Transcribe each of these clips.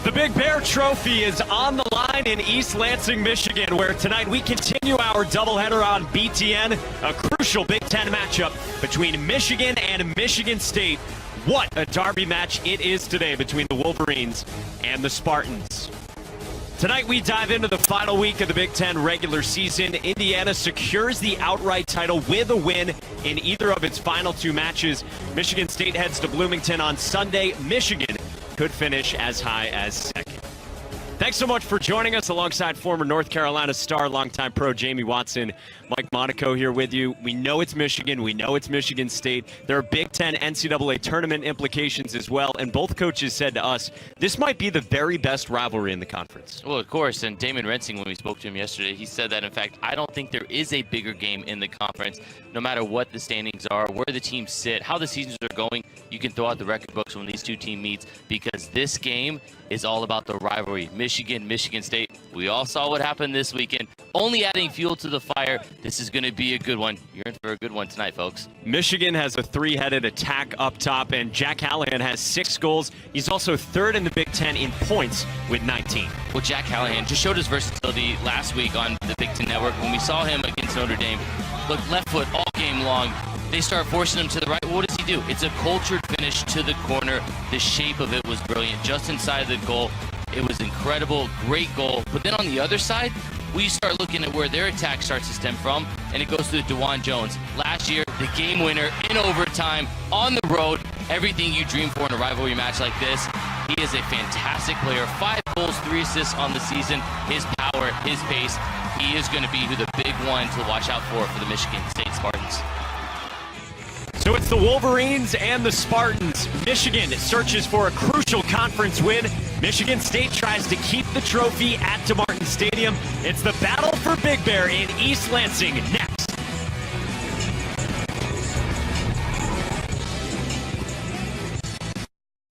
The Big Bear Trophy is on the line in East Lansing, Michigan, where tonight we continue our doubleheader on BTN, a crucial Big Ten matchup between Michigan and Michigan State. What a derby match it is today between the Wolverines and the Spartans. Tonight we dive into the final week of the Big Ten regular season. Indiana secures the outright title with a win in either of its final two matches. Michigan State heads to Bloomington on Sunday. Michigan could finish as high as second. Thanks so much for joining us alongside former North Carolina star, longtime pro Jamie Watson. Mike Monaco here with you. We know it's Michigan. We know it's Michigan State. There are Big Ten NCAA tournament implications as well, and both coaches said to us, this might be the very best rivalry in the conference. Well, of course, and Damon Rensing, when we spoke to him yesterday, he said that, in fact, I don't think there is a bigger game in the conference. No matter what the standings are, where the teams sit, how the seasons are going, you can throw out the record books when these two teams meet, because this game is all about the rivalry. Michigan, Michigan State. We all saw what happened this weekend. Only adding fuel to the fire. This is going to be a good one. You're in for a good one tonight, folks. Michigan has a three-headed attack up top, and Jack Callahan has 6 goals. He's also third in the Big Ten in points with 19. Well, Jack Callahan just showed his versatility last week on the Big Ten Network when we saw him against Notre Dame. Look, left foot all game long. They start forcing him to the right. What does he do? It's a cultured finish to the corner. The shape of it was brilliant, just inside the goal. It was incredible, great goal. But then on the other side, we start looking at where their attack starts to stem from, and it goes to DeJuan Jones. Last year, the game winner in overtime, on the road, everything you dream for in a rivalry match like this. He is a fantastic player. 5 goals, 3 assists on the season. His power, his pace, he is going to be the big one to watch out for the Michigan State Spartans. So it's the Wolverines and the Spartans. Michigan searches for a crucial conference win. Michigan State tries to keep the trophy at DeMartin Stadium. It's the battle for Big Bear in East Lansing next.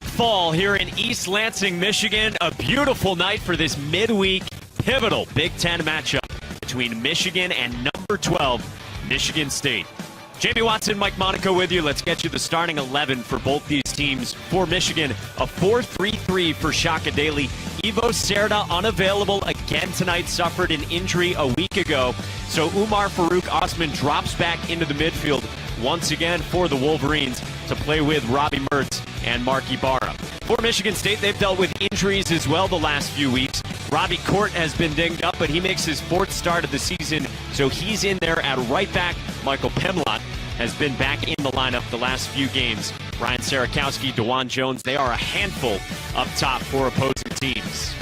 Fall here in East Lansing, Michigan. A beautiful night for this midweek pivotal Big Ten matchup between Michigan and number 12, Michigan State. Jamie Watson, Mike Monaco with you. Let's get you the starting 11 for both these teams. For Michigan, a 4-3-3 for Shaka Daly. Ivo Serda unavailable again tonight, suffered an injury a week ago. So Umar Farouk Osman drops back into the midfield once again for the Wolverines to play with Robbie Mertz and Mark Ibarra. For Michigan State, they've dealt with injuries as well the last few weeks. Robbie Court has been dinged up, but he makes his 4th start of the season, so he's in there at right back. Michael Pemlot has been back in the lineup the last few games. Ryan Sarakowski, DeJuan Jones, they are a handful up top for opposing teams.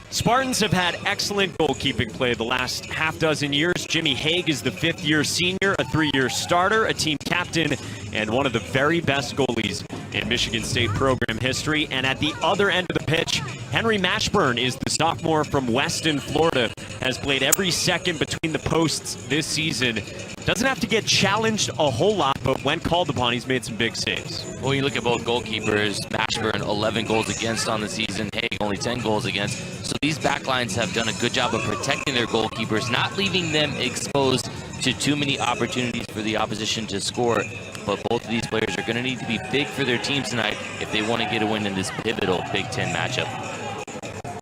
Spartans have had excellent goalkeeping play the last half dozen years. Jimmy Hague is the 5th-year senior, a 3-year starter, a team captain, and one of the very best goalies in Michigan State program history. And at the other end of the pitch, Henry Mashburn is the sophomore from Weston, Florida, has played every second between the posts this season. Doesn't have to get challenged a whole lot, but when called upon, he's made some big saves. Well, you look at both goalkeepers, Mashburn 11 goals against on the season, Hague only 10 goals against. So these backlines have done a good job of protecting their goalkeepers, not leaving them exposed to too many opportunities for the opposition to score. But both of these players are going to need to be big for their teams tonight if they want to get a win in this pivotal Big Ten matchup.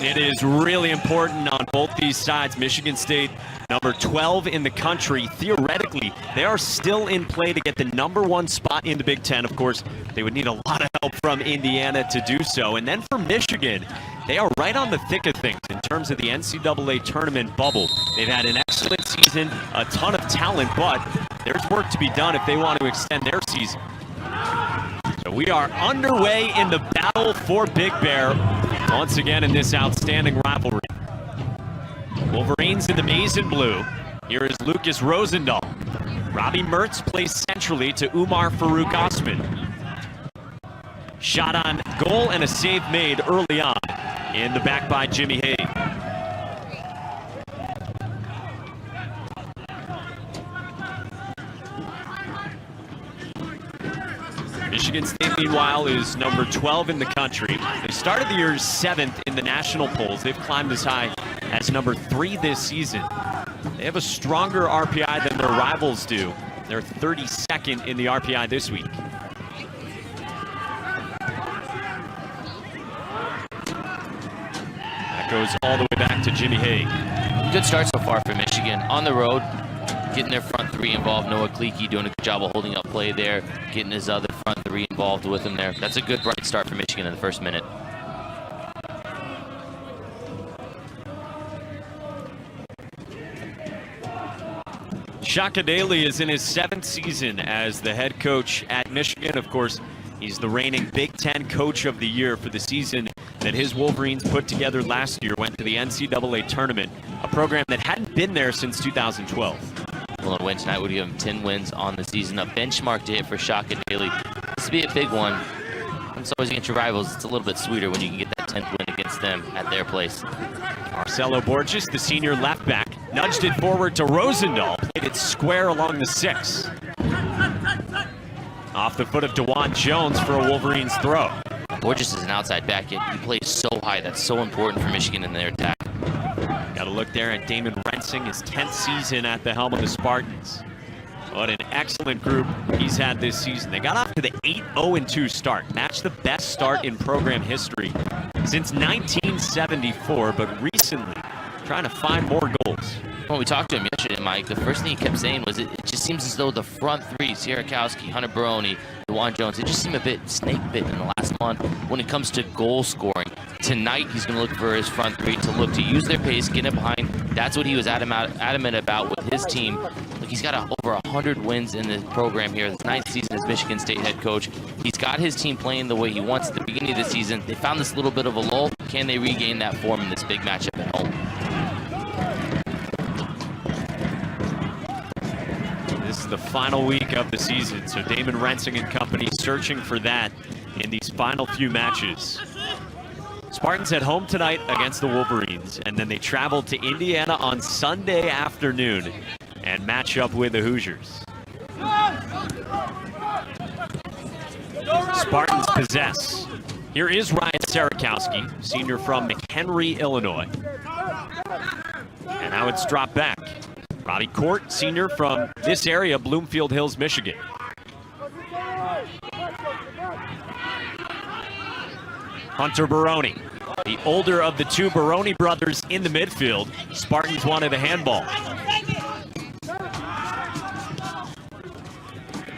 It is really important on both these sides. Michigan State, number 12 in the country. Theoretically, they are still in play to get the number 1 spot in the Big Ten. Of course, they would need a lot of help from Indiana to do so. And then for Michigan, they are right on the thick of things in terms of the NCAA tournament bubble. They've had an excellent season, a ton of talent, but there's work to be done if they want to extend their season. So we are underway in the battle for Big Bear once again in this outstanding rivalry. Wolverines in the maize and blue. Here is Lucas Rosendahl. Robbie Mertz plays centrally to Umar Farouk Osman. Shot on goal and a save made early on in the back by Jimmy Hague. Michigan State, meanwhile, is number 12 in the country. They started the year 7th in the national polls. They've climbed as high as number 3 this season. They have a stronger RPI than their rivals do. They're 32nd in the RPI this week. Goes all the way back to Jimmy Hague. Good start so far for Michigan. On the road, getting their front three involved. Noah Kleeke doing a good job of holding up play there, getting his other front three involved with him there. That's a good, bright start for Michigan in the first minute. Shaka Daly is in his 7th season as the head coach at Michigan. Of course, he's the reigning Big Ten Coach of the Year for the season that his Wolverines put together last year, went to the NCAA tournament, a program that hadn't been there since 2012. Well, a win tonight would give him 10 wins on the season, a benchmark to hit for Shaka Daly. This would be a big one. It's always against your rivals. It's a little bit sweeter when you can get that 10th win against them at their place. Marcelo Borges, the senior left back, nudged it forward to Rosendahl, played it square along the 6. Off the foot of DeJuan Jones for a Wolverines throw. Borges is an outside back, yet he plays so high. That's so important for Michigan in their attack. Got a look there at Damon Rensing, his 10th season at the helm of the Spartans. What an excellent group he's had this season. They got off to the 8-0-2 start, matched the best start in program history since 1974, but recently trying to find more goals. When we talked to him yesterday, Mike, the first thing he kept saying was it just seems as though the front three, Sierakowski, Hunter Baroni, DeJuan Jones, they just seem a bit snake-bitten in the last month when it comes to goal scoring. Tonight, he's going to look for his front three to look to use their pace, get it behind. That's what he was adamant about with his team. Look, he's got over 100 wins in the program here. His 9th season as Michigan State head coach. He's got his team playing the way he wants at the beginning of the season. They found this little bit of a lull. Can they regain that form in this big matchup at home? This is the final week of the season, so Damon Rensing and company searching for that in these final few matches. Spartans at home tonight against the Wolverines, and then they travel to Indiana on Sunday afternoon and match up with the Hoosiers. Spartans possess. Here is Ryan Sierakowski, senior from McHenry, Illinois. And now it's dropped back. Robbie Court, senior from this area, Bloomfield Hills, Michigan. Hunter Baroni, the older of the two Baroni brothers in the midfield. Spartans wanted a handball.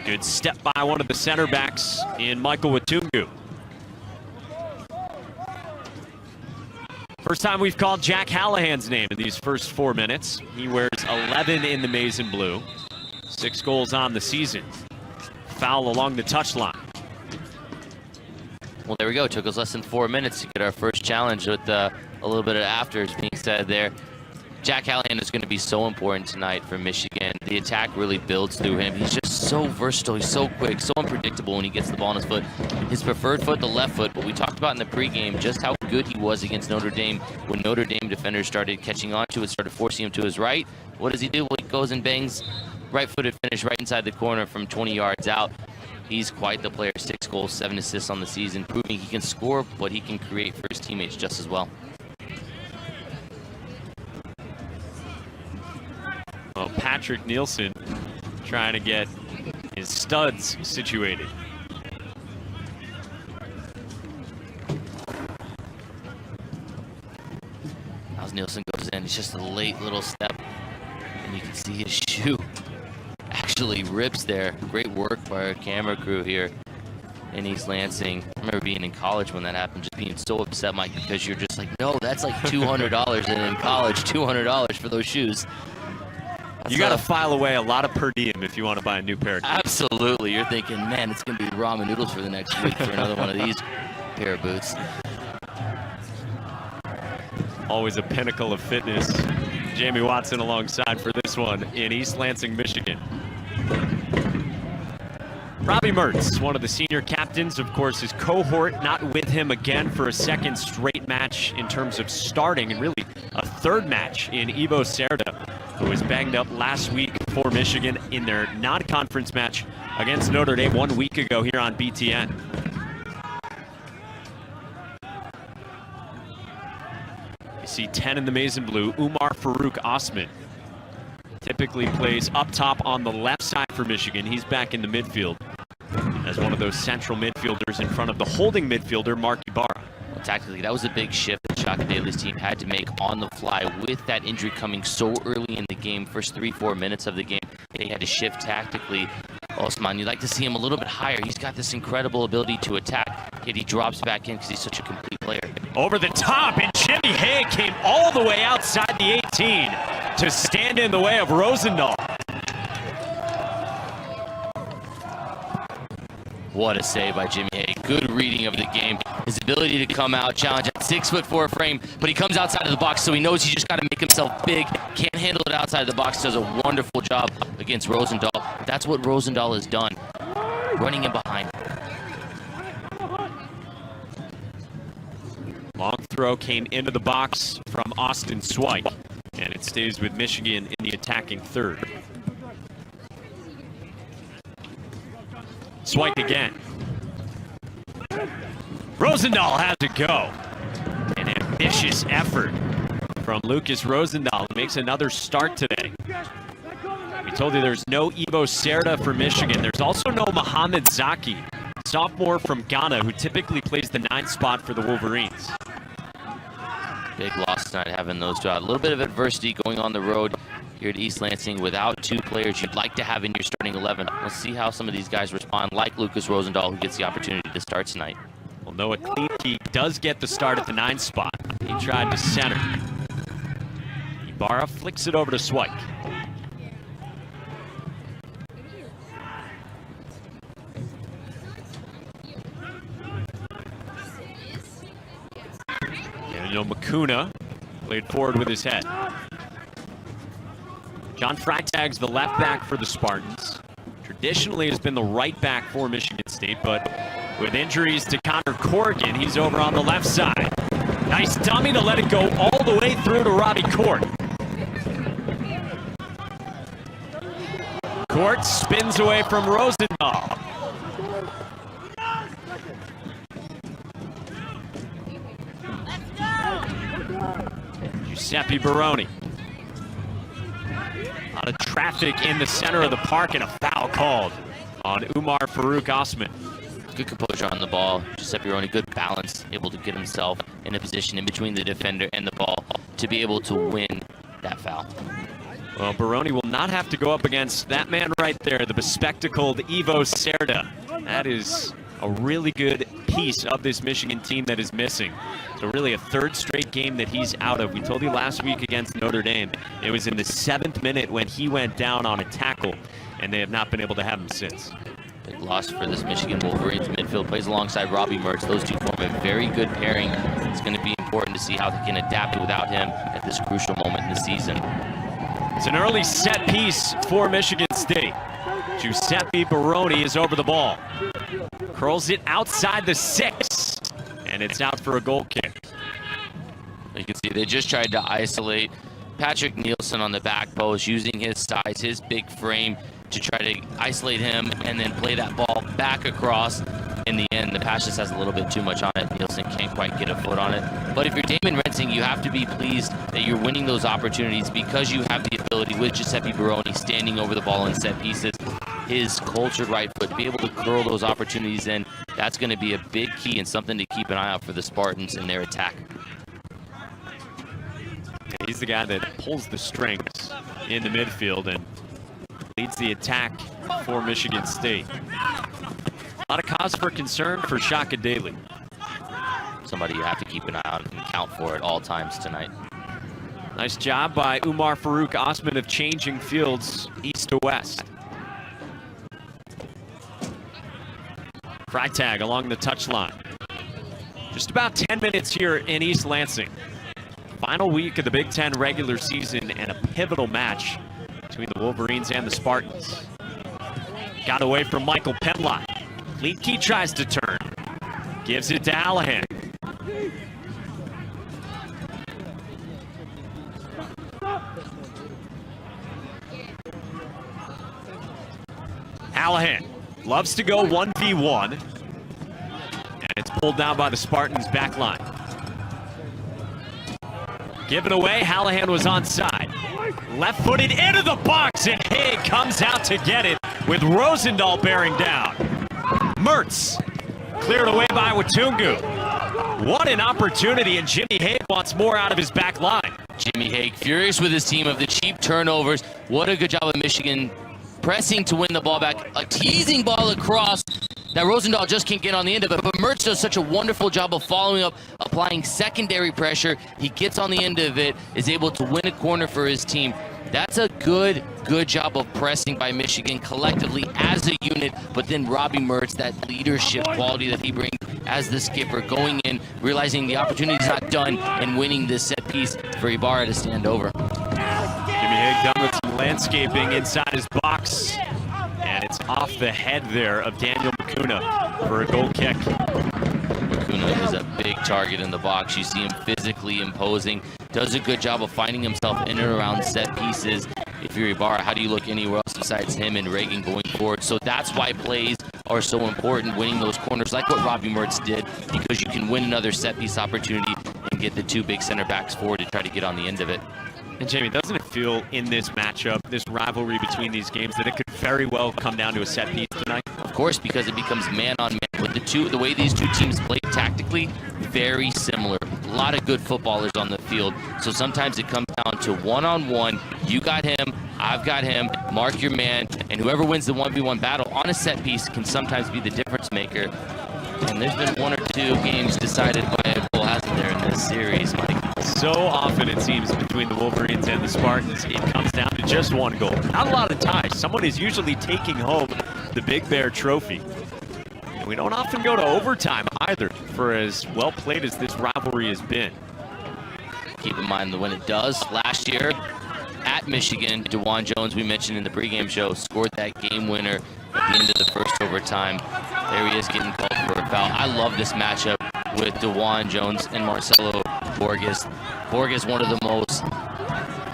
Good step by one of the center backs in Michael Watungu. First time we've called Jack Hallahan's name in these first 4 minutes. He wears 11 in the maize and blue. 6 goals on the season. Foul along the touchline. Well, there we go. It took us less than 4 minutes to get our first challenge with a little bit of afters being said there. Jack Hallahan is going to be so important tonight for Michigan. The attack really builds through him. He's just so versatile. He's so quick, so unpredictable when he gets the ball on his foot. His preferred foot, the left foot, but we talked about in the pregame just how good he was against Notre Dame when Notre Dame defenders started catching on to it, started forcing him to his right. What does he do? Well, he goes and bangs right-footed finish right inside the corner from 20 yards out. He's quite the player. 6 goals, 7 assists on the season, proving he can score, but he can create for his teammates just as well. Well, Patrick Nielsen trying to get his studs situated. As Nielsen goes in, it's just a late little step, and you can see his shoe actually rips there. Great work by our camera crew here in East Lansing. I remember being in college when that happened, just being so upset, Mike, because you're just like, no, that's like $200, and in college, $200 for those shoes. You got to file away a lot of per diem if you want to buy a new pair of boots. Absolutely. You're thinking, man, it's going to be ramen noodles for the next week for another one of these pair of boots. Always a pinnacle of fitness. Jamie Watson alongside for this one in East Lansing, Michigan. Robbie Mertz, one of the senior captains, of course, his cohort not with him again for a second straight match in terms of starting, and really a third match in Ivo Cerda, who was banged up last week for Michigan in their non-conference match against Notre Dame 1 week ago here on BTN. You see 10 in the maize and blue, Umar Farouk Osman. Typically plays up top on the left side for Michigan. He's back in the midfield as one of those central midfielders in front of the holding midfielder, Mark Ibarra. Well, tactically, that was a big shift that Shaka Daly's team had to make on the fly with that injury coming so early in the game, first 3-4 minutes of the game. They had to shift tactically. Osman, you'd like to see him a little bit higher. He's got this incredible ability to attack, yet he drops back in because he's such a complete player. Over the top, and Jimmy Haig came all the way outside the 18 to stand in the way of Rosendahl. What a save by Jimmy Haig. Good reading of the game. His ability to come out, challenge at 6'4" frame, but he comes outside of the box, so he knows he's just got to make himself big. Can't handle it outside of the box. Does a wonderful job against Rosendahl. That's what Rosendahl has done, running in behind. Long throw came into the box from Austin Swyke, and it stays with Michigan in the attacking third. Swyke again. Rosendahl has to go. An ambitious effort from Lucas Rosendahl, who makes another start today. We told you there's no Ivo Serda for Michigan. There's also no Mohamed Zaki, sophomore from Ghana, who typically plays the 9th spot for the Wolverines. Big loss tonight having those two out. A little bit of adversity going on the road here at East Lansing without two players you'd like to have in your starting 11. We'll see how some of these guys respond, like Lucas Rosendahl, who gets the opportunity to start tonight. Well, Noah Kleinke does get the start at the 9th spot. He tried to center. Ibarra flicks it over to Swyke. Daniel Makuna played forward with his head. John Freitag's the left back for the Spartans. Traditionally has been the right back for Michigan State, but with injuries to Connor Corrigan, he's over on the left side. Nice dummy to let it go all the way through to Robbie Court. Court spins away from Rosendahl. Giuseppe Baroni. A lot of traffic in the center of the park, and a foul called on Umar Farouk Osman. Good composure on the ball. Giuseppe Baroni, good balance, able to get himself in a position in between the defender and the ball to be able to win that foul. Well, Baroni will not have to go up against that man right there, the bespectacled Ivo Serda. That is a really good piece of this Michigan team that is missing. So really a third straight game that he's out of. We told you last week against Notre Dame, it was in the 7th minute when he went down on a tackle, and they have not been able to have him since. Big loss for this Michigan Wolverines midfield. Plays alongside Robbie Mertz. Those two form a very good pairing. It's going to be important to see how they can adapt without him at this crucial moment in the season. It's an early set piece for Michigan State. Giuseppe Baroni is over the ball. Curls it outside the 6, and it's out for a goal kick. You can see they just tried to isolate Patrick Nielsen on the back post, using his size, his big frame, to try to isolate him and then play that ball back across. In the end, the pass just has a little bit too much on it. Nielsen can't quite get a foot on it. But if you're Damon Rensing, you have to be pleased that you're winning those opportunities because you have the ability with Giuseppe Baroni standing over the ball in set pieces. His cultured right foot, to be able to curl those opportunities in, that's going to be a big key and something to keep an eye out for the Spartans in their attack. He's the guy that pulls the strings in the midfield and leads the attack for Michigan State. A lot of cause for concern for Shaka Daly. Somebody you have to keep an eye on and count for at all times tonight. Nice job by Umar Farouk Osman of changing fields east to west. Freitag along the touchline. Just about 10 minutes here in East Lansing. Final week of the Big Ten regular season and a pivotal match between the Wolverines and the Spartans. Got away from Michael Penlot. Kleinke tries to turn. Gives it to Allahan. Allahan loves to go 1v1. And it's pulled down by the Spartans' back line. Given away, Hallahan was onside. Left-footed into the box, and Haig comes out to get it with Rosendahl bearing down. Mertz cleared away by Watungu. What an opportunity, and Jimmy Hague wants more out of his back line. Jimmy Hague furious with his team of the cheap turnovers. What a good job of Michigan pressing to win the ball back. A teasing ball across. Now Rosendahl just can't get on the end of it, but Mertz does such a wonderful job of following up, applying secondary pressure. He gets on the end of it, is able to win a corner for his team. That's a good job of pressing by Michigan collectively as a unit, but then Robbie Mertz, that leadership quality that he brings as the skipper, going in, realizing the opportunity's not done, and winning this set piece for Ibarra to stand over. Jimmy Hague done with some landscaping inside his box, and it's off the head there of Daniel Makuna for a goal kick. Makuna is a big target in the box. You see him physically imposing, does a good job of finding himself in and around set pieces. If you're Ibarra, how do you look anywhere else besides him and Reagan going forward? So that's why plays are so important, winning those corners like what Robbie Mertz did, because you can win another set piece opportunity and get the two big center backs forward to try to get on the end of it. And Jamie, doesn't it feel in this matchup, this rivalry between these games, that it could very well come down to a set piece tonight? Of course, because it becomes man on man. With the way these two teams play tactically, very similar. A lot of good footballers on the field. So sometimes it comes down to one-on-one. You got him, I've got him, mark your man, and whoever wins the 1v1 battle on a set piece can sometimes be the difference maker. And there's been one or two games decided by a goal, hasn't there, in this series, Mike? So often it seems between the Wolverines and the Spartans, it comes down to just one goal. Not a lot of ties. Someone is usually taking home the Big Bear Trophy. And we don't often go to overtime either, for as well played as this rivalry has been. Keep in mind that when it does, last year at Michigan, DeJuan Jones, we mentioned in the pregame show, scored that game winner at the end of the first overtime. There he is getting called for a foul. I love this matchup with DeJuan Jones and Marcelo Borges. Borges, one of the most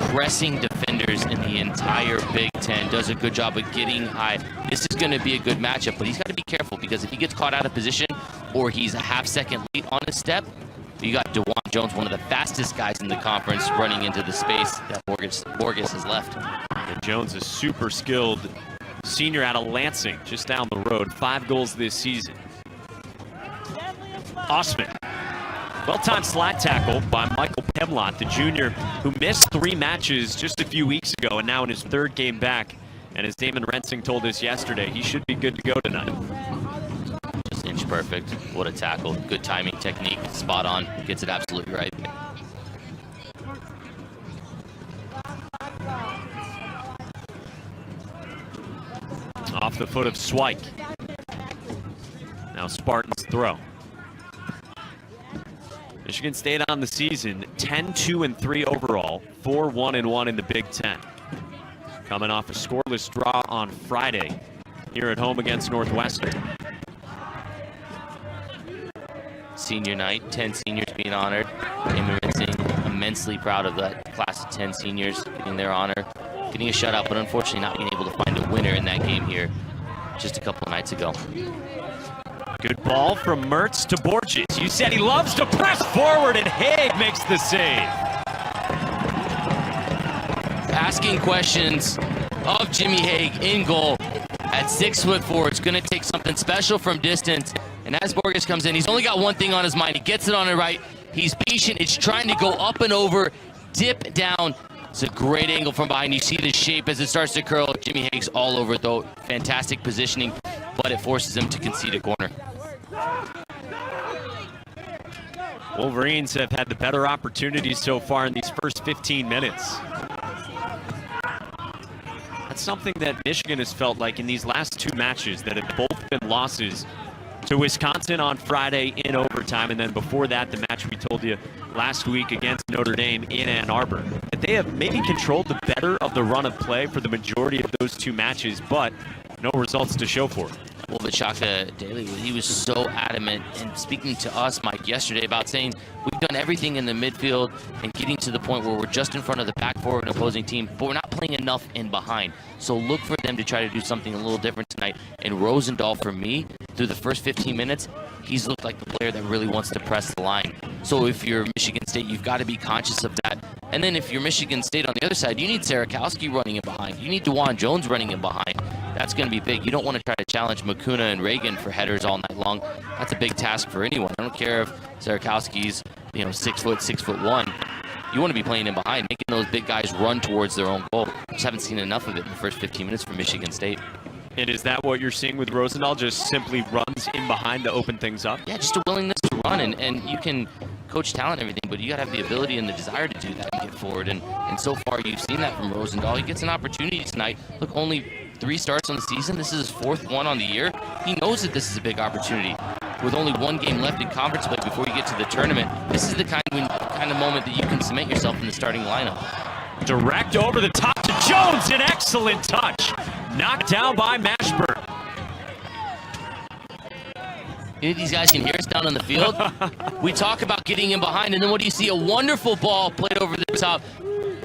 pressing defenders in the entire Big Ten, does a good job of getting high. This is going to be a good matchup, but he's got to be careful, because if he gets caught out of position or he's a half-second late on his step, you got DeJuan Jones, one of the fastest guys in the conference, running into the space that Borges has left. And Jones is super skilled senior out of Lansing, just down the road. 5 goals this season. Osman. Well-timed slide tackle by Michael Pemlott, the junior who missed 3 matches just a few weeks ago and now in his 3rd game back. And as Damon Rensing told us yesterday, he should be good to go tonight. Just inch perfect. What a tackle. Good timing, technique, spot on. Gets it absolutely right. Off the foot of Swike. Now Spartans throw. Michigan State on the season, 10-2-3 overall, 4-1-1 in the Big Ten. Coming off a scoreless draw on Friday here at home against Northwestern. Senior night, 10 seniors being honored. Damon Rensing immensely proud of that class of 10 seniors getting their honor, getting a shutout, but unfortunately not being able to find a winner in that game here just a couple of nights ago. Good ball from Mertz to Borges. You said he loves to press forward, and Hague makes the save. Asking questions of Jimmy Hague in goal at 6'4". It's going to take something special from distance. And as Borges comes in, he's only got one thing on his mind. He gets it on the right. He's patient. It's trying to go up and over, dip down. It's a great angle from behind. You see the shape as it starts to curl. Jimmy Hague's all over it, though. Fantastic positioning, but it forces him to concede a corner. Wolverines have had the better opportunities so far in these first 15 minutes. That's something that Michigan has felt like in these last 2 matches that have both been losses to Wisconsin on Friday in overtime, and then before that, the match we told you last week against Notre Dame in Ann Arbor. That they have maybe controlled the better of the run of play for the majority of those 2 matches, but no results to show for it. Well, but Shaka Daly, he was so adamant and speaking to us, Mike, yesterday about saying we've done everything in the midfield and getting to the point where we're just in front of the back four of an opposing team, but we're not playing enough in behind. So look for them to try to do something a little different tonight. And Rosendahl, for me, through the first 15 minutes, he's looked like the player that really wants to press the line. So if you're Michigan State, you've got to be conscious of that. And then if you're Michigan State on the other side, you need Sarakowski running in behind. You need DeJuan Jones running in behind. That's going to be big. You don't want to try to challenge Makuna and Reagan for headers all night long. That's a big task for anyone. I don't care if Zarakowski's 6 foot, 6'1". You want to be playing in behind, making those big guys run towards their own goal. Just haven't seen enough of it in the first 15 minutes for Michigan State. And is that what you're seeing with Rosendahl? Just simply runs in behind to open things up? Yeah, just a willingness to run, and you can coach talent and everything, but you got to have the ability and the desire to do that and get forward. And so far, you've seen that from Rosendahl. He gets an opportunity tonight. Look, only 3 starts on the season. This is his 4th one on the year. He knows that this is a big opportunity. With only 1 game left in conference play before you get to the tournament, this is the kind of moment that you can cement yourself in the starting lineup. Direct over the top to Jones, an excellent touch. Knocked down by Mashburn. You think these guys can hear us down on the field? We talk about getting in behind, and then what do you see? A wonderful ball played over the top.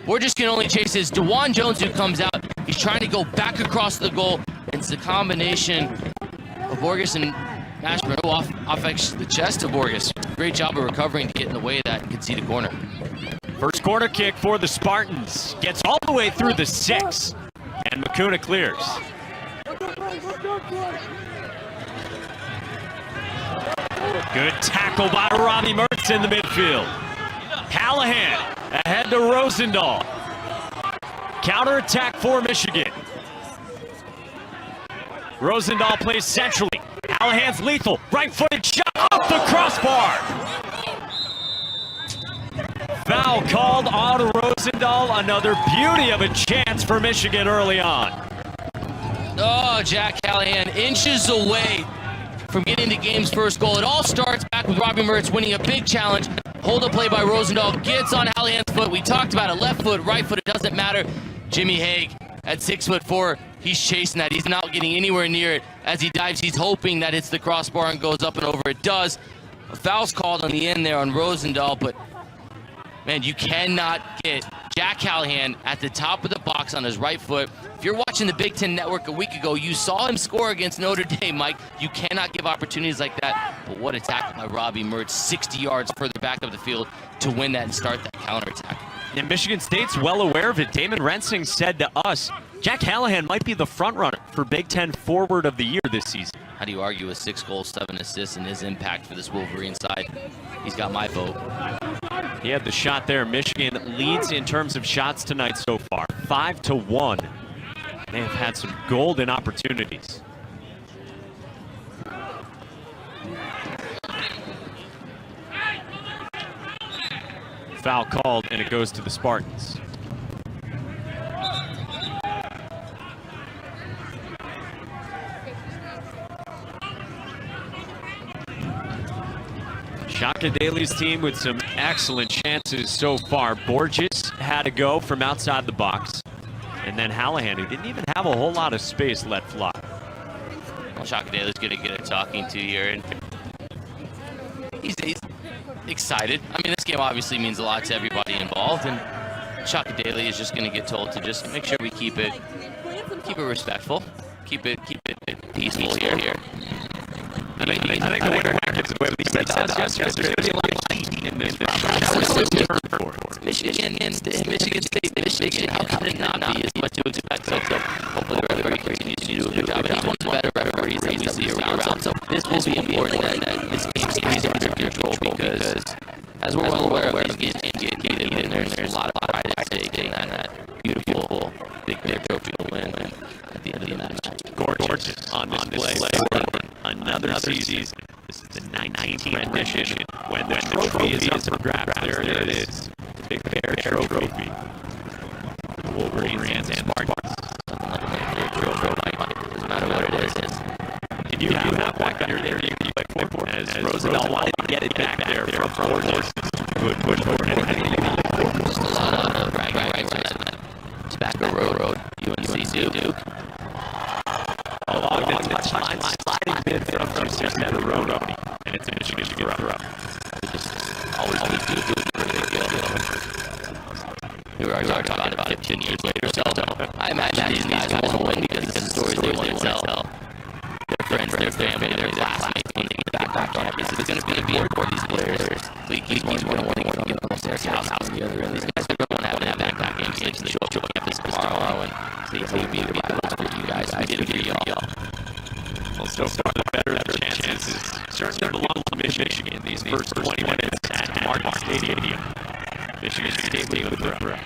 Borges can only chase his DeJuan Jones, who comes out. He's trying to go back across the goal. It's the combination of Borges and Mashburn. Off the chest of Borges. Great job of recovering to get in the way of that and concede a corner. First corner kick for the Spartans. Gets all the way through the 6. And Makuna clears. Good tackle by Robbie Mertz in the midfield. Callahan ahead to Rosendahl. Counterattack for Michigan. Rosendahl plays centrally. Callahan's lethal. Right-footed shot off the crossbar. Foul called on Rosendahl. Another beauty of a chance for Michigan early on. Oh, Jack Callahan inches away from getting the game's first goal. It all starts back with Robbie Mertz winning a big challenge. Hold up play by Rosendahl. Gets on Callahan's foot. We talked about it. Left foot, right foot, it doesn't matter. Jimmy Hague at 6'4", he's chasing that. He's not getting anywhere near it. As he dives, he's hoping that hits the crossbar and goes up and over. It does. A foul's called on the end there on Rosendahl, but man, you cannot get Jack Callahan at the top of the box on his right foot. If you're watching the Big Ten Network a week ago, you saw him score against Notre Dame, Mike. You cannot give opportunities like that. But what a tackle by Robbie Mertz, 60 yards further back of the field to win that and start that counterattack. And Michigan State's well aware of it. Damon Rensing said to us, Jack Callahan might be the front runner for Big Ten Forward of the Year this season. How do you argue with 6 goals, 7 assists, and his impact for this Wolverine side? He's got my vote. He had the shot there. Michigan leads in terms of shots tonight so far, 5-1. They have had some golden opportunities. Foul called, and it goes to the Spartans. Shaka Daly's team with some excellent chances so far. Borges had to go from outside the box. And then Callahan, who didn't even have a whole lot of space, let fly. Well, Shaka Daly's going to get a talking to here. And he's excited. I mean, this game obviously means a lot to everybody involved. And Shaka Daly is just going to get told to just make sure we keep it respectful. Keep it peaceful here. I think the winner gives away what he said to us yesterday. There's going to be a lot of fighting in this round. Michigan State, how can it not be as much to expect? So hopefully the referee continues to do a good job. He's one of the better referees that we see around. So this will be important that this game stays under control because, as we're well aware of, these games get heated and there's a lot of pride at stake in that beautiful big trophy to win at the end of the match. Gorgeous on display. Another season. This is the 19th rendition. When the trophy is up for grabs, there it is. The Big Bear Trophy. Wolverines and Spartans. Doesn't matter what it is. Did you have that back there? As Rosendahl wanted to get it back there from Borges. Good push forward. Just a lot of bragging rights on that Tobacco Road, UNC Duke. Along the touchline, sliding bid from just at the road, and it's a Michigan throw. Always do a really good deal. Here we are talking about 15 years later, so I imagine these guys want to win because it's the stories they want to tell. Their friends, their family, their classmates, when they get back on it. This is going to be important for these players. He's going to want to get almost their house the other end. These guys are going to have back games. They can show up to campus tomorrow and say, hey, we be the rivals for you guys. We did it for you Stadium. Michigan State with the throw.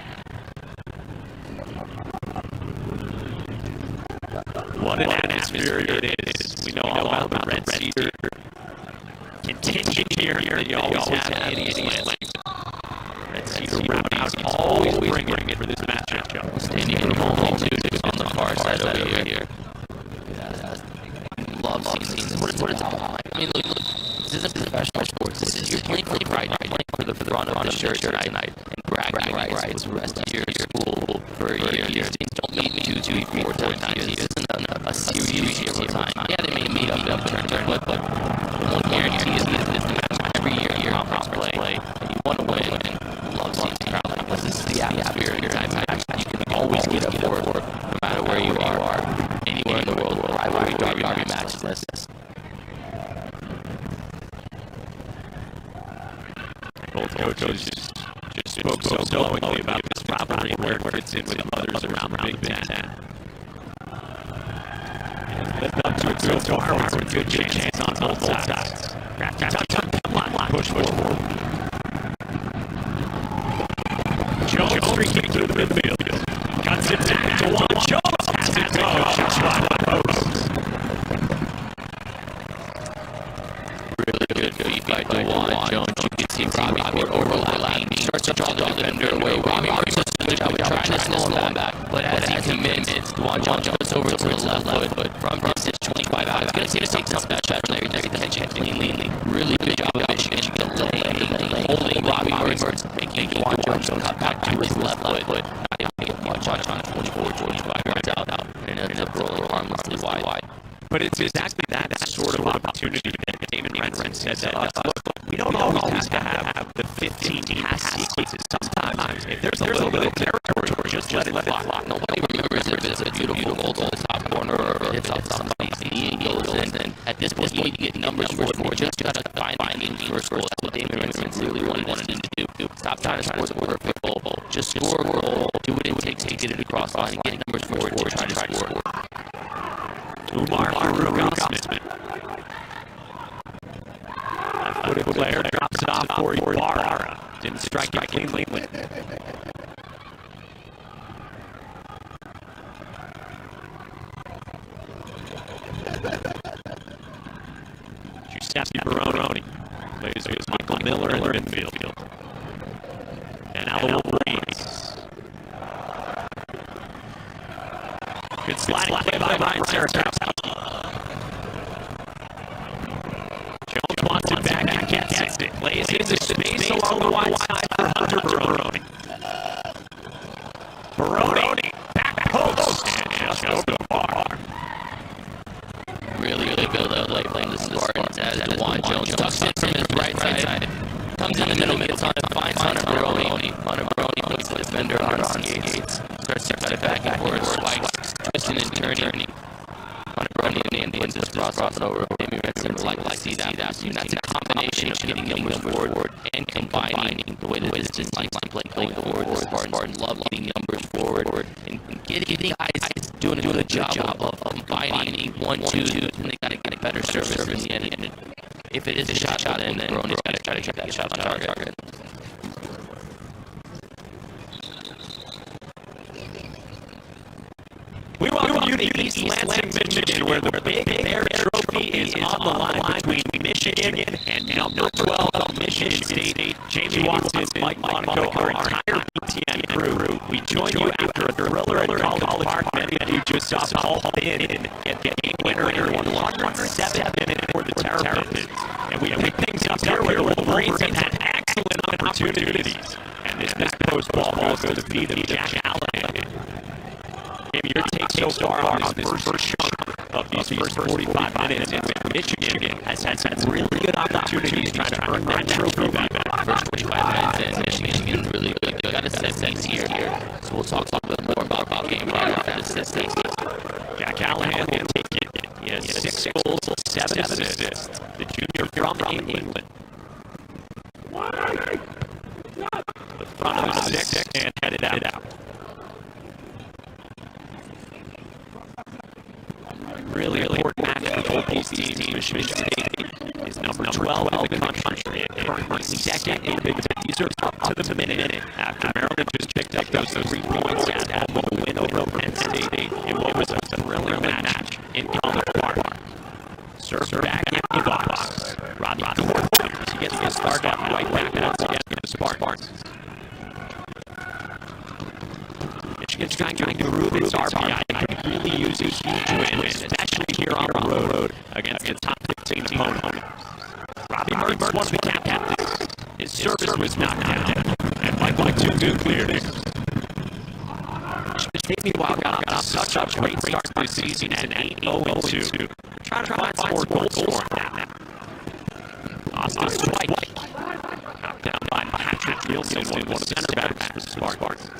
What an atmosphere it is. We know all about the Red Cedar contingent here that you always have in East Lansing. Red Cedar Rowdies always bring it for this matchup. Standing in the multitude on the far side over here. Love seeing what it's all like. I mean, look, this isn't professional sports. This is you're playing for pride. You're playing for the front of the shirt tonight and bragging rights with the rest of your school for a year. These teams don't meet 2, 3, 4 times a year. This isn't a series every time. Yeah, they may meet up in a tournament, but the one guarantee is that it's the match every year conference play. And you want to win and love seeing the crowd like this. This is the atmosphere. You can always get up for it, no matter where you are, anywhere in the world. Rivalry matches. Both coaches just spoke so glowingly about this rivalry and where it fits in with others around the Big Ten. Lived up to it so far with a good chance on both sides. Come on, push forward. Jones streaking through the midfield. Cuts it back to Juan Jones. Has it go. Just wide of the post. Really good feed by Juan Jones. You can see Robbie overlapping. He starts to draw the defender away. Robbie Marks does a good job of trying to slow him back. But as he commits, Juan Jones goes over to the left foot from distance 25 out. He's going to take this match back there. He's going to catch it cleanly. Really good job of Michigan holding Robbie Marks, making Juan Jones cut back to his left foot. Juan Jones 24, 25 yards out, and ends up rolling harmlessly wide. But it's exactly that sort of opportunity that Damon Renson said to us. Look, we don't always have to have the 15 pass sequences. Sometimes, if there's a little bit of territory, just let it fly. Nobody remembers if it's a beautiful goal to the top corner or if it's somebody's knee and goes in. And at this point, you get numbers for it. You just got to find the first goal. That's what Damon Renson really wanted to do. Stop trying to score the perfect goal. Just score a goal. Do what it takes to get it across the line and get numbers for it to try to score. Umar Farouk-Osman. Left-footed player drops it off for Ibarra. Didn't strike it cleanly. Giuseppe Baroni plays with Michael Miller in the midfield. And now the Wolverines. Good sliding play by Ryan Sarakowski. Jones wants it back and gets it. Plays into space along the wide side for Hunter Baroni. Baroni, back post, and just over the bar. Really build up like playing the Spartans as Juan Jones tucks in from his right side. Comes in the middle, gets on it, finds Hunter Baroni. Hunter Baroni puts the defender on skates. Starts to cut it back and forth, spikes, twisting and turning. Hunter Baroni and wins this cross and over. Damon Renson like to see that. That's a combination of getting numbers forward and combining the way that this is like playing forward. The Spartans love getting numbers forward and getting guys doing a good job of combining 1, 2, and they got to get a better service in the end. If it is a shot, then Baroni's got to try to keep that shot on target. We welcome you to East Lansing, Michigan, where the Big Bear Trophy is on the line between Michigan and number 12, Michigan State. Jamie Watson, Mike Monaco, our entire BTN crew. We join you after a thriller at College Park. Many of you just saw Paul Finn get the game winner in 107 minutes for the Terrapins. And we pick things up here where the Wolverines have had excellent opportunities. And this post ball goes to the feet of Jack Callahan. Maybe your take so far on this first chunk of these first 45 minutes, and Michigan has had really good opportunities trying to earn that trophy back. First 45 minutes, and Michigan really good. Got to set things here. So we'll talk a little bit more about the game right after this. Jack Callahan will take it. He has 6 goals, 7 assists. The junior from England. The front of the 6 and headed out. Really important match for both these teams. Michigan State is number 12 in the country. currently second in Big Ten. These are up to the minute after Maryland just picked up those 3 points at home win over Penn State in what was a thrilling match in College Park. Serve back in the box. Robbie Gordon. He gets the start out right back once again to the Spartans. Michigan's trying to improve its RPI. They could really use a huge win, especially here on the road against the top 15 opponent. Robbie Mertz, one of the captains. His service was knocked down, and Michael Tutu cleared it. State, meanwhile, got off such a great start this season at 8-0-2. They're trying to find some more goal scoring now. Austin White, knocked down by Patrick Nielsen, one of the center backs for the Spartans.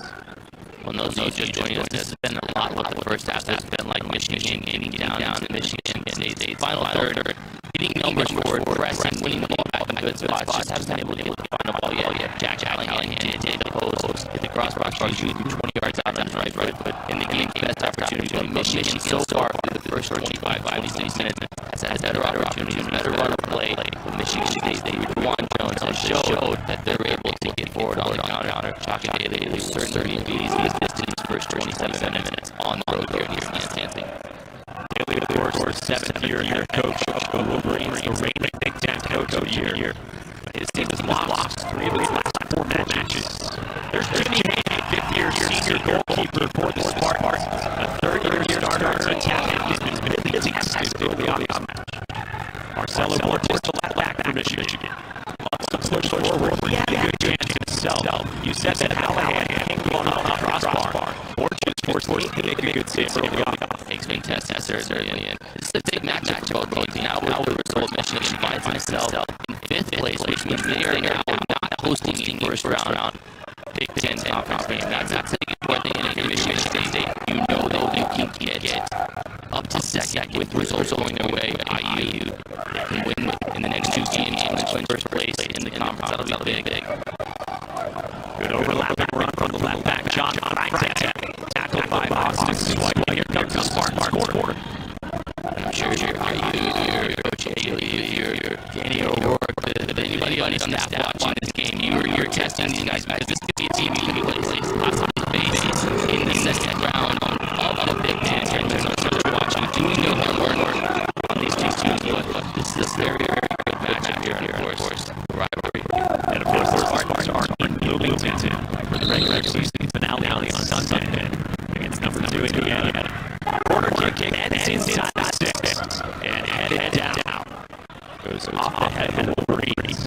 Well, those of you just joining us, this has been a lot what the first half has been like. Michigan getting down to Michigan State's final third, getting numbers forward, pressing, winning the ball back in good spots, just haven't been able to get the final ball yet. Jack Callahan did the post, hit the crossbar, shooting 20 yards out on his right foot in the game. Best opportunity to Michigan so far through the first 26 minutes has had better opportunities, better run of play. But Michigan State, Juwan Jones has showed that they're able to get forward on the counter. Chalk and Daly will certainly be these first 27 minutes on the road here in East Lansing. Daly, of course, 7th-year head coach of the Wolverines, the reigning Big Ten coach of the year. His team has lost 3 of his last 4 matches. There's Jimmy Hayden, 5th-year senior goalkeeper for the Spartans. A 3rd-year starter attacking. He's been really tested early on this match. Marcelo Borges, the left back for Michigan. Loves to push forward. He had a good chance himself. You said that Callahan came going on the crossbar. Borges forced to make a good save early on. Makes me test certainly. And this is a big match for both teams. Now with the result, Michigan finds himself in 5th place, which means they are now not hosting the first round Big Ten conference game. That's a important thing. And if you're Michigan State, you know that you can get up to second with results going their way. IU can win in the next 2 games and win first place in the conference. That'll be big. Good overlapping run from the left back, John Freitag. Tackled by Austin White. Here comes the Spartans quarter. I'm sure your Coach Haley, your Danny O'Rourke, anybody on staff watching this game, you're testing these guys because this could be a team you can place possibly face in the second round of the Big Ten tournament. So you're watching, doing no homework on these two teams, but this is a very, very good matchup here, and of course, rivalry. And of course, the Spartans are in Bloomington for the regular season finale on Sunday against number 2 Indiana. Corner kick ends inside the 6 and headed down. Goes off the head of the Wolverines.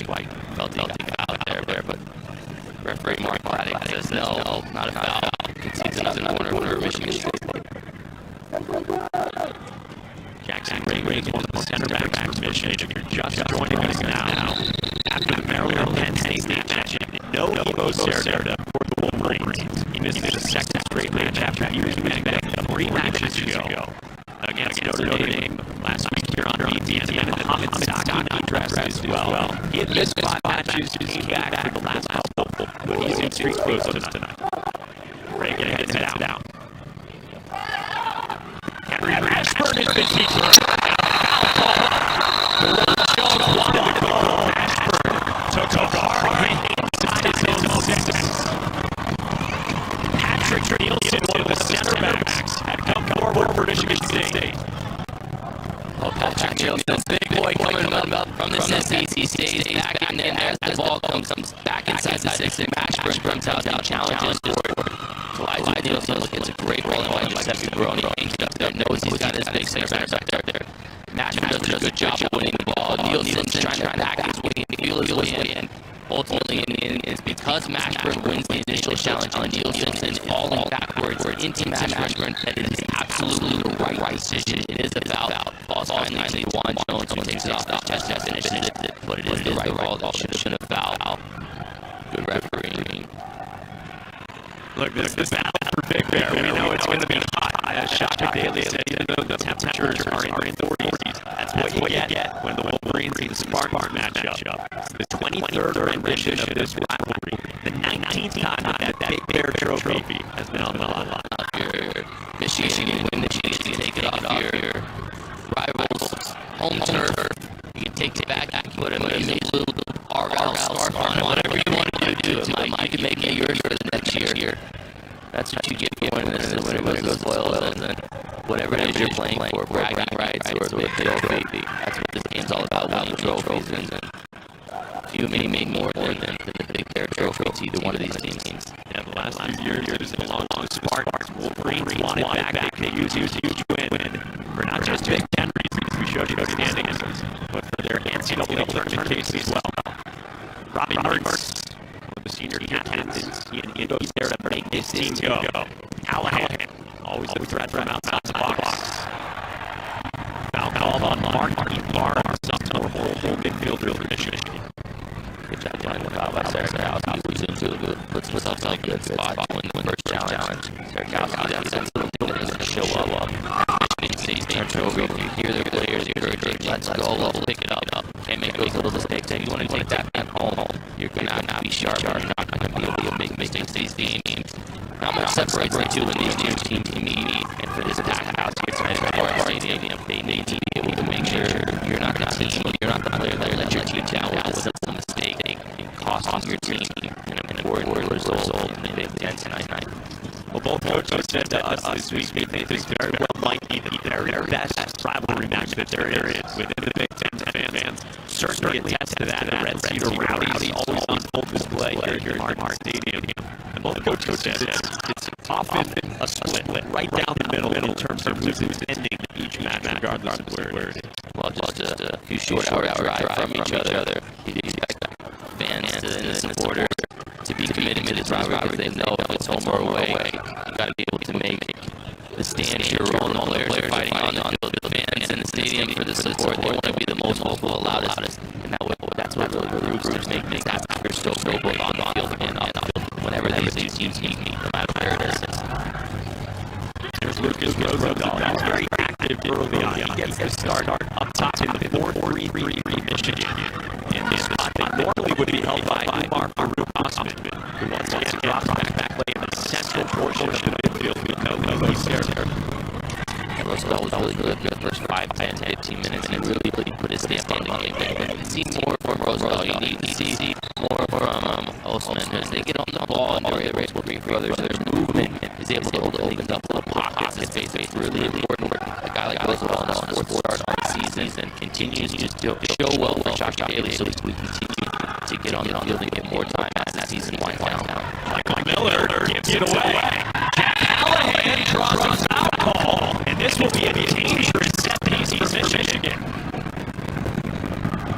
White felt he got out there, but referee Mark Paddock says no, not a foul. Concedes another corner for Michigan State. Jackson Ray, one of the center backs for Michigan. If you're just joining us now, after the Maryland Penn State match, no Evo Serda for the Wolverines. He missed his 2nd straight match after he was back 3 matches ago against Notre Dame last week here on BTN. And Mohamed Saki dressed as well. He had missed 5 matches, came back for the last couple, but he's in street close tonight. Reagan heads down. Henry Mashburn has been featured. Jones wanted to go. Mashburn took a hard hit inside his own 6. Patrick Nielsen, one of the center backs, had come forward for Michigan State. Oh, Patrick Nielsen, big boy coming up from the 6. He stays back, and then as the ball comes back inside the 6, Mashburn comes out and challenges forward. Elijah Nielsen gets a great ball by Giuseppe Baroni. Hangs up there, knows he's got his big center back there. Mashburn does a good job of winning the ball. Nielsen's trying to back his way in, feel his way in. Ultimately, it's because Mashburn wins the initial challenge on Nielsen and falling backwards into Mashburn that it is absolutely the right decision. It is a foul. Ball's finally to Juwan Jones, who takes it off his chest and finishes it. But it is the right call. That should have been a foul. Good refereeing. Look, this is battle for Big Bear. We know it's going to be hot. As Shaka Daly said, even though the temperatures are in the 40s, that's what you get when the Wolverines and the Spartans match up. It's the 23rd rendition of this rivalry. The 19th time that Big Bear trophy has been on the line. Michigan win. Michigan take it off your rivals' home turf. You can take it back, put him in the blue Argyle scarf on him, whatever you want to do to him, Mike. You can make it yours for the next year. That's what you get for winning this. And when it goes well, then whatever it is you're playing for, bragging rights or a big trophy, that's what this game's all about, winning trophies. And you may make more than the big bear trophy to either one of these teams. Yeah, the last few years, there's been a long spark. Wolverines wanted back. They use a huge win for not just Big Ten reasons, we showed you the standings, but for their NCAA tournament case as well. Robbie Mertz, one of the senior captains, he's there to make his team go. Callahan, always a threat from outside the box. Foul called on Marky Barnes, sophomore whole midfielder for Michigan. Good job playing the foul by Sarkowski. He was into a good, puts himself in a good spot to win the first challenge. Sarkowski, that's a little bit to show up. Michigan State turns over. You hear their players encouraging, let's go, let's pick it up. Can't make those little mistakes. If you want to take that home, you're going to have to be sharp. You're not going to be able to make mistakes these games. Not much separates the two when these two teams meet. And for this packed house here tonight at Florida Stadium, they need to be able to make sure you're not the team, you're not the player that let your team down with a simple mistake and costing your team an important result in the Big Ten tonight. Well, both coaches said to us this week they think this very well might be the very best rivalry match that there is within the Big Ten fans. Certainly attest to that. The Red Cedar Rowdies always on full display here at Martin Stadium. And both coaches said it's often a split right down the middle in terms of who's ending each match, regardless of where it is. Well, just a few short-hour drive from each other. You expect fans and supporters to be committed to this rivalry. They know if it's home or away, you got to be able to make the stand your role. No players are fighting on the field. The fans in the stadium for the support. They want to be the most vocal, loudest, and that's what really roosters make that factor so both on the field and off the field. Whenever these teams meet, no matter where it is. There's Lucas Rosendahl. He's very active early on. He gets the start up top in the 4-3-3 Michigan. In this spot that normally would be held by Umar Farouk Osman, who once again drops back play in the central portion of the midfield with no lead there. Rosendahl was really good for the first 5, 10, 15 minutes and really put his stamp on the game. But you see more from Rosendahl. You need to see more from Osman as they get on the ball and they're able to read brothers. There's movement. Is able to open up little pockets in space. It's really important. A guy like Rosendahl in his fourth start on the season continues to show well for Josh Daly, so we continue to get on the field and get more time as the season winds down. Michael Miller gives it away. Jack Callahan draws a foul call, and this will be a dangerous set piece for Michigan.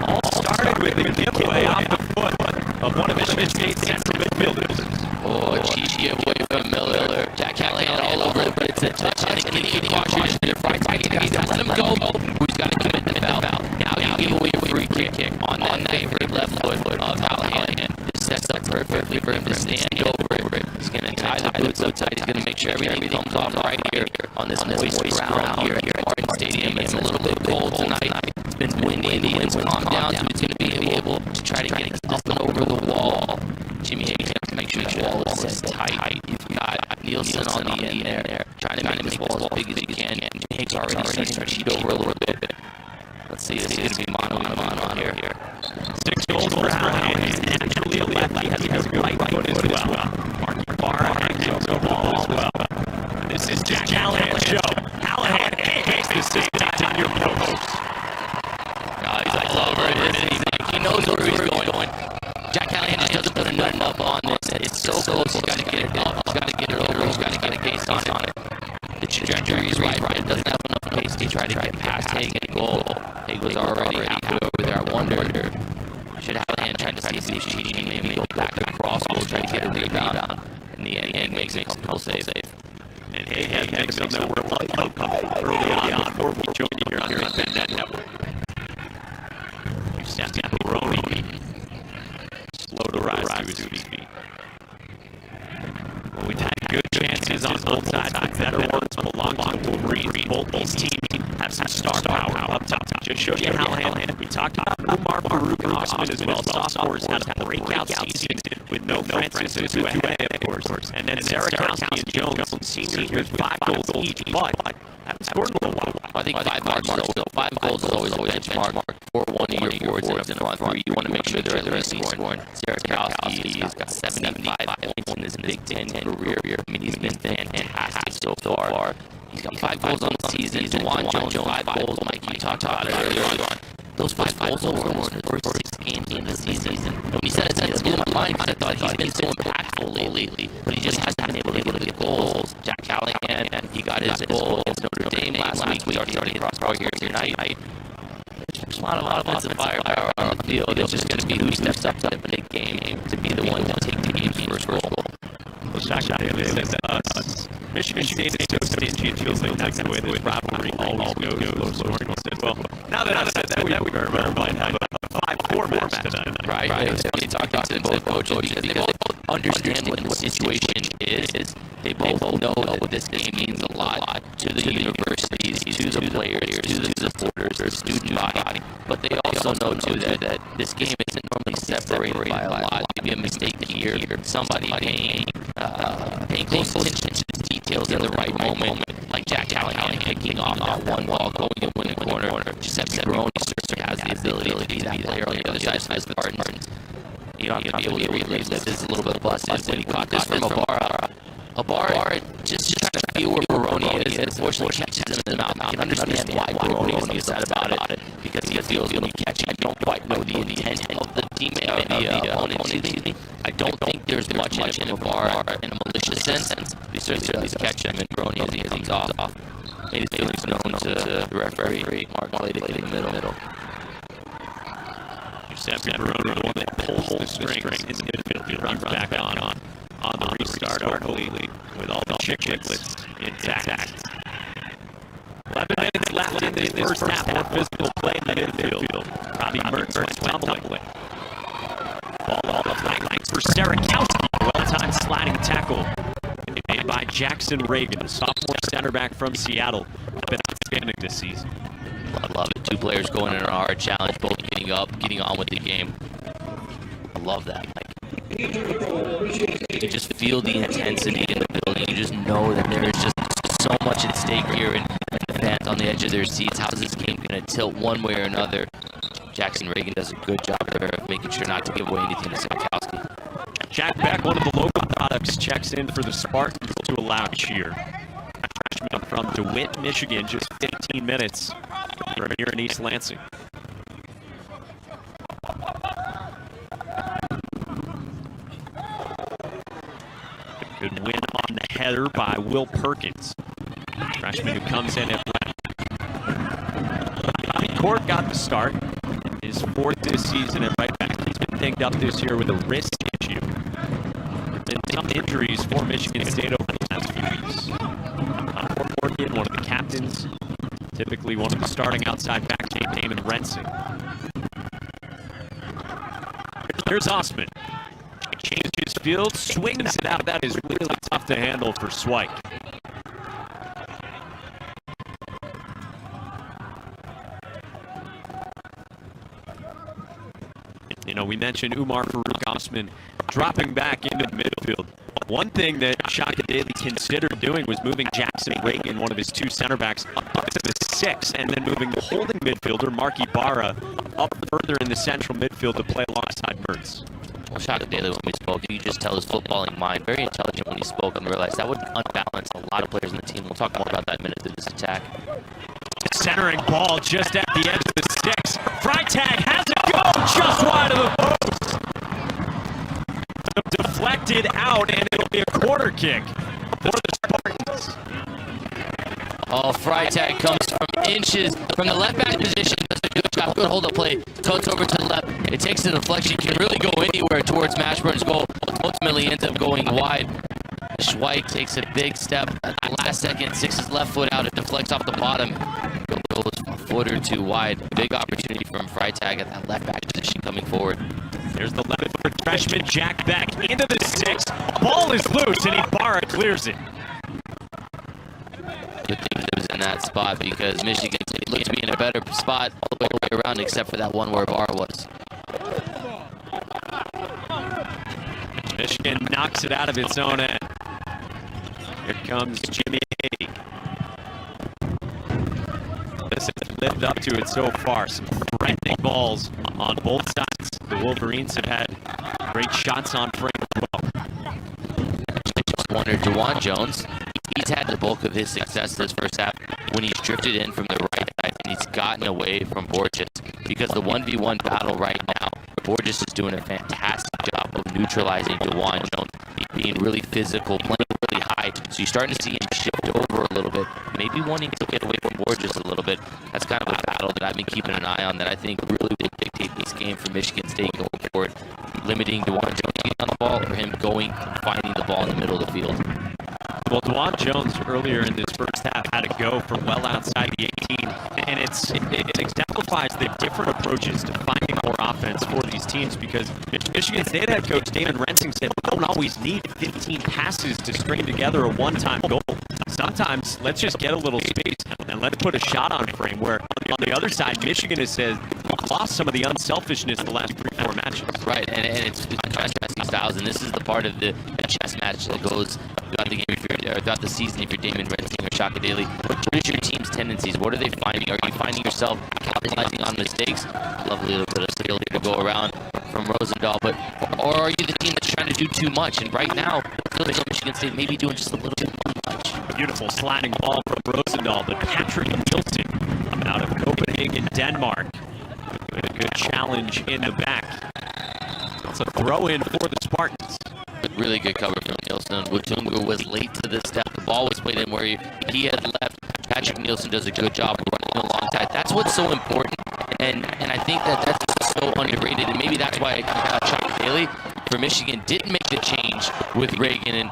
All started with a giveaway off the foot of one of Michigan State's central midfielders. Oh, a cheap giveaway from Miller. Jack Callahan all over it, but it's a touch. I think he cautious. They're fighting. Let him go. Who's got to commit the foul? Now you give away a free kick on that favorite left foot of Callahan. This sets up perfectly for him to stand over it. He's going to tie the boots so tight. He's going to make sure everything comes off right here on this moist ground here at Martin Stadium. It's a little bit cold tonight. It's been windy. The wind's calmed down, so he's going to be able to try to get up and over the wall. Jimmy Hayes has to make sure the wall is set tight. You've got Nielsen on the end there, trying to make this wall as big as he can. Jimmy Hayes already starting to cheat over a little bit. Let's see, this is going to be mano here. 6 goals for Callahan. He's naturally a lefty. He has a right foot as well. Marky Barra hangs over the wall as well. This is Jack Callahan's show. Callahan takes the stick to your post. He's all over it. He knows where he's going. Jack Callahan just doesn't put enough up on this. It's so close. He's got to get it up. He's got to get it over. He's got to get a pace on it. The trajectory is right. It doesn't have enough pace to try to get past Haig and goal. Haig was already halfway over there. I wonder, should Callahan try to see if he's cheating, maybe go back across, goal, try to get a rebound. In the end, Haig makes a couple saves. And Haig makes some that were early on for we joined you here on your Net Network. Giuseppe Baroni. Slow to rise to his feet. Well, we've had good chances on both sides, but better ones belong to Wolverine. Both these teams have some star power up top. just showed you Hallahan. We talked about Umar Farouk Osman as well. Sophomores had a breakout season with no Francis Uduahe, of course. And then Sarakowski and Jones, seniors with 5 goals each. But haven't scored in a little while. I think 5 goals is always a benchmark for one of your forwards in the front three. You want to make sure they're at least scoring. Sarakowski has got 75 points in his Big Ten career. I mean, he's been fantastic so far. He's got 5 goals on the season. Juwan Jones, 5 goals. Mike, you talked about it earlier on. Those 5 goals were in his first 6 games in the season. When he said it blew my mind because I thought he's been so impactful lately. But he just hasn't been able to get goals. Jack Callahan, he got his goal against Notre Dame last week. We started to cross here tonight. There's a lot of offensive firepower on the field. It's just going to be who steps up to the big game to be the one to take the game's first goal. Michigan State is so stingy, it feels like that's the way this rivalry always goes. Well, now that I said that, we might have a 5-4 match tonight. Right. It's funny talking to both coaches because they both understand what the situation is. They both know that this game means a lot to the universities, to the players, to the supporters, the student body. But they also know, too, that this game isn't normally separated by a lot. Maybe a mistake here, somebody paying close attention to the details in the right moment, like Jack Callahan picking off that one ball, going and winning a corner. Giuseppe Baroni certainly has the ability to be that player on the other side of the Spartans. You don't have to be able to relive this. This is a little bit busted when he caught this from Ibarra. Ibarra just trying to feel where Baroni is, and unfortunately catches him in the mouth. You can understand why Baroni is upset about it, because he feels when you catch it, you don't quite know the intent of the teammate of the opponent. I don't think there's much in it from Ibarra in a malicious sense. We certainly catch him, and Baroni as he comes off. Made his feelings known to the referee, Mark Ladick in the middle. Giuseppe Baroni, the one that pulls the strings in the midfield, runs back on the restart, hopefully, with all the chicklets intact. 11 minutes left in the first half. More physical play in the midfield. Robbie Mertz went tumbling. Ball off the flank for Sarakowski. Well-timed sliding tackle made by Jackson Reagan, the sophomore center back from Seattle. Been outstanding this season. Love it. 2 players going in a hard challenge, both getting on with the game. I love that. You just feel the intensity in the building. You just know that there is just so much at stake here, and the fans on the edge of their seats. How's this game going to tilt one way or another? Jackson Reagan does a good job there of making sure not to give away anything to Sarakowski. Jack Beck, one of the local products, checks in for the Spartans to a loud cheer. Freshman from DeWitt, Michigan, just 15 minutes from here in East Lansing. Good win on the header by Will Perkins. Freshman who comes in at left. Bobby Court got the start. His 4th this season at right back. He's been dinged up this year with a wrist issue. There have been some injuries for Michigan State over the last few weeks. Morgan, one of the captains, typically one of the starting outside backs, Damon Rensing. Here's Osman. Changes field, swings it out. That is really tough to handle for Swyke. You know, we mentioned Umar Farouk Osman dropping back into the midfield. One thing that Shaka Daly considered doing was moving Jackson Reagan, one of his 2 center backs, up to the 6, and then moving the holding midfielder, Mark Ibarra, up further in the central midfield to play alongside Mertz. Well, Shaka Daly, when we spoke, you just tell his footballing mind. Very intelligent when he spoke, and realized that would unbalance a lot of players in the team. We'll talk more about that in a minute through this attack. Centering ball just at the edge of the sticks. Freitag has it go just wide of the post. Deflected out, and it'll be a corner kick for the Spartans. Oh, Freitag comes from inches from the left back position. Does a good job. Good hold up play. Totes over to the left. It takes the deflection. Can really go anywhere towards Mashburn's goal. Ultimately ends up going wide. Swyke takes a big step at the last second. 6's left foot out. It deflects off the bottom. Goes a foot or 2 wide. Big opportunity from Freitag at that left back position coming forward. There's the 11-foot freshman Jack Beck into the 6. Ball is loose, and Ibarra clears it. Good thing it was in that spot because Michigan looked to be in a better spot all the way around except for that one where Barr was. Michigan knocks it out of its own end. Here comes Jimmy Hay. This has lived up to it so far. Some threatening balls on both sides. The Wolverines have had great shots on frame as well. I just wondered, Juwan Jones, he's had the bulk of his success this first half when he's drifted in from the right side and he's gotten away from Borges because the 1v1 battle right now, Borges is doing a fantastic job of neutralizing Juwan Jones, being really physical, playing really high. So you're starting to see him shift over a little bit, maybe wanting to get away from Borges a little bit. That's kind of a battle that I've been keeping an eye on that I think really will dictate this game for Michigan State going forward, limiting Juwan Jones getting on the ball or him going finding the ball in the middle of the field. Well, Juwan Jones earlier in this first half had to go from well outside the 18, and it exemplifies the different approaches to finding more offense for these teams because Michigan State head coach Damon Rensing said we don't always need 15 passes to string together a one-time goal. Sometimes let's just get a little space and let's put a shot on frame where on the other side, Michigan has said lost some of the unselfishness the last 3-4 matches. Right, and it's contrasting styles, and this is the part of the chess match that goes throughout the game, throughout the season if you're Damon Rensing or Shaka Daly. What is your team's tendencies? What are they finding? Are you finding yourself capitalizing on mistakes? Lovely little bit of skill here to go around from Rosendahl, or are you the team that's trying to do too much? And right now, it feels like Michigan State may be doing just a little too much. Beautiful sliding ball from Rosendahl, but Patrick Nielsen out of Copenhagen, Denmark. With a good challenge in the back. That's a throw in for the Spartans. Really good cover from Nielsen. Wutungu was late to this step. The ball was played in where he had left. Patrick Nielsen does a good job running alongside. That's what's so important, and I think that's so underrated, and maybe that's why Chuck Daly for Michigan didn't make the change with Reagan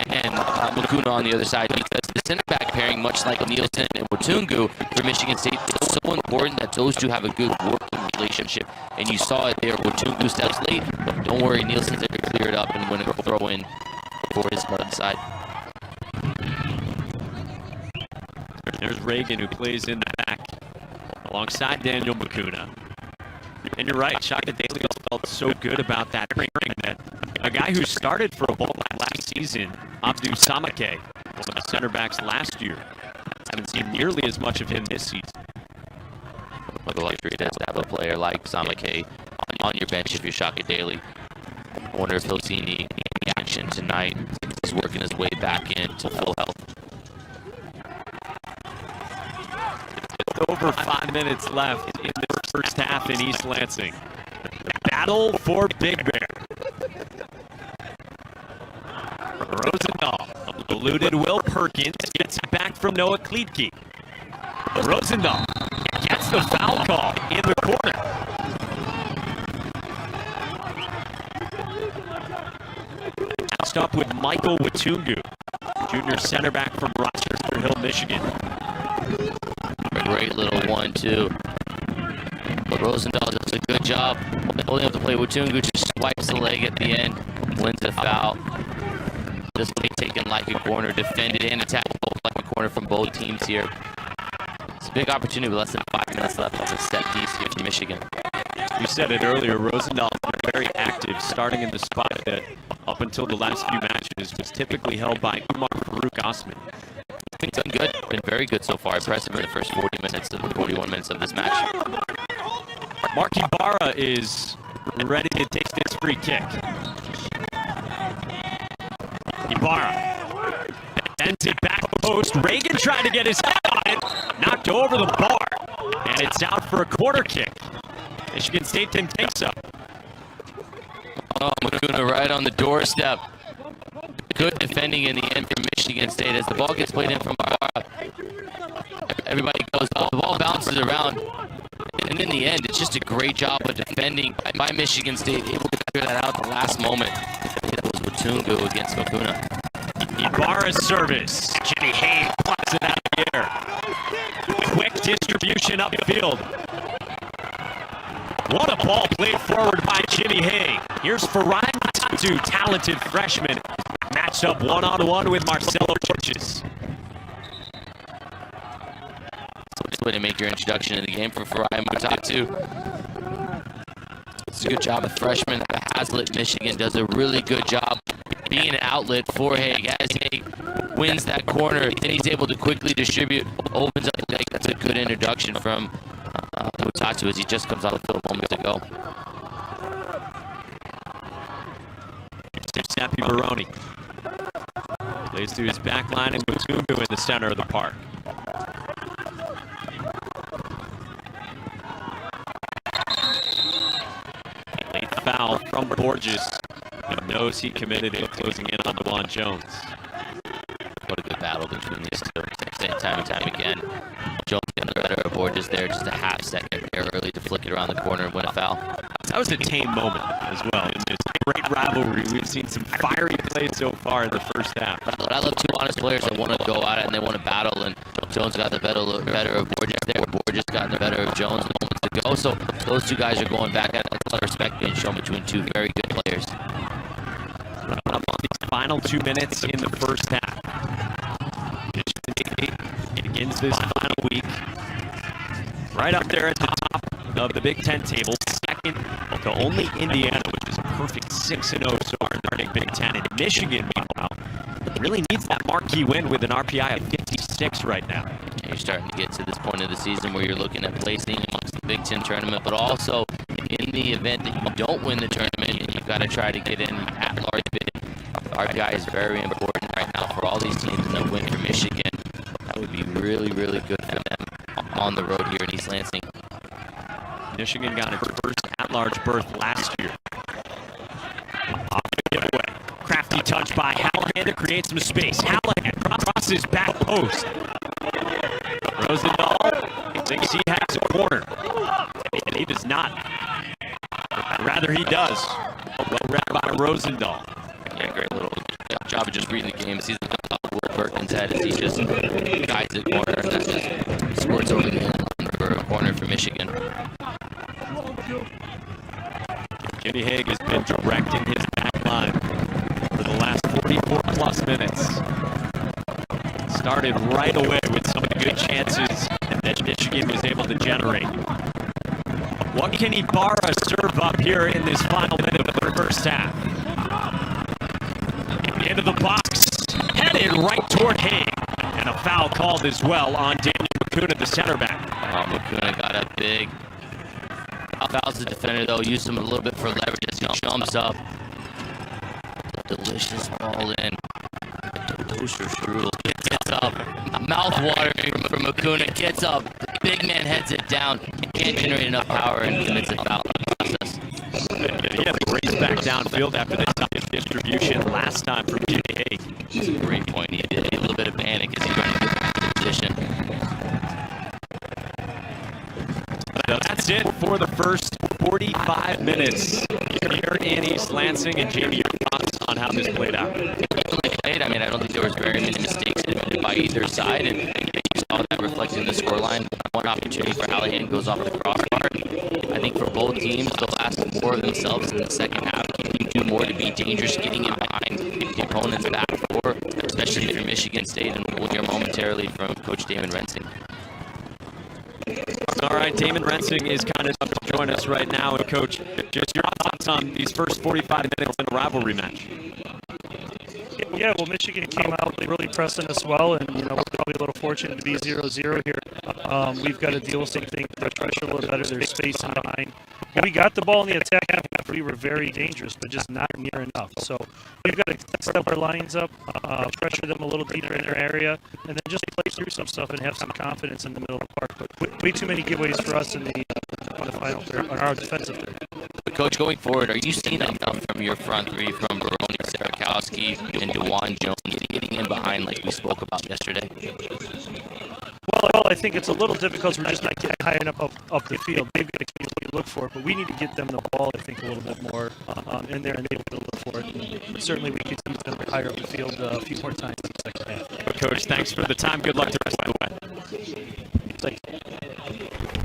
and Makuna on the other side because the center back pairing, much like Nielsen and Wutungu for Michigan State, is so important that those two have a good working relationship. And you saw it there. Wutungu steps late, but don't worry, Nielsen's there to clear it up and win a throw in for his mud side. There's Reagan who plays in the back alongside Daniel Makuna. And you're right, Shaka Daly felt so good about that pairing that a guy who started for a Bowl last season, Abdou Samake, one of the center backs last year, haven't seen nearly as much of him this season. What a luxury it is to have a player like Samake on your bench if you're Shaka Daly. I wonder if he'll see any action tonight. He's working his way back into full health. With over 5 minutes left in this first half in East Lansing. Battle for Big Bear. Rosendahl eluded Will Perkins, gets it back from Noah Kleitke. Rosendahl gets the foul call in the corner. Passed up with Michael Wutungu, junior center back from Rochester Hill, Michigan. A great little 1-2. But Rosendahl does a good job holding up the play. Wutungu just swipes the leg at the end, wins the foul. This play taken like a corner, defended and attacked both like a corner from both teams here. It's a big opportunity with less than 5 minutes left of the set piece here for Michigan. You said it earlier, Rosendahl very active, starting in the spot that up until the last few matches was typically held by Umar Farouk Osman. He's been good, been very good so far. Impressive in the first 41 minutes of this match. Mark Ibarra is ready to take this free kick. Ibarra bends it back post. Reagan tried to get his head on it, knocked over the bar, and it's out for a corner kick. Michigan State didn't think so. Oh, Makuna right on the doorstep. Good defending in the end for Michigan State as the ball gets played in from Ibarra. Everybody goes, the ball bounces around. And in the end, it's just a great job of defending by Michigan State, able to clear that out at the last moment. That was Wutungu against Makuna. Ibarra's service. Jimmy Hay plucks it out of the air. Quick distribution upfield. What a ball played forward by Jimmy Hay. Here's Farai Matatu, talented freshman, matched up one-on-one with Marcelo Borges. way to make your introduction to the game for Farai Mutatu. It's a good job of freshman out of Hazlitt. Michigan does a really good job being an outlet for Haig. As Haig wins that corner, then he's able to quickly distribute, opens up the leg. That's a good introduction from Mutatu as he just comes out of the field moments ago. Giuseppe Baroni plays through his back line and Mutungu in the center of the park. Late foul from Borges. He knows he committed it, closing in on DeJuan Jones. What a good battle between these two. Time and time again. Jones getting the better of Borges there, just a half second there early to flick it around the corner and win a foul. That was a tame moment as well in this great rivalry. We've seen some fiery plays so far in the first half. I love two honest players that want to go at it and they want to battle, and Jones got the better of Borges there. Borges got the better of Jones moments ago. So those two guys are going back at a lot of respect being shown between two very good players. Up on these final 2 minutes in the first half. It begins this final week. Right up there at the top of the Big Ten table. Second to only Indiana, which is a perfect 6-0 so far in the Big Ten. And Michigan, meanwhile, really needs that marquee win with an RPI of 56 right now. And you're starting to get to this point of the season where you're looking at placing amongst the Big Ten tournament, but also in the event that you don't win the tournament, you've got to try to get in at large bid. RPI is very important right now for all these teams, and a win for Michigan, that would be really, really good for them on the road here in East Lansing. Michigan got its first at-large berth last year. Off the giveaway. Crafty touch by Hallahan to create some space. Hallahan crosses back post. Rosendahl thinks he has a corner. And he does not. Rather, he does. Well read by Rosendahl. Yeah, great little job of just reading the game. Sees the Will Perkins' head as he just guides the corner, and that just squirts over the end for a corner for Michigan. Jimmy Haig has been directing his back line for the last 44-plus minutes. Started right away with some of the good chances that Michigan was able to generate. What can Ibarra serve up here in this final minute of the first half? Into the box, headed right toward Haig. And a foul called as well on Daniel Makuna, the center back. Makuna got a big fouls the defender, though. Used him a little bit for leverage as he jumps up. Delicious ball in. Toaster strudel gets up. Mouth watering from Makuna. Gets up. Big man heads it down. Can't generate enough power and commits a foul in the process. He had to race back downfield after the toughest distribution last time from Jimmy Haig. It's a great point. He did a little bit of panic as he ran into the position. So that's it for the first 45 minutes here in East Lansing. And Jamie, your thoughts on how this played out? I mean, I don't think there was very many mistakes admitted by either side, and you saw that reflected in the scoreline. One opportunity for Hallahan goes off the crossbar. I think for both teams, they'll ask more of themselves in the second half. You do more to be dangerous, getting in behind the opponent's back four, especially for Michigan State, and we'll hear momentarily from Coach Damon Rensing. All right, Damon Rensing is kind of up to join us right now. And Coach, just your thoughts on these first 45 minutes in a rivalry match. Yeah, well, Michigan came out really pressing us well, and we're probably a little fortunate to be 0-0 here. We've got to deal with something, the pressure a little better. There's space in behind. We got the ball in the attack half. We were very dangerous, but just not near enough. So we've got to step our lines up, pressure them a little deeper in their area, and then just play through some stuff and have some confidence in the middle of the park. But way too many giveaways for us on the final third, on our defensive third. But Coach, going forward, are you seeing enough from your front three, from Baroni, Sarakowski, and DeJuan Jones, getting in behind like we spoke about yesterday? Well, I think it's a little difficult. We're just not getting high enough up the field. They've got to look for it, but we need to get them the ball, I think, a little bit more in there and able to look for it. But certainly, we could use them higher up the field a few more times in the second half. Coach, thanks for the time. Good luck the rest of the way. Thank you.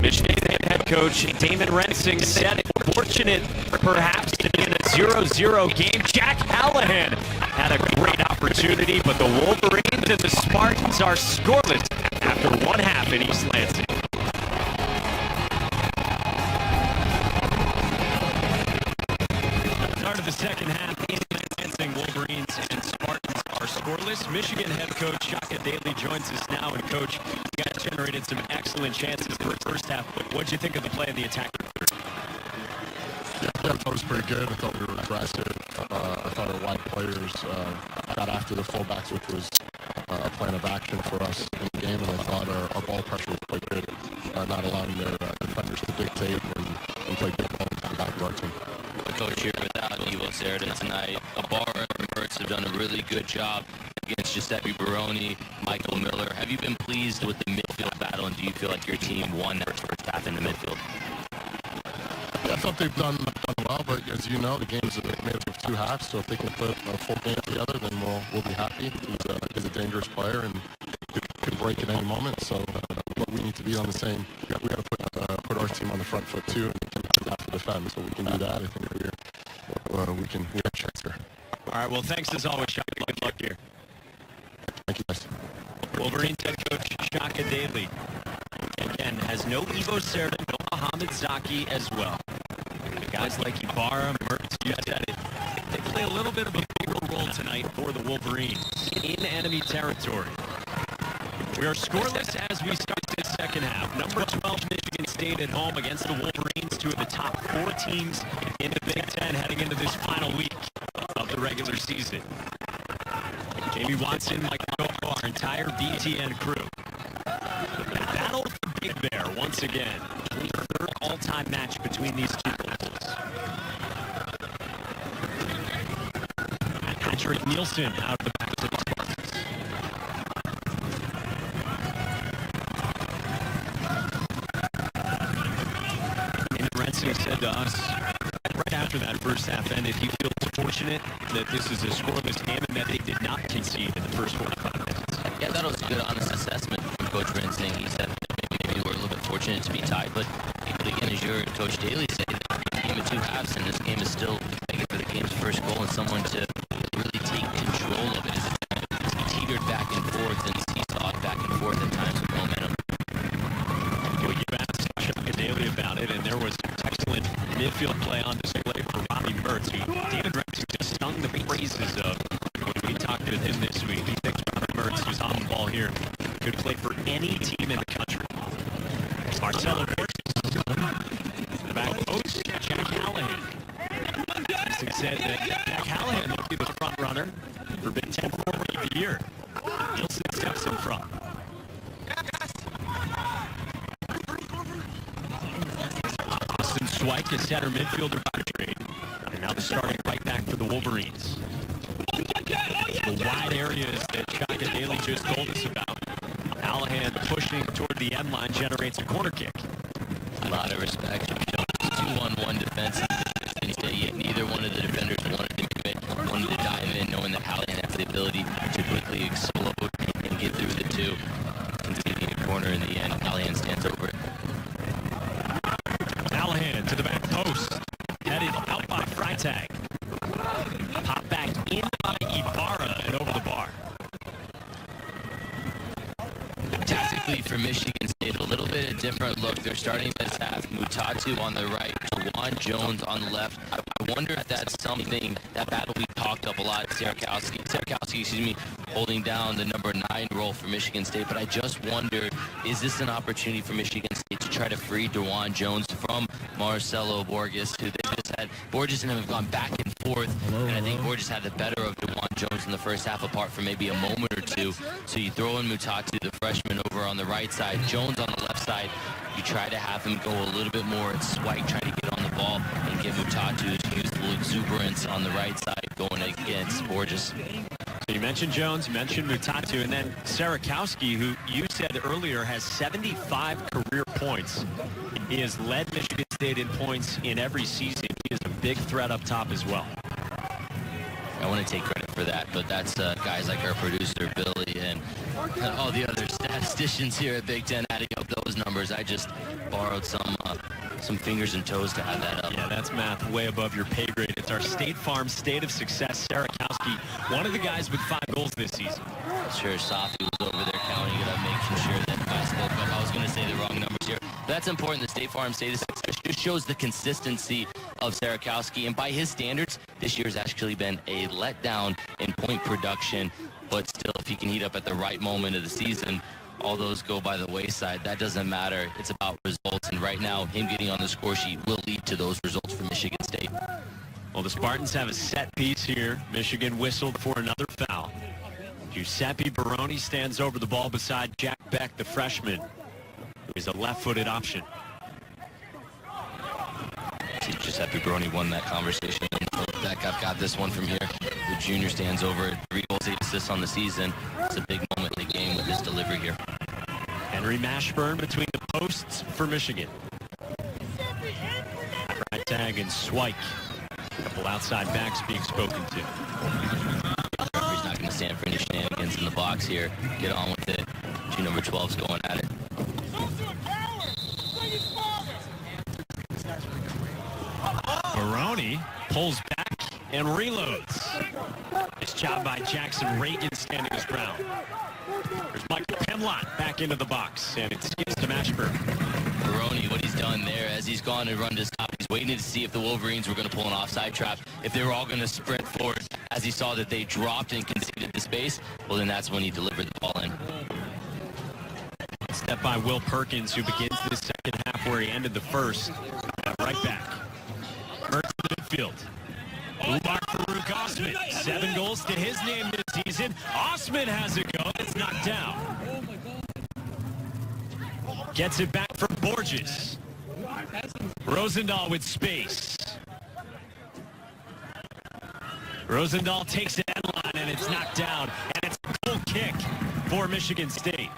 Michigan head coach Damon Rensing said, fortunate perhaps to be in a 0-0 game. Jack Hallahan had a great opportunity, but the Wolverines and the Spartans are scoreless after one half in East Lansing. of the second half, East Lansing Wolverines and Spartans are scoreless. Michigan head coach Shaka Daly joins us now. And, Coach, you guys generated some excellent chances in the first half. What did you think of the play in the attack? Yeah, I thought it was pretty good. I thought we were aggressive. I thought our wide players got after the fullbacks, which was a plan of action for us in the game. And I thought our ball pressure was quite good, not allowing their defenders to dictate and play good ball in the back of our team. Coach, here without Ivo Serda tonight. Ibarra and Mertz have done a really good job against Giuseppe Baroni, Michael Miller. Have you been pleased with the midfield battle, and do you feel like your team won that first half in the midfield? Yeah, I thought they've done well, but as you know, the game's made up of two halves, so if they can put a full game together, then we'll be happy. He's a dangerous player and could break at any moment, so we need to be on the same. We got to put our team on the front foot too, and have to defend. So we can do that. I think we have checks here. All right, well, thanks as always, Shaka. Good luck here. Thank you, guys. Wolverines head coach Shaka Daly, again, has no Ivo Serda, no Mohamed Zaki as well. Guys like Ibarra, Mertz, you said it. They play a little bit of a bigger role tonight for the Wolverines in enemy territory. We are scoreless as we start this second half. Number 12, Michigan State at home against the Wolverines, two of the top 4 teams in the Big Ten heading into this final week of the regular season. Jamie Watson, Mike Coco, our entire BTN crew. A battle for Big Bear once again. The third all-time match between these two schools. Patrick Nielsen out of the back of the Spartans. And Renzi said to us right after that first half ended, he feels fortunate that this is a scoreless game and that they did not concede in the first 45 minutes. Yeah, that was a good, honest assessment from Coach Renzi. He said maybe we're a little bit fortunate to be tied, but again, as your Coach Daly said, it's a game of two halves, and this game is still making for the game's first goal and someone to really take control of it. It's teetered back and forth and seesawed back and forth at times with momentum. Well, you asked Shaka Daly about it, and there was excellent midfield play on display for Robbie Mertz, who David Ramsey just sung the praises of when we talked with him this week. He thinks Robbie Mertz, who's on the ball here, could play for any team in the country. Marcelo Borges, the back post, Jack Callahan. He said that Jack Callahan will be the front runner for Big Ten Forward of the Year. Nielsen steps in front. Austin Swyke, a center midfielder by trade, and now the starting right back for the Wolverines. The wide areas that Shaka Daly just told us about. Callahan pushing toward the end line generates a corner kick. A lot of respect. 2-on-1 defense. Neither one of the defenders wanted to commit, wanted to dive in, knowing that Callahan has the ability to quickly explode and get through the two. Conceding a corner in the end, Callahan stands over it. Callahan to the back post. Headed out by Freitag. Pop back in by Ibarra and over the bar. Tactically for Michigan State, a little bit of different look. They're starting this half. Mutatu on the right, Juwan Jones on the left. I wonder if that's something, that battle we talked up a lot. Serakowski, holding down the number 9 role for Michigan State. But I just wonder, is this an opportunity for Michigan State to try to free Juwan Jones from Marcelo Borges, who they just had? Borges and him have gone back and forth, and I think Borges had the better of Juwan Jones in the first half, apart from maybe a moment or two. So you throw in Mutatu, the freshman, over on the right side, Jones on the left side. You try to have him go a little bit more at Swyke, try to get on the ball and get Mutatu's youthful exuberance on the right side going against Borges. So you mentioned Jones, you mentioned Mutatu, and then Serakowski, who you said earlier has 75 career points. He has led Michigan State in points in every season. He is a big threat up top as well. I want to take credit for that, but that's guys like our producer, Billy, and all the other statisticians here at Big Ten adding up those numbers. I just borrowed some fingers and toes to add that up. Yeah, that's math way above your pay grade. It's our State Farm State of Success, Serakowski, one of the guys with 5 goals this season. Sure, Safi was over there counting it up, making sure that I spoke up. I was going to say the wrong numbers here. But that's important. The State Farm State of Success just shows the consistency of Sarakowski. And by his standards, this year has actually been a letdown in point production. But still, if he can heat up at the right moment of the season, all those go by the wayside. That doesn't matter. It's about results. And right now, him getting on the score sheet will lead to those results for Michigan State. Well, the Spartans have a set piece here. Michigan whistled for another foul. Giuseppe Baroni stands over the ball beside Jack Beck, the freshman, who is a left-footed option. Giuseppe Baroni won that conversation. Beck, I've got this one from here. The junior stands over 3 goals, 8 assists on the season. It's a big moment in the game with his delivery here. Henry Mashburn between the posts for Michigan. Freitag and Swyke. A couple outside backs being spoken to. He's not going to stand for any shenanigans in the box here. Get on with it. Two number 12's going at it. Baroni pulls back and reloads. Nice job by Jackson Reagan standing his ground. There's Michael Pemlott back into the box, and it skips to Mashburn. Baroni, what he's done there as he's gone and run to stop, he's waiting to see if the Wolverines were going to pull an offside trap. If they were all going to sprint forward as he saw that they dropped and conceded the space, well, then that's when he delivered the ball in. Step by Will Perkins, who begins the second half where he ended the first. Right back. Mertz to the midfield. Umar Farouk Osman, 7 goals to his name this season. Osman has a go. It's knocked down. Gets it back from Borges. Rosendahl with space. Rosendahl takes it end line, and it's knocked down. And it's a goal kick for Michigan State.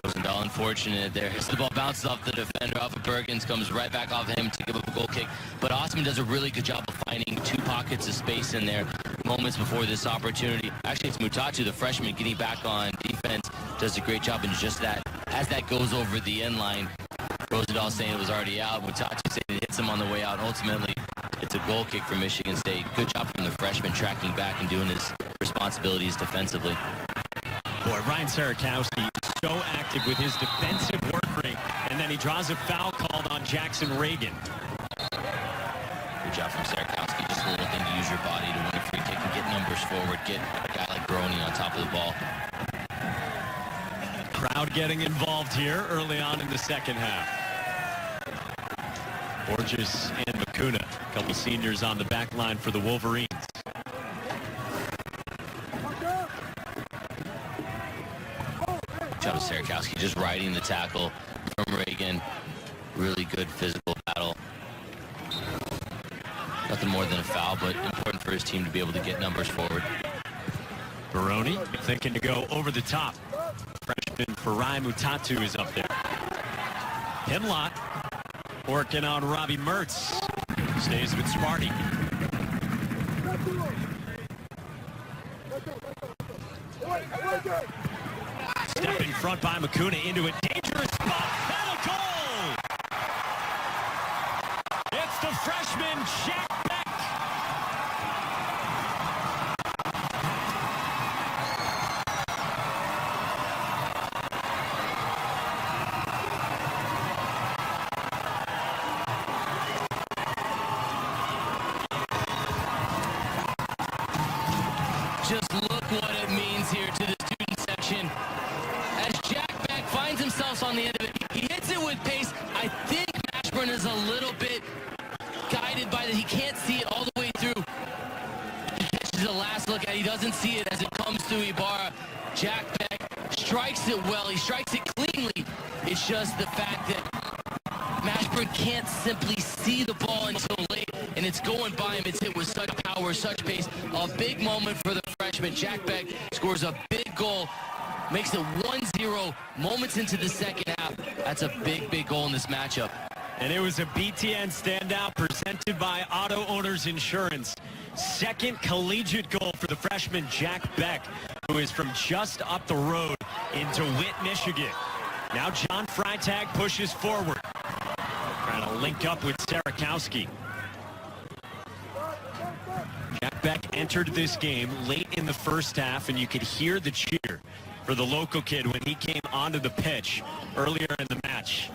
Rosendahl unfortunate there. The ball bounces off the defender, off of Perkins, comes right back off of him to give up a goal kick. But Osman does a really good job of finding 2 pockets of space in there moments before this opportunity. Actually, it's Mutatu, the freshman, getting back on defense. Does a great job in just that. As that goes over the end line, Rosendahl saying it was already out. Mutatu saying it hits him on the way out. Ultimately, it's a goal kick for Michigan State. Good job from the freshman tracking back and doing his responsibilities defensively. Boy, Ryan Sarakowski is so active with his defensive work rate, and then he draws a foul called on Jackson Reagan. Good job from Sarakowski. Just a little thing to use your body to win a free kick and get numbers forward. Get a guy like Baroni on top of the ball. Crowd getting involved here early on in the second half. Borges and Makuna, a couple seniors on the back line for the Wolverines. Job of Sarakowski just riding the tackle from Reagan. Really good physical battle. Nothing more than a foul, but important for his team to be able to get numbers forward. Baroni thinking to go over the top. Freshman Farai Mutatu is up there. Pimlott working on Robbie Mertz. Stays with Sparty. Step in front by Makuna into a dangerous spot. And a goal! It's the freshman Jack Beck. Just look what it means here to the student section. As Jack Beck finds himself on the end of it, he hits it with pace. I think Mashburn is a little bit guided by that. He can't see it all the way through. He catches the last look at it. He doesn't see it as it comes through Ibarra. Jack Beck strikes it well. He strikes it cleanly. It's just the fact that Mashburn can't simply see the ball until late, and it's going by him. It's hit with such power, such pace. A big moment for the freshman. Jack Beck scores a big goal, makes it 1-0 moments into the second half. That's a big, big goal in this matchup. And it was a BTN standout presented by Auto Owners Insurance. Second collegiate goal for the freshman Jack Beck, who is from just up the road in DeWitt, Michigan. Now John Freitag pushes forward. Trying to link up with Sarakowski. Jack Beck entered this game late in the first half, and you could hear the cheer for the local kid when he came onto the pitch earlier in the match.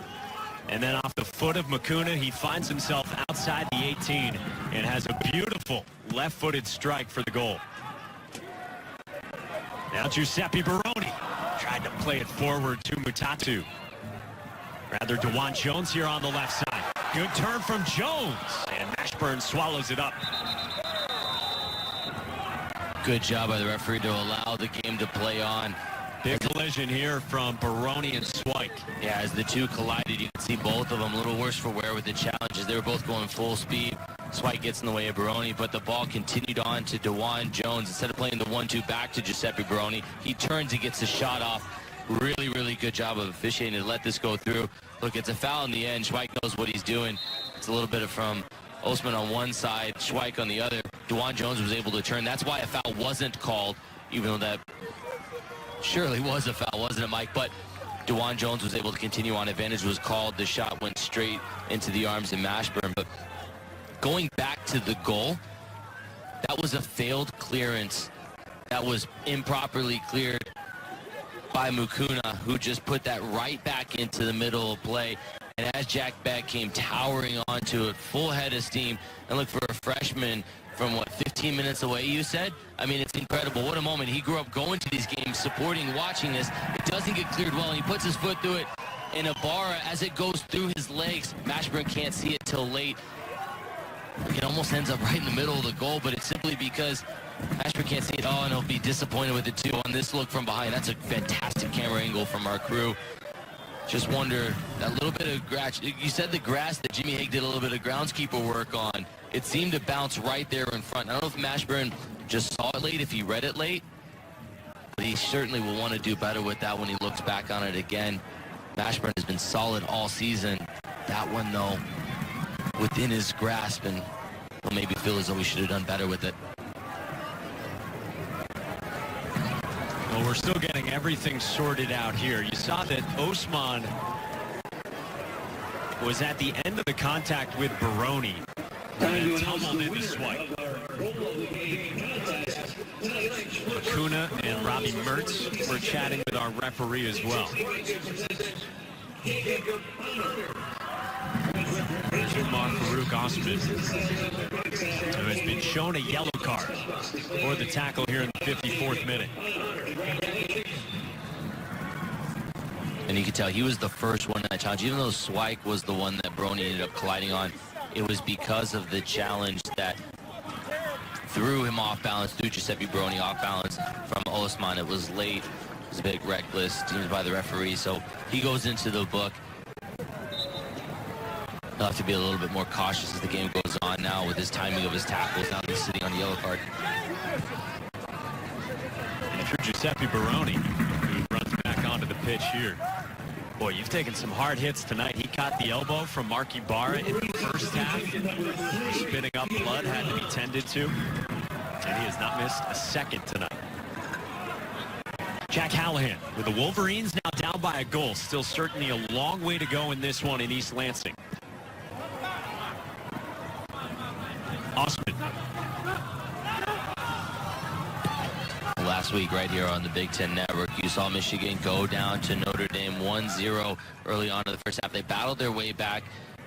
And then off the foot of Makuna, he finds himself outside the 18 and has a beautiful left-footed strike for the goal. Now Giuseppe Baroni tried to play it forward to Mutatu. Rather, DeJuan Jones here on the left side. Good turn from Jones, and Mashburn swallows it up. Good job by the referee to allow the game to play on. Big collision here from Baroni and Swyke. Yeah, as the two collided, you can see both of them a little worse for wear with the challenges. They were both going full speed. Swyke gets in the way of Baroni, but the ball continued on to DeJuan Jones. Instead of playing the 1-2 back to Giuseppe Baroni, he turns and gets the shot off. Really, really good job of officiating to let this go through. Look, it's a foul in the end. Swyke knows what he's doing. It's a little bit from Osman on one side, Swyke on the other. DeJuan Jones was able to turn. That's why a foul wasn't called, even though that surely was a foul, wasn't it, Mike? But DeJuan Jones was able to continue on. Advantage was called. The shot went straight into the arms of Mashburn. But going back to the goal, that was a failed clearance that was improperly cleared by Mukuna, who just put that right back into the middle of play. And as Jack Beck came towering onto it, full head of steam, and look, for a freshman from, 15 minutes away, you said? I mean, it's incredible. What a moment. He grew up going to these games, supporting, watching this. It doesn't get cleared well, and he puts his foot through it. And Ibarra, as it goes through his legs, Mashburn can't see it till late. It almost ends up right in the middle of the goal, but it's simply because Mashburn can't see it. Oh, and he'll be disappointed with it, too, on this look from behind. That's a fantastic camera angle from our crew. Just wonder, that little bit of grass, you said the grass that Jimmy Hague did a little bit of groundskeeper work on. It seemed to bounce right there in front. I don't know if Mashburn just saw it late, if he read it late, but he certainly will want to do better with that when he looks back on it again. Mashburn has been solid all season. That one, though, within his grasp, and will maybe feel as though he should have done better with it. Well, we're still getting everything sorted out here. You saw that Osman was at the end of the contact with Baroni and tumbled into Swyke. Makuna and Robbie Mertz were chatting with our referee as well. There's Umar Farouk Osman, who has been shown a yellow card for the tackle here in the 54th minute. And you could tell he was the first one in that challenge. Even though Swyke was the one that Baroni ended up colliding on, it was because of the challenge that threw him off balance, threw Giuseppe Baroni off balance from Osman. It was late. It was a bit reckless, deemed by the referee. So he goes into the book. He'll have to be a little bit more cautious as the game goes on now with his timing of his tackles. Now he's sitting on the yellow card. And if you're Giuseppe Baroni, who runs back onto the pitch here, boy, you've taken some hard hits tonight. He caught the elbow from Mark Ibarra in the first half. Spitting up blood, had to be tended to. And he has not missed a second tonight. Jack Hallahan with the Wolverines now down by a goal. Still certainly a long way to go in this one in East Lansing. Osman. Last week right here on the Big Ten Network, you saw Michigan go down to Notre Dame 1-0 early on in the first half. They battled their way back,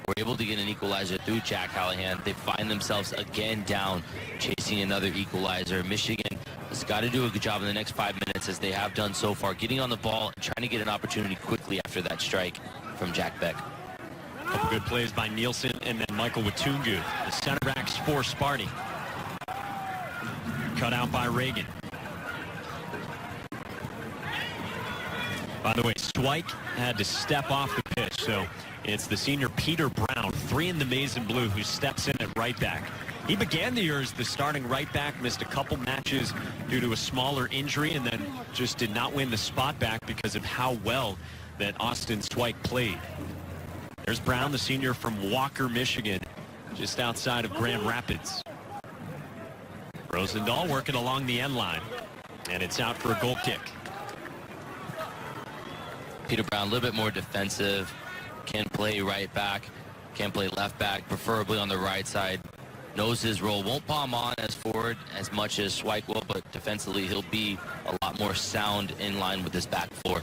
were able to get an equalizer through Jack Hallahan. They find themselves again down, chasing another equalizer. Michigan has got to do a good job in the next 5 minutes, as they have done so far, getting on the ball and trying to get an opportunity quickly after that strike from Jack Beck. A couple good plays by Nielsen and then Michael Watungu. The center backs for Sparty. Cut out by Reagan. By the way, Swyke had to step off the pitch, so it's the senior Peter Brown, 3 in the maize and blue, who steps in at right back. He began the year as the starting right back, missed a couple matches due to a smaller injury, and then just did not win the spot back because of how well that Austin Swyke played. There's Brown, the senior from Walker, Michigan, just outside of Grand Rapids. Rosendahl working along the end line, and it's out for a goal kick. Peter Brown, a little bit more defensive, can play right back, can play left back, preferably on the right side. Knows his role, won't bomb on as forward as much as Swyke will, but defensively he'll be a lot more sound in line with his back four.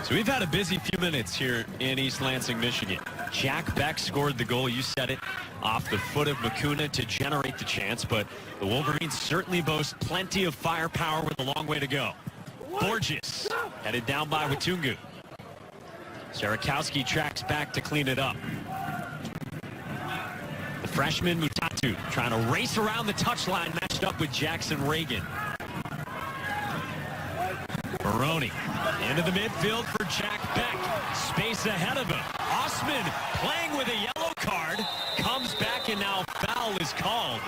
So we've had a busy few minutes here in East Lansing, Michigan. Jack Beck scored the goal, you said it, off the foot of Makuna to generate the chance, but the Wolverines certainly boast plenty of firepower with a long way to go. Borges headed down by Watungu. Sarakowski tracks back to clean it up. The freshman Mutatu trying to race around the touchline, matched up with Jackson Reagan. Baroni into the midfield for Jack Beck. Space ahead of him. Osman playing with a yellow card. Comes back and now foul is called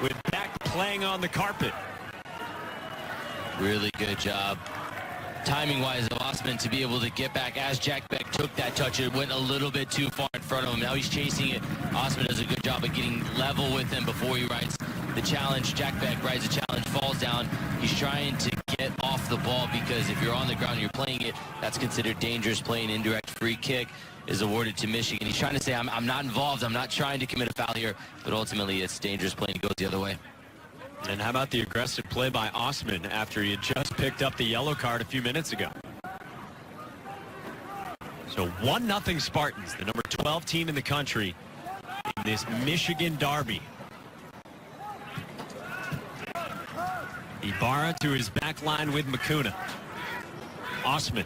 with Beck playing on the carpet. Really good job, timing-wise, of Osman to be able to get back as Jack Beck took that touch. It went a little bit too far in front of him. Now he's chasing it. Osman does a good job of getting level with him before he rides the challenge. Jack Beck rides the challenge, falls down. He's trying to get off the ball because if you're on the ground and you're playing it, that's considered dangerous play. An indirect free kick is awarded to Michigan. He's trying to say, I'm not involved. I'm not trying to commit a foul here. But ultimately, it's dangerous play and it goes the other way. And how about the aggressive play by Osman after he had just picked up the yellow card a few minutes ago? So 1-0 Spartans, the number 12 team in the country in this Michigan derby. Ibarra to his back line with Makuna. Osman,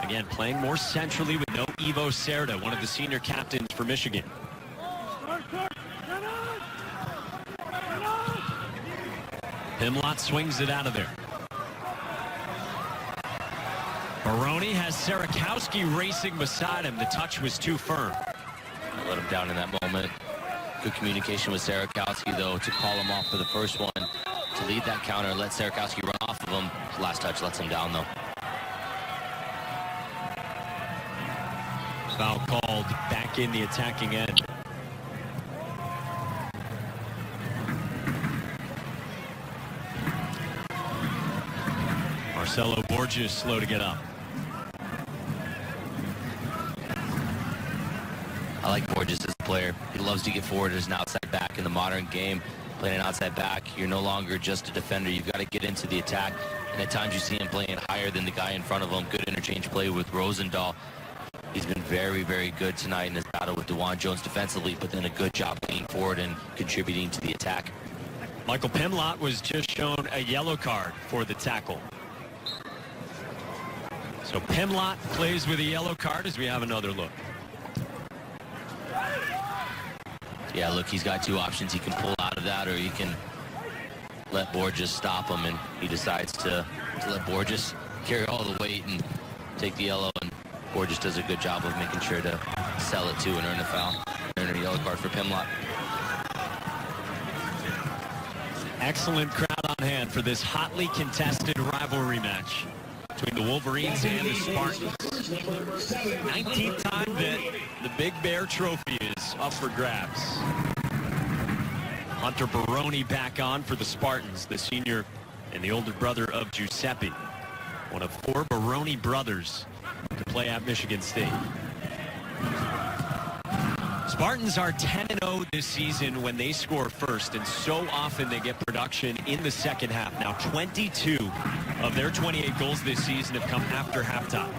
again, playing more centrally with no Ivo Cerda, one of the senior captains for Michigan. Pimlott swings it out of there. Baroni has Sarakowski racing beside him. The touch was too firm. I let him down in that moment. Good communication with Sarakowski, though, to call him off for the first one. To lead that counter, let Sarakowski run off of him. Last touch lets him down, though. Foul called back in the attacking end. Marcelo Borges slow to get up. I like Borges as a player. He loves to get forward as an outside back in the modern game. Playing an outside back, you're no longer just a defender. You've got to get into the attack. And at times you see him playing higher than the guy in front of him. Good interchange play with Rosendahl. He's been very, very good tonight in his battle with DeJuan Jones defensively, but then a good job leaning forward and contributing to the attack. Michael Pimlott was just shown a yellow card for the tackle. So Pimlott plays with a yellow card as we have another look. Yeah, look, he's got two options. He can pull out of that or he can let Borges stop him, and he decides to let Borges carry all the weight and take the yellow, and Borges does a good job of making sure to sell it to and earn a foul. Earn a yellow card for Pimlott. Excellent crowd on hand for this hotly contested rivalry match between the Wolverines and the Spartans. 19th time that the Big Bear Trophy is up for grabs. Hunter Baroni back on for the Spartans, the senior and the older brother of Giuseppe. One of 4 Baroni brothers to play at Michigan State. Spartans are 10-0 this season when they score first, and so often they get production in the second half. Now 22 of their 28 goals this season have come after halftime.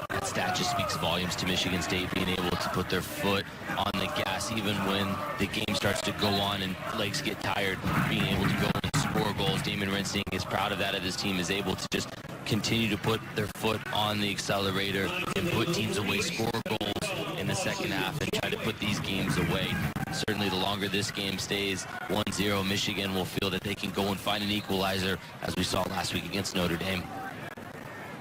That stat just speaks volumes to Michigan State being able to put their foot on the gas even when the game starts to go on and legs get tired, being able to go and score goals. Damon Rensing is proud of that, of his team is able to just continue to put their foot on the accelerator and put teams away, score goals in the second half, and try to put these games away. Certainly the longer this game stays 1-0, Michigan will feel that they can go and find an equalizer, as we saw last week against Notre Dame.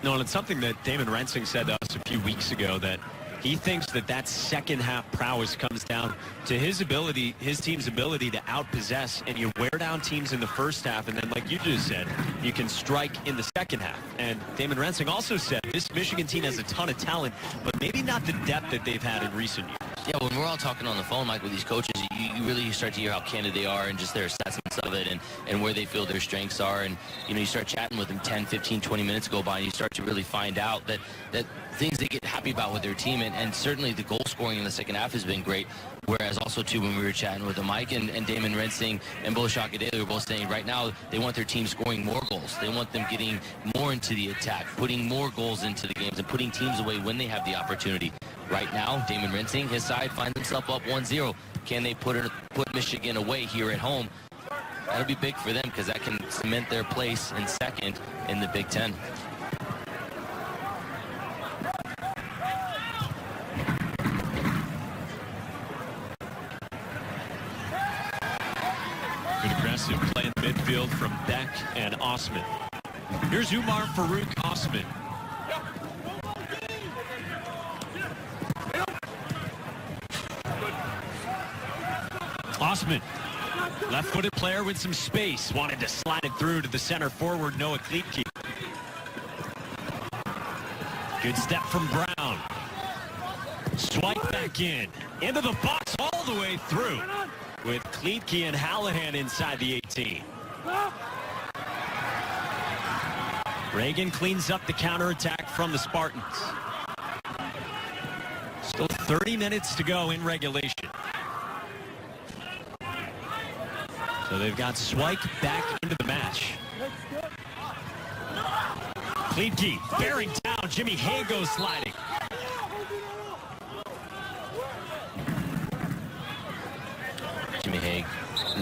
No, and it's something that Damon Rensing said to us a few weeks ago, that he thinks that second half prowess comes down to his team's ability to outpossess, and you wear down teams in the first half, and then, like you just said, you can strike in the second half. And Damon Rensing also said this Michigan team has a ton of talent, but maybe not the depth that they've had in recent years. Yeah, when we're all talking on the phone, Mike, with these coaches, you really start to hear how candid they are and just their assessments of it and where they feel their strengths are. And, you start chatting with them 10, 15, 20 minutes go by, and you start to really find out that things they get happy about with their team. And certainly the goal scoring in the second half has been great. Whereas also, too, when we were chatting with Mike and Damon Rensing and Bo Shakadele were both saying right now they want their team scoring more goals. They want them getting more into the attack, putting more goals into the games and putting teams away when they have the opportunity. Right now, Damon Rensing, his side, finds himself up 1-0. Can they put Michigan away here at home? That'll be big for them because that can cement their place in second in the Big Ten. Good aggressive play in the midfield from Beck and Osman. Here's Umar Farouk Osman. Osman, left-footed player with some space, wanted to slide it through to the center forward, Noah Kleitke. Good step from Brown. Swipe back into the box all the way through with Kleitke and Hallahan inside the 18. Reagan cleans up the counterattack from the Spartans. Still 30 minutes to go in regulation. So they've got Swipe back into the match. Kleitke bearing down. Jimmy Hague goes sliding. Jimmy Hague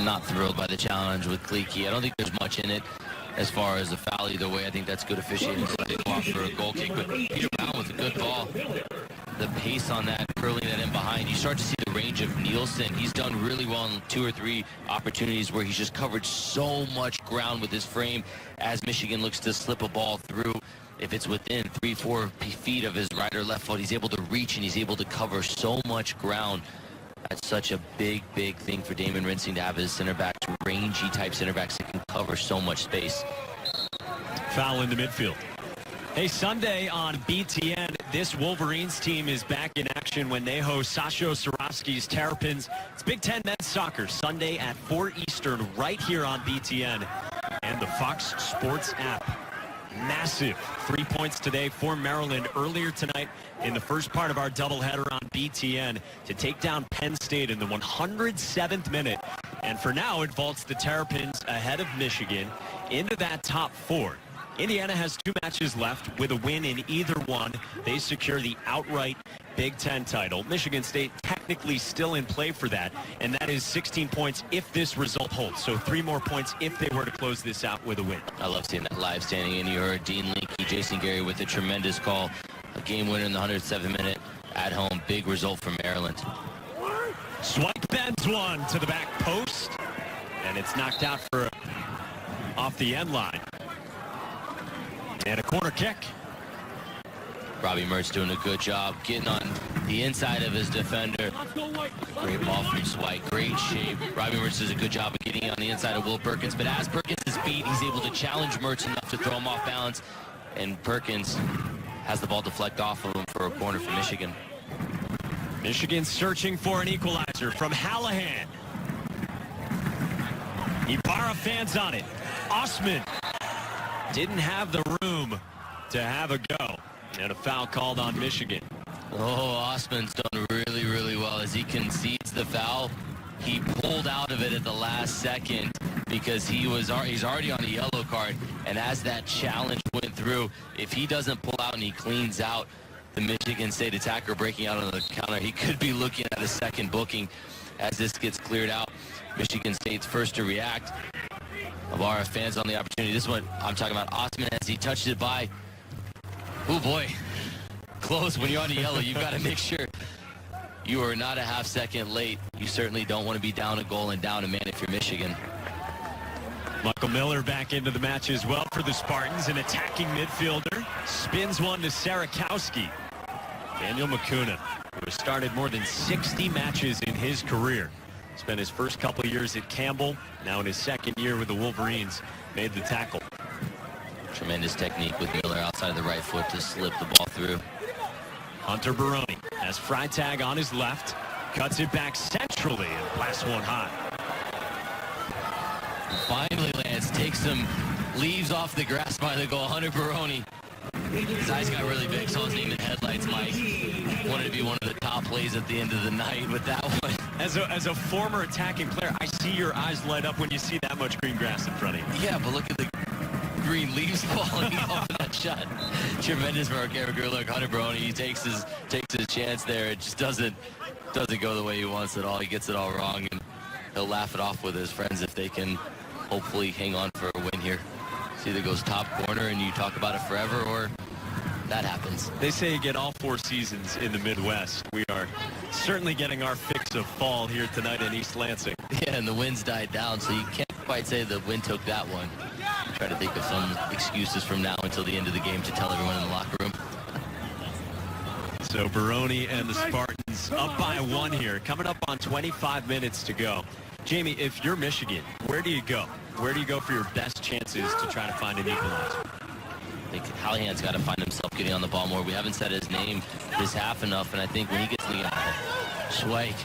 not thrilled by the challenge with Kleitke. I don't think there's much in it as far as a foul either way. I think that's good officiating to let it go off for a goal kick. But Peter Brown with a good ball. The pace on that, curling that in behind. You start to see the range of Nielsen. He's done really well in 2 or 3 opportunities where he's just covered so much ground with his frame as Michigan looks to slip a ball through. If it's within 3-4 feet of his right or left foot, he's able to reach and he's able to cover so much ground. That's such a big, big thing for Damon Rensing to have his center backs, rangy type center backs that can cover so much space. Foul in the midfield. Hey, Sunday on BTN, this Wolverines team is back in action when they host Sasho Swarovski's Terrapins. It's Big Ten men's soccer, Sunday at 4 Eastern, right here on BTN and the Fox Sports app. Massive 3 points today for Maryland earlier tonight in the first part of our doubleheader on BTN to take down Penn State in the 107th minute. And for now, it vaults the Terrapins ahead of Michigan into that top 4. Indiana has 2 matches left. With a win in either one, they secure the outright Big Ten title. Michigan State technically still in play for that, and that is 16 points if this result holds. So 3 more points if they were to close this out with a win. I love seeing that live standing in. You heard Dean Linke, Jason Gary with a tremendous call. A game winner in the 107th minute at home. Big result for Maryland. Swipe bends one to the back post, and it's knocked out for off the end line. And a corner kick. Robbie Mertz doing a good job getting on the inside of his defender. Great ball from Swipe. Great shape. Robbie Mertz does a good job of getting on the inside of Will Perkins. But as Perkins is beat, he's able to challenge Mertz enough to throw him off balance. And Perkins has the ball deflect off of him for a corner for Michigan. Michigan searching for an equalizer from Hallahan. Ibarra fans on it. Osman didn't have the room to have a go. And a foul called on Michigan. Oh, Osman's done really, really well. As he concedes the foul, he pulled out of it at the last second because he's already on a yellow card. And as that challenge went through, if he doesn't pull out and he cleans out the Michigan State attacker breaking out on the counter, he could be looking at a second booking as this gets cleared out. Michigan State's first to react. Ibarra fans on the opportunity. This one I'm talking about Osman as he touched it by. Oh boy, close. When you're on the yellow, you've got to make sure you are not a half second late. You certainly don't want to be down a goal and down a man if you're Michigan. Michael Miller back into the match as well for the Spartans. An attacking midfielder. Spins one to Sarakowski. Daniel Makuna, who has started more than 60 matches in his career. Spent his first couple of years at Campbell. Now in his second year with the Wolverines, made the tackle. Tremendous technique with Miller outside of the right foot to slip the ball through. Hunter Baroni has Freitag on his left. Cuts it back centrally and blasts one high. Finally, Lance takes some leaves off the grass by the goal. Hunter Baroni. His eyes got really big, saw his name in headlights, Mike. Wanted to be one of the top plays at the end of the night with that one. As a former attacking player, I see your eyes light up when you see that much green grass in front of you. Yeah, but look at the green leaves falling off of that shot. Tremendous for our character. Look, Hunter Baroni, he takes his chance there. It just doesn't go the way he wants at all. He gets it all wrong, and he'll laugh it off with his friends if they can hopefully hang on for a win here. It either goes top corner and you talk about it forever, or that happens. They say you get all 4 seasons in the Midwest. We are certainly getting our fix of fall here tonight in East Lansing. Yeah, and the wind's died down, so you can't quite say the wind took that one. Try to think of some excuses from now until the end of the game to tell everyone in the locker room. So Baroni and the Spartans up by 1 here, coming up on 25 minutes to go. Jamie, if you're Michigan, where do you go? Where do you go for your best chances to try to find an equalizer? I think Hallahan's got to find himself getting on the ball more. We haven't said his name this half enough, and I think when he gets the Schweik,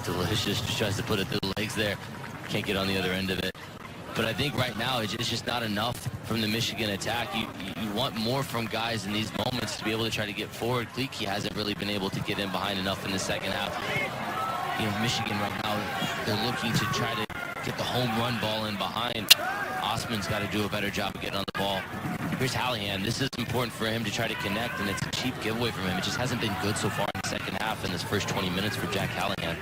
delicious, just tries to put it through the legs there. Can't get on the other end of it. But I think right now it's just not enough from the Michigan attack. You want more from guys in these moments to be able to try to get forward. Kleeke hasn't really been able to get in behind enough in the second half. You know, Michigan right now, they're looking to try to get the home run ball in behind. Osman's got to do a better job of getting on the ball. Here's Hallahan. This is important for him to try to connect, and it's a cheap giveaway from him. It just hasn't been good so far in the second half in this first 20 minutes for Jack Hallahan,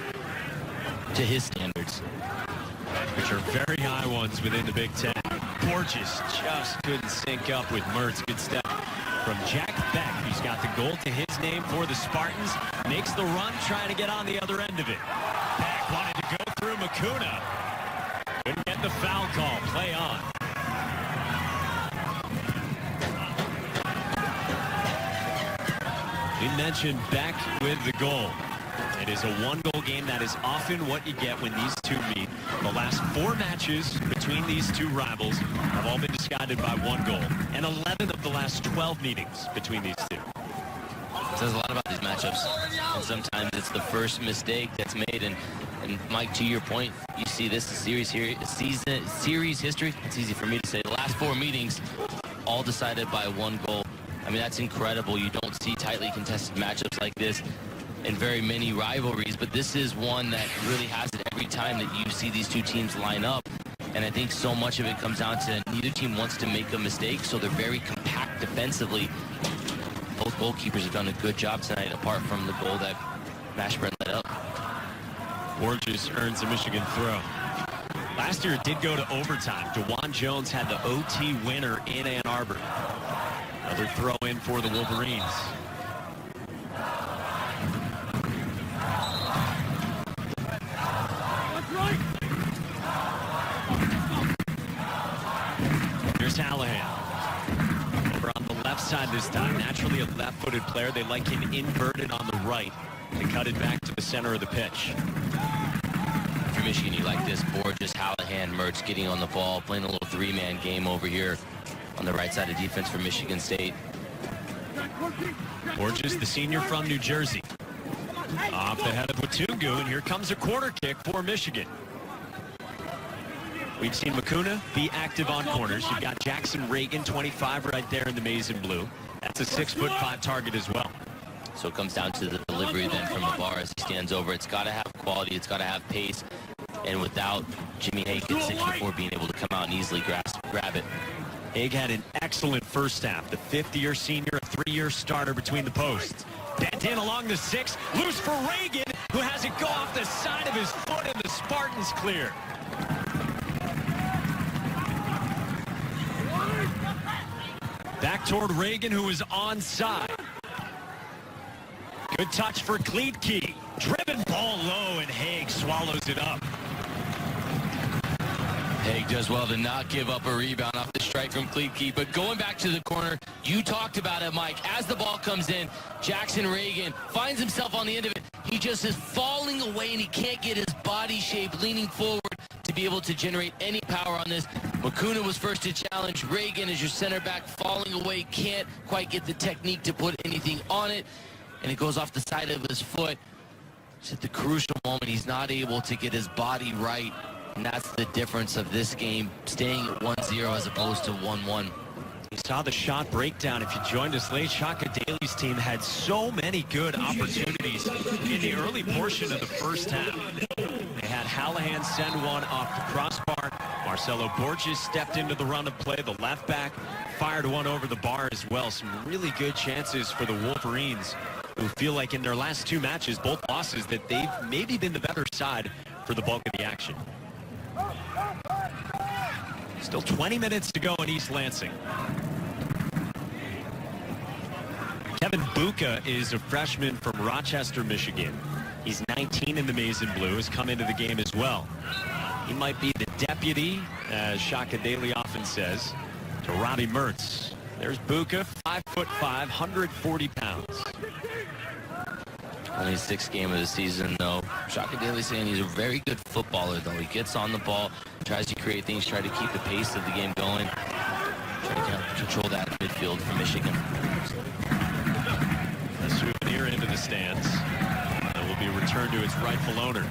to his standards. Which are very high ones within the Big Ten. Borges just couldn't sync up with Mertz. Good step from Jack Beck, who's got the goal to his name for the Spartans. Makes the run, trying to get on the other end of it. Beck wanted to go through Makuna. Couldn't get the foul call. Play on. We mentioned Beck with the goal. It is a 1-goal game. That is often what you get when these two meet. The last 4 matches between these two rivals have all been decided by 1 goal, and 11 of the last 12 meetings between these two. It says a lot about these matchups, and sometimes it's the first mistake that's made. And Mike, to your point, you see this series here, series history. It's easy for me to say. The last 4 meetings, all decided by 1 goal. I mean, that's incredible. You don't see tightly contested matchups like this in very many rivalries, but this is one that really has it every time that you see these two teams line up. And I think so much of it comes down to neither team wants to make a mistake, so they're very compact defensively. Both goalkeepers have done a good job tonight, apart from the goal that Mashburn let up. Borges earns a Michigan throw. Last year it did go to overtime. DeJuan Jones had the OT winner in Ann Arbor. Another throw in for the Wolverines. Here's Hallahan. Over on the left side this time. Naturally a left-footed player. They like him inverted on the right to cut it back to the center of the pitch. For Michigan, you like this. Borges, Hallahan, Mertz getting on the ball, playing a little 3-man game over here on the right side of defense for Michigan State. Borges, the senior from New Jersey. Off the head of Watungu, and here comes a corner kick for Michigan. We've seen Makuna be active on corners. You've got Jackson Reagan, 25, right there in the maize and blue. That's a 6'5" target as well. So it comes down to the delivery then from the bar as he stands over. It's got to have quality. It's got to have pace. And without Jimmy Hague at 6'4" being able to come out and easily grab it. Hague had an excellent first half. The 50-year senior, a 3-year starter between the posts. Bent in along the 6. Loose for Reagan, who has it go off the side of his foot, and the Spartans clear. Back toward Reagan, who is onside. Good touch for Kleeke. Driven ball low, and Hague swallows it up. Hague does well to not give up a rebound off the strike from Kleeke. But going back to the corner, you talked about it, Mike. As the ball comes in, Jackson Reagan finds himself on the end of it. He just is falling away, and he can't get his body shape leaning forward to be able to generate any power on this. Makuna was first to challenge. Reagan is your center back, falling away, can't quite get the technique to put anything on it, and it goes off the side of his foot. It's at the crucial moment. He's not able to get his body right. And that's the difference of this game, staying at 1-0 as opposed to 1-1. You saw the shot breakdown. If you joined us late, Shaka Daly's team had so many good opportunities in the early portion of the first half. They had Hallahan send one off the crossbar. Marcelo Borges stepped into the run of play. The left back fired one over the bar as well. Some really good chances for the Wolverines, who feel like in their last two matches, both losses, that they've maybe been the better side for the bulk of the action. Still 20 minutes to go in East Lansing. Kevin Buka is a freshman from Rochester, Michigan. He's 19 in the Maize and Blue, has come into the game as well. He might be the deputy, as Shaka Daly often says, to Robbie Mertz. There's Buka, 5'5", 140 pounds. Only his sixth game of the season, though. Shaka Daly saying he's a very good footballer, though. He gets on the ball, tries to create things, try to keep the pace of the game going, try to control that midfield for Michigan. A souvenir into the stands. That will be returned to its rightful owner.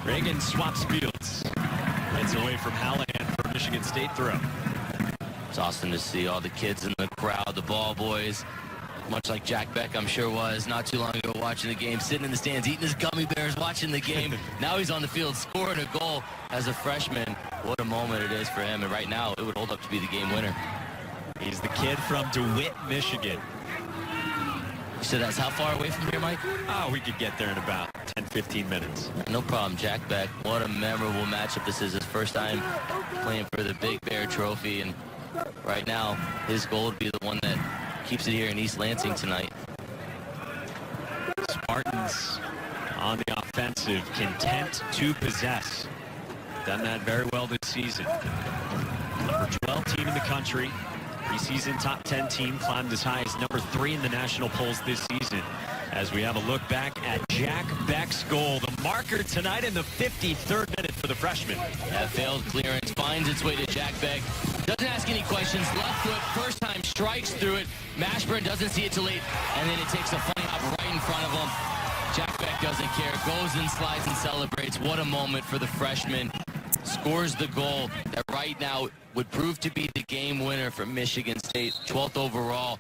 Reagan swaps fields. Gets away from Hallahan for a Michigan State throw. It's awesome to see all the kids in the crowd, the ball boys, much like Jack Beck, I'm sure was, not too long ago watching the game, sitting in the stands, eating his gummy bears, watching the game. Now he's on the field, scoring a goal as a freshman. What a moment it is for him, and right now it would hold up to be the game winner. He's the kid from DeWitt, Michigan. So that's how far away from here, Mike? Oh, we could get there in about 10, 15 minutes. No problem. Jack Beck, what a memorable matchup this is. His first time playing for the Big Bear Trophy, and right now his goal would be the one that keeps it here in East Lansing tonight. Spartans on the offensive, content to possess. Done that very well this season. Number 12 team in the country. Preseason top 10 team, climbed as high as number 3 in the national polls this season. As we have a look back at Jack Beck's goal, the marker tonight in the 53rd minute for the freshman. That failed clearance finds its way to Jack Beck. Doesn't ask any questions. Left foot, first time, strikes through it. Mashburn doesn't see it till late, and then it takes a funny hop right in front of him. Jack Beck doesn't care. Goes and slides and celebrates. What a moment for the freshman. Scores the goal that right now would prove to be the game winner for Michigan State. 12th overall.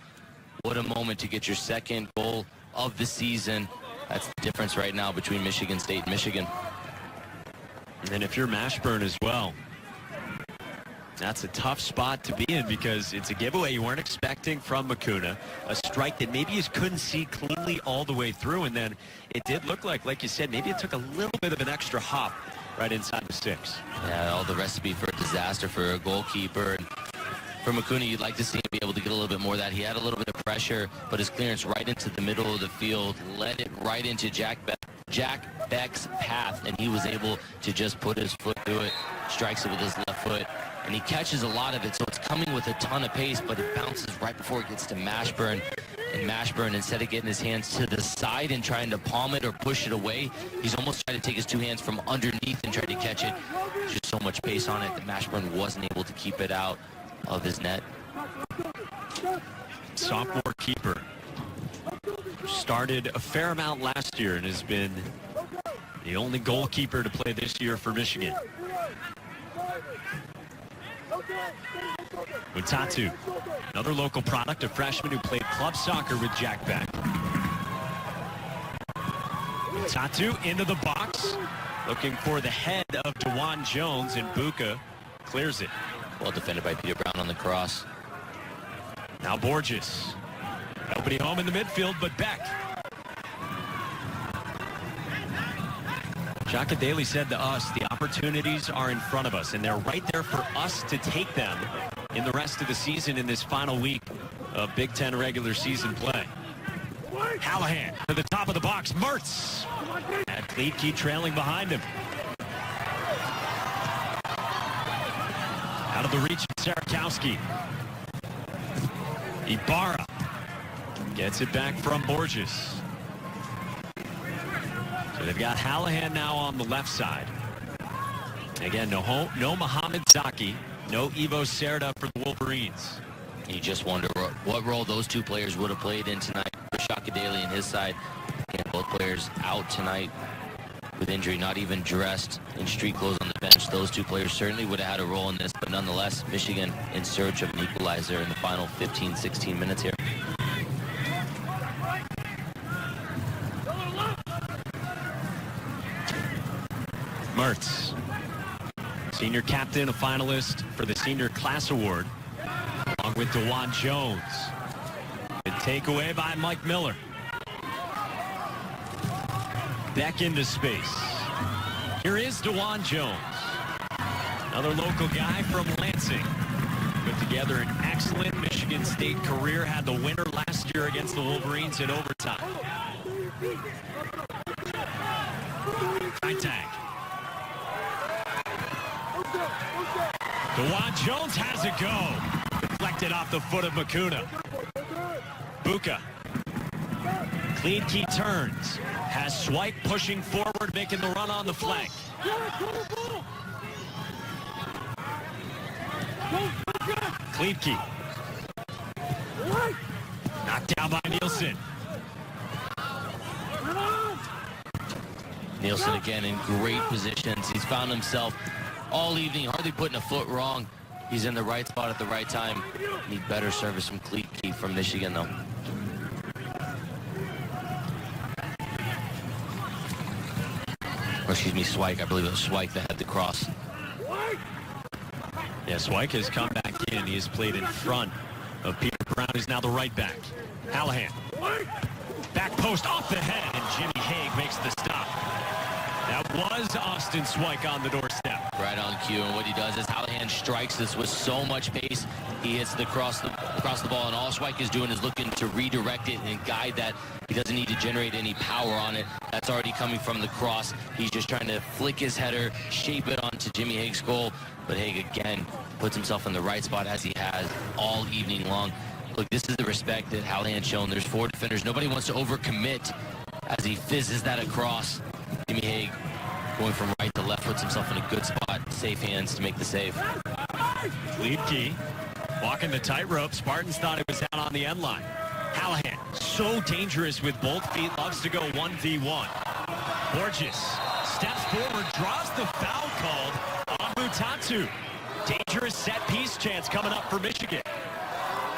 What a moment to get your second goal of the season. That's the difference right now between Michigan State and Michigan. And if you're Mashburn as well, that's a tough spot to be in, because it's a giveaway you weren't expecting from Makuna. A strike that maybe you couldn't see cleanly all the way through, and then it did look like you said, maybe it took a little bit of an extra hop right inside the sticks. Yeah, all the recipe for a disaster for a goalkeeper. And for Makuna, you'd like to see him be able to get a little bit more of that. He had a little bit of pressure, but his clearance right into the middle of the field led it right into Jack Beck's path, and he was able to just put his foot through it, strikes it with his left foot, and he catches a lot of it, so it's coming with a ton of pace, but it bounces right before it gets to Mashburn. And Mashburn, instead of getting his hands to the side and trying to palm it or push it away, he's almost trying to take his two hands from underneath and try to catch it. There's just so much pace on it that Mashburn wasn't able to keep it out of his net. Sophomore keeper. Started a fair amount last year and has been the only goalkeeper to play this year for Michigan. Mutatu, another local product, a freshman who played club soccer with Jack Beck. Mutatu into the box, looking for the head of DeJuan Jones, and Buka clears it. Well defended by Peter Brown on the cross. Now Borges. Nobody home in the midfield but Beck. Shaka Daly said to us, the opportunities are in front of us, and they're right there for us to take them in the rest of the season in this final week of Big Ten regular season play. Hallahan to the top of the box. Mertz. Had Kleedke trailing behind him. Out of the reach of Sarakowski. Ibarra gets it back from Borges. So they've got Hallahan now on the left side. Again, no Mohamed Zaki, no Ivo Cerda for the Wolverines. You just wonder what role those two players would have played in tonight for Shaka Daly and his side. Michigan. Both players out tonight with injury, not even dressed, in street clothes on the bench. Those two players certainly would have had a role in this, but nonetheless, Michigan in search of an equalizer in the final 15, 16 minutes here. Mertz, senior captain, a finalist for the Senior Class Award, along with DeJuan Jones. And takeaway by Mike Miller. Back into space. Here is DeJuan Jones, another local guy from Lansing. Put together an excellent Michigan State career, had the winner last year against the Wolverines in overtime. Freitag. DeJuan Jones has a go. Deflected off the foot of Makuna. Buka. Kleedke turns. Has Swyk pushing forward, making the run on the flank. Kleedke. Knocked down by Nielsen. Nielsen again in great positions. He's found himself all evening, hardly putting a foot wrong. He's in the right spot at the right time. Need better service from Kleedke from Michigan, though. Or excuse me, Swyk. I believe it was Swyk that had the cross. Yeah, Swyk has come back in. He has played in front of Peter Brown, who's now the right back. Hallahan. Back post off the head, and Jimmy Hague makes the stop. That was Austin Swyk on the doorstep. Right on cue, and what he does is Hallahan strikes this with so much pace. He hits across the ball, and all Swyk is doing is looking to redirect it and guide that. He doesn't need to generate any power on it. That's already coming from the cross. He's just trying to flick his header, shape it onto Jimmy Hague's goal. But Hague, again, puts himself in the right spot as he has all evening long. Look, this is the respect that Hallahan's shown. There's four defenders. Nobody wants to overcommit as he fizzes that across. Jimmy Hague going from right to left, puts himself in a good spot. Safe hands to make the save. Kleedke walking the tightrope. Spartans thought it was out on the end line. Hallahan, so dangerous with both feet, loves to go 1v1. Borges steps forward, draws the foul called on Mutatu. Dangerous set piece chance coming up for Michigan.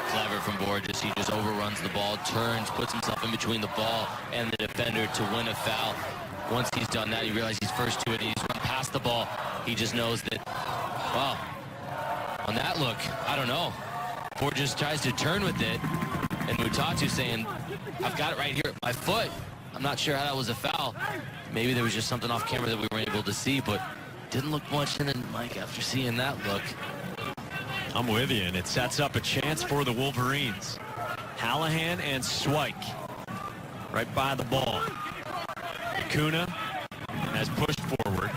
Clever from Borges. He just overruns the ball, turns, puts himself in between the ball and the defender to win a foul. Once he's done that, he realizes he's first to it. He's run past the ball. He just knows that, wow, on that look, I don't know. Borges tries to turn with it, and Mutatu saying, I've got it right here at my foot. I'm not sure how that was a foul. Maybe there was just something off camera that we weren't able to see, but didn't look much. And then, Mike, after seeing that look, I'm with you, and it sets up a chance for the Wolverines. Hallahan and Swyk right by the ball. Kuna has pushed forward.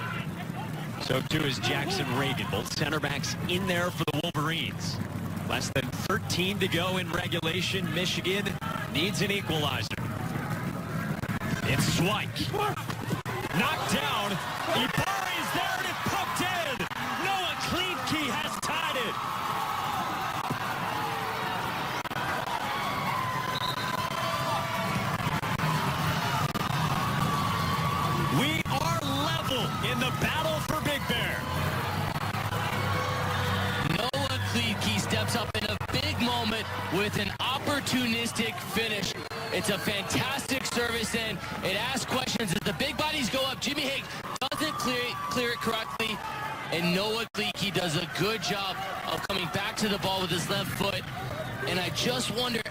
So too is Jackson Reagan. Both center backs in there for the Wolverines. Less than 13 to go in regulation. Michigan needs an equalizer. It's Swyk. Knocked down. Ibari's there and it poked in. Noah Kleedke has tied it. We are level in the battle for Big Bear. Noah Kleedke steps up in a big moment with an opportunistic finish. It's a fantastic service, and it asks questions. As the big bodies go up, Jimmy Hague doesn't clear it correctly, and Noah Kleedke does a good job of coming back to the ball with his left foot. And I just wonder,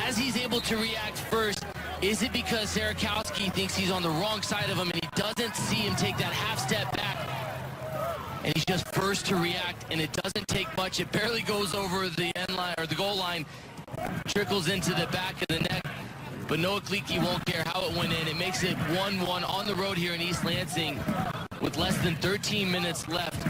as he's able to react first, is it because Sarakowski thinks he's on the wrong side of him and he doesn't see him take that half step back? And he's just first to react, and it doesn't take much. It barely goes over the end line or the goal line, trickles into the back of the net. But Noah Kleedke won't care how it went in. It makes it 1-1 on the road here in East Lansing with less than 13 minutes left.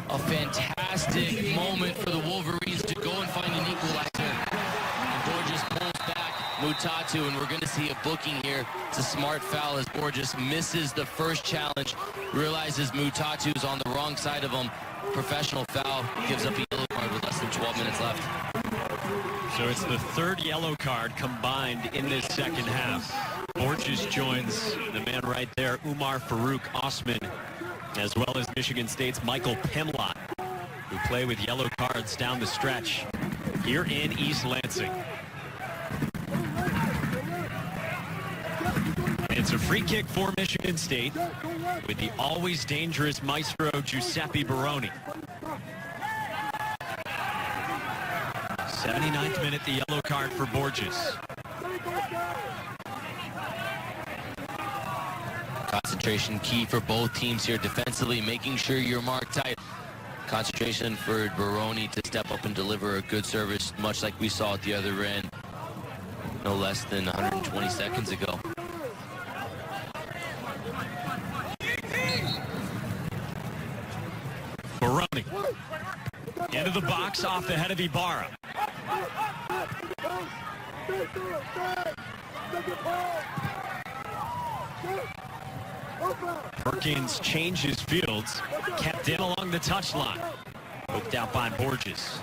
A fantastic moment for the Wolverines to go and find an equalizer. And Borges pulls back Mutatu, and we're going to see a booking here. It's a smart foul as Borges misses the first challenge, realizes Mutatu's on the wrong side of him. Professional foul, gives up a yellow card with less than 12 minutes left. So it's the third yellow card combined in this second half. Borges joins the man right there, Umar Farouk Osman, as well as Michigan State's Michael Pimlott, who play with yellow cards down the stretch here in East Lansing. It's a free kick for Michigan State with the always dangerous maestro Giuseppe Baroni. 79th minute, the yellow card for Borges. Concentration key for both teams here defensively, making sure you're marked tight. Concentration for Baroni to step up and deliver a good service, much like we saw at the other end no less than 120 seconds ago. Baroni into the box off the head of Ibarra. Perkins changes fields, kept in along the touchline. Poked out by Borges.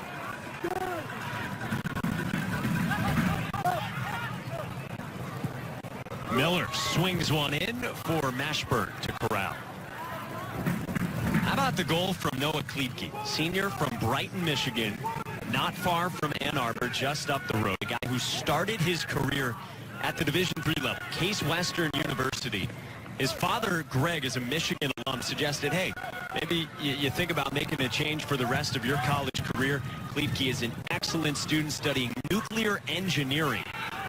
Miller swings one in for Mashburn to corral. How about the goal from Noah Kleepke, senior from Brighton, Michigan, not far from Ann Arbor, just up the road. A guy who started his career at the Division III level, Case Western University. His father, Greg, is a Michigan alum, suggested, hey, maybe you think about making a change for the rest of your college career. Kleepke is an excellent student studying nuclear engineering,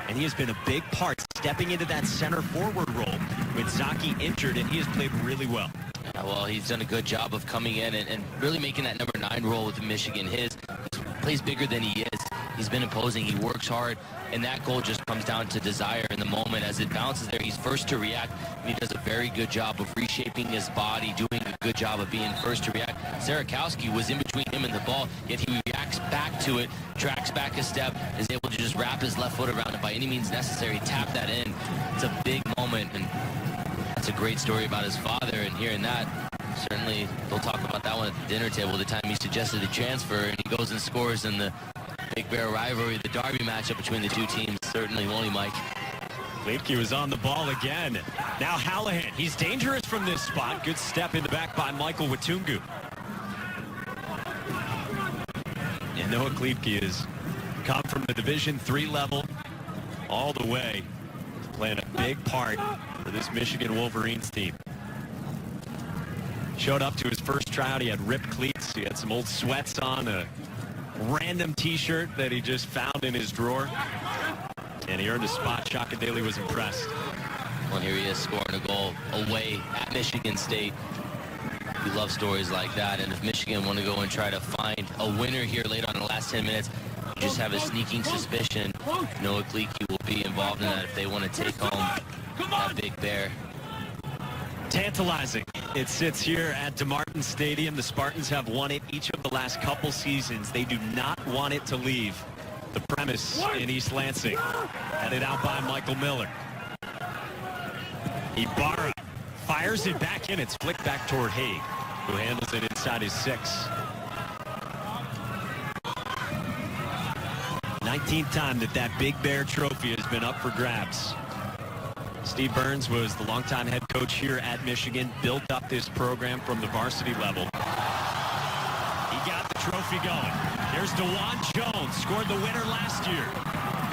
and he has been a big part stepping into that center forward role with Zaki injured, and he has played really well. Yeah, well, he's done a good job of coming in and really making that number 9 role with Michigan. He plays bigger than he is. He's been imposing. He works hard, and that goal just comes down to desire in the moment. As it bounces there, he's first to react, and he does a very good job of reshaping his body, doing a good job of being first to react. Sarakowski was in between him and the ball, yet he reacts back to it, tracks back a step, is able to just wrap his left foot around it by any means necessary, tap that in. It's a big moment, and that's a great story about his father, and hearing that, certainly they'll talk about that one at the dinner table, the time he suggested a transfer, and he goes and scores in the Big Bear rivalry, the derby matchup between the two teams. Certainly, won't he, Mike? Kleepke was on the ball again. Now Hallahan, he's dangerous from this spot. Good step in the back by Michael Watungu. And Noah Kleepke has come from the Division III level all the way, playing a big part for this Michigan Wolverines team. Showed up to his first tryout. He had ripped cleats. He had some old sweats on, a random t-shirt that he just found in his drawer. And he earned a spot. Shaka Daly was impressed. Well, here he is scoring a goal away at Michigan State. We love stories like that. And if Michigan want to go and try to find a winner here late on in the last 10 minutes, you just have a sneaking suspicion Noah Kleepke will be involved in that if they want to take home that Big Bear. Tantalizing. It sits here at DeMartin Stadium. The Spartans have won it each of the last couple seasons. They do not want it to leave the premise in East Lansing. Headed out by Michael Miller. Ibarra fires it back in. It's flicked back toward Haig, who handles it inside his 6. 19th time that Big Bear trophy has been up for grabs. Steve Burns was the longtime head coach here at Michigan, built up this program from the varsity level. He got the trophy going. Here's DeJuan Jones, scored the winner last year.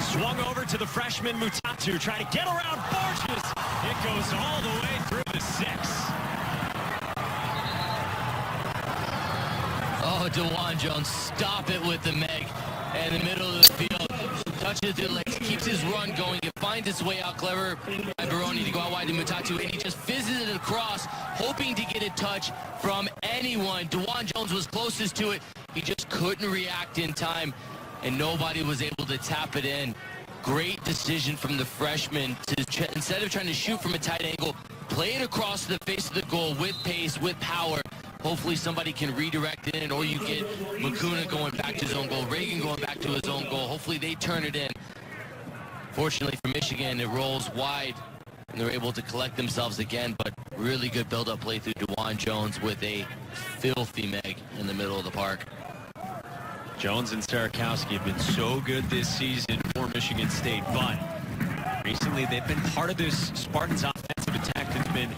Swung over to the freshman Mutatu, trying to get around Borges. It goes all the way through the 6. Oh, DeJuan Jones, stop it with the Meg in the middle of the field. Touches the legs, keeps his run going. It finds its way out clever by Baroni to go out wide to Mutatu, and he just fizzes it across, hoping to get a touch from anyone. DeJuan Jones was closest to it. He just couldn't react in time, and nobody was able to tap it in. Great decision from the freshman to, instead of trying to shoot from a tight angle, play it across the face of the goal with pace, with power. Hopefully somebody can redirect it in, or you get Makuna going back to his own goal, Reagan going back to his own goal. Hopefully they turn it in. Fortunately for Michigan, it rolls wide, and they're able to collect themselves again, but really good build-up play through DeJuan Jones with a filthy Meg in the middle of the park. Jones and Sarakowski have been so good this season for Michigan State, but recently they've been part of this Spartans offensive attack that's been,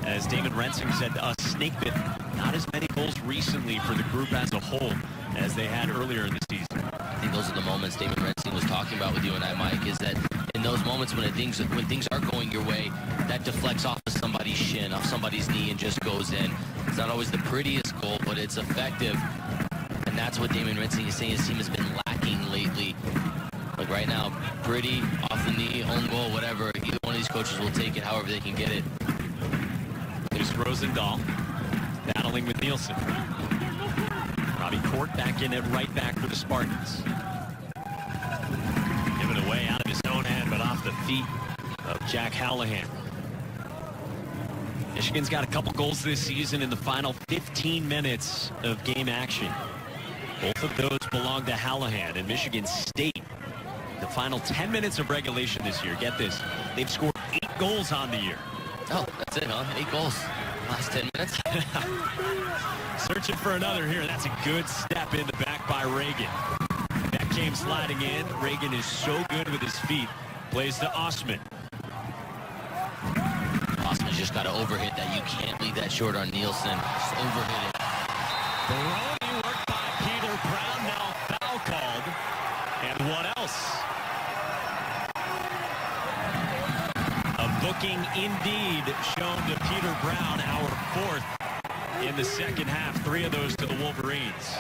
as Damon Rensing said, a snake bit. Not as many goals recently for the group as a whole as they had earlier in the season. I think those are the moments Damon Rensing was talking about with you and I, Mike, is that in those moments when things are going your way, that deflects off of somebody's shin, off somebody's knee, and just goes in. It's not always the prettiest goal, but it's effective. And that's what Damon Rensing is saying his team has been lacking lately. Like right now, pretty, off the knee, own goal, whatever. Either one of these coaches will take it however they can get it. There's Rosendahl battling with Nielsen. Robbie Court back in at right back for the Spartans. Given away out of his own end, but off the feet of Jack Hallahan. Michigan's got a couple goals this season in the final 15 minutes of game action. Both of those belong to Hallahan, and Michigan State, the final 10 minutes of regulation this year, get this, they've scored 8 goals on the year. Oh, that's it, huh? 8 goals. Last 10 minutes. Searching for another here. That's a good step in the back by Reagan. That came sliding in. Reagan is so good with his feet. Plays to Osman. Osman's just got to overhit that. You can't leave that short on Nielsen. Just overhit it. Baroni worked by Peter Brown. Now foul called. And what else? A booking indeed shown to Peter Brown, our 4th in the second half. 3 of those to the Wolverines.